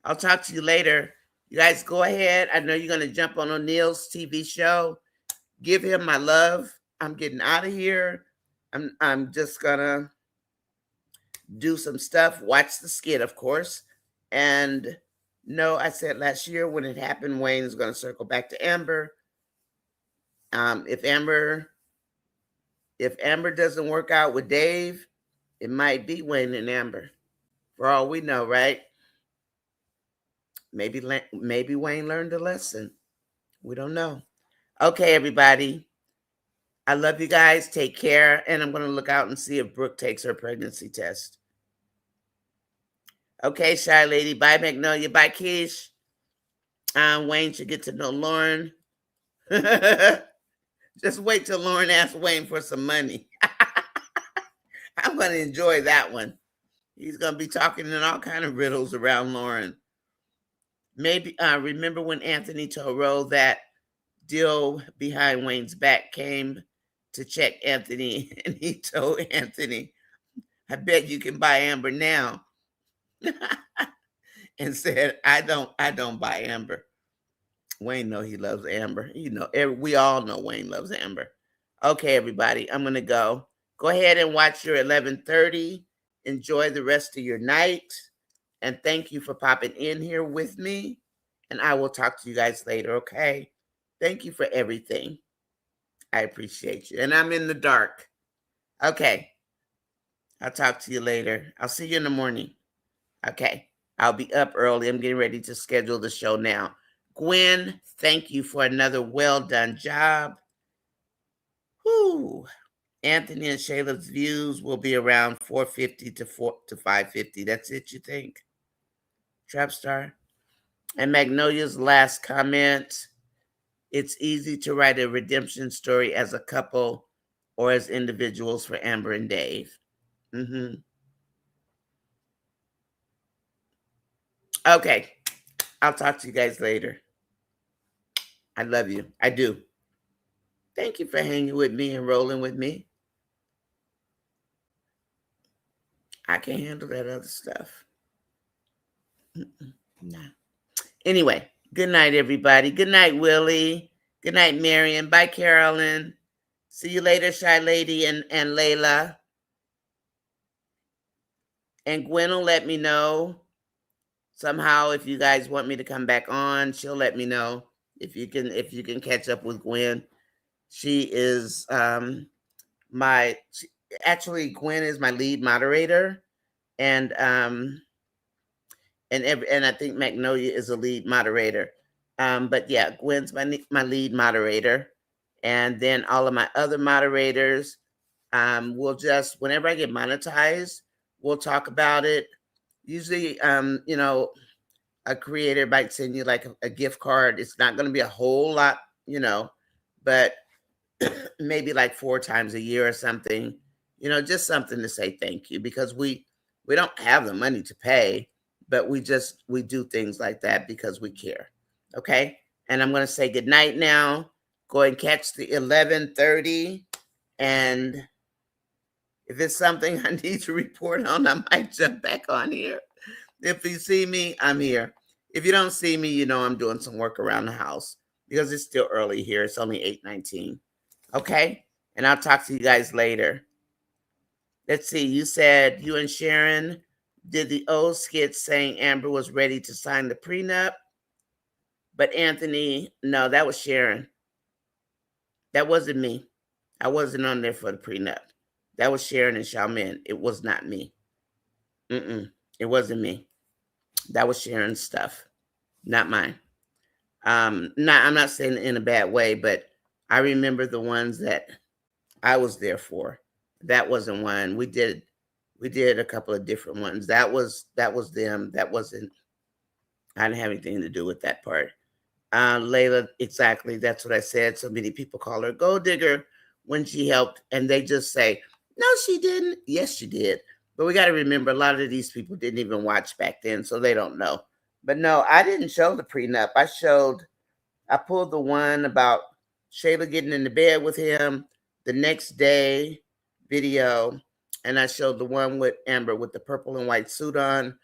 [SPEAKER 1] I'll talk to you later. You guys go ahead. I know you're going to jump on O'Neill's TV show. Give him my love. I'm getting out of here. I'm just going to do some stuff. Watch the skit, of course. And no, I said last year when it happened, Wayne is going to circle back to Amber. If Amber doesn't work out with Dave, it might be Wayne and Amber. For all we know, right? Maybe Wayne learned a lesson. We don't know. Okay, everybody. I love you guys. Take care. And I'm going to look out and see if Brooke takes her pregnancy test. Okay, Shy Lady. Bye, Magnolia. Bye, Keish. Wayne should get to know Lauren. Just wait till Lauren asks Wayne for some money. I'm going to enjoy that one. He's going to be talking in all kind of riddles around Lauren. Maybe remember when Anthony told Ro that deal behind Wayne's back came to check Anthony, and he told Anthony, I bet you can buy Amber now. And said, I don't buy Amber. Wayne know he loves Amber. You know, we all know Wayne loves Amber. Okay, everybody, I'm going to go. Go ahead and watch your 11:30. Enjoy the rest of your night. And thank you for popping in here with me. And I will talk to you guys later, okay? Thank you for everything. I appreciate you. And I'm in the dark. Okay. I'll talk to you later. I'll see you in the morning. Okay. I'll be up early. I'm getting ready to schedule the show now. Gwen, thank you for another well-done job. Whew. Anthony and Shayla's views will be around 450 to 550. That's it, you think? Trapstar? And Magnolia's last comment. It's easy to write a redemption story as a couple or as individuals for Amber and Dave. Okay. I'll talk to you guys later. I love you. I do. Thank you for hanging with me and rolling with me. I can't handle that other stuff. No. Anyway, good night, everybody. Good night, Willie. Good night, Marion. Bye, Carolyn. See you later, Shy Lady and Layla. And Gwen will let me know somehow if you guys want me to come back on. She'll let me know if you can catch up with Gwen. She is actually Gwen is my lead moderator, and I think Magnolia is a lead moderator. But yeah, Gwen's my lead moderator. And then all of my other moderators, we'll just, whenever I get monetized, we'll talk about it. Usually, you know, a creator might send you like a gift card. It's not going to be a whole lot, you know, but maybe like 4 times a year or something, you know, just something to say thank you, because we don't have the money to pay, but we do things like that because we care. Okay. And I'm going to say good night now. Go and catch the 11:30. And if it's something I need to report on, I might jump back on here. If you see me, I'm here. If you don't see me, you know I'm doing some work around the house because it's still early here. It's only 8:19. Okay? And I'll talk to you guys later. Let's see. You said you and Sharon did the old skit saying Amber was ready to sign the prenup. But Anthony, no, that was Sharon. That wasn't me. I wasn't on there for the prenup. That was Sharon and Xiaomin. It was not me. It wasn't me. That was Sharon's stuff, not mine. I'm not saying it in a bad way, but I remember the ones that I was there for. That wasn't one. We did a couple of different ones. That was them. That wasn't, I didn't have anything to do with that part. Layla, exactly. That's what I said. So many people call her gold digger when she helped, and they just say, no, she didn't. Yes, she did. But we got to remember, a lot of these people didn't even watch back then, so they don't know. But no, I didn't show the prenup. I pulled the one about Shayla getting in the bed with him the next day video, and I showed the one with Amber with the purple and white suit on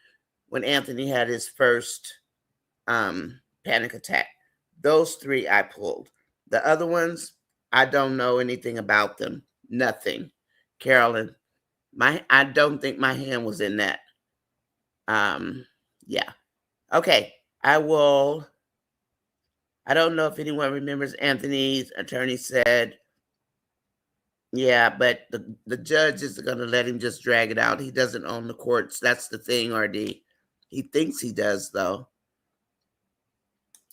[SPEAKER 1] when Anthony had his first panic attack. Those three I pulled. The other ones, I don't know anything about them. Nothing. Carolyn, I don't think my hand was in that. Yeah. Okay. I don't know if anyone remembers Anthony's attorney said, yeah, but the judge is going to let him just drag it out. He doesn't own the courts. That's the thing, RD. He thinks he does, though.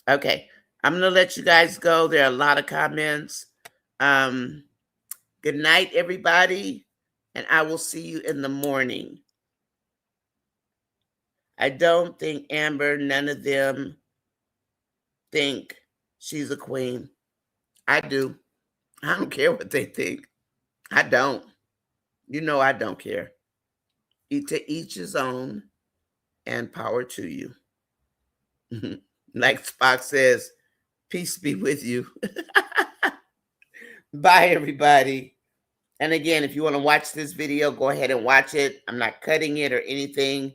[SPEAKER 1] Okay. I'm going to let you guys go. There are a lot of comments. Good night, everybody. And I will see you in the morning. I don't think Amber, none of them think she's a queen. I do. I don't care what they think. I don't. You know I don't care. To each his own, and power to you. Like Spock says, peace be with you. Bye, everybody. And again, if you want to watch this video, go ahead and watch it. I'm not cutting it or anything.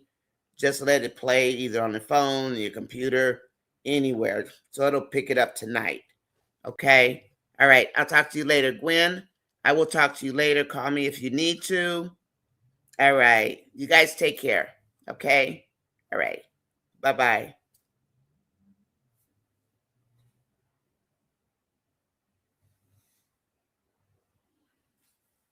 [SPEAKER 1] Just let it play either on the phone, your computer, anywhere. So it'll pick it up tonight. Okay? All right. I'll talk to you later. Gwen, I will talk to you later. Call me if you need to. All right. You guys take care. Okay? All right. Bye-bye.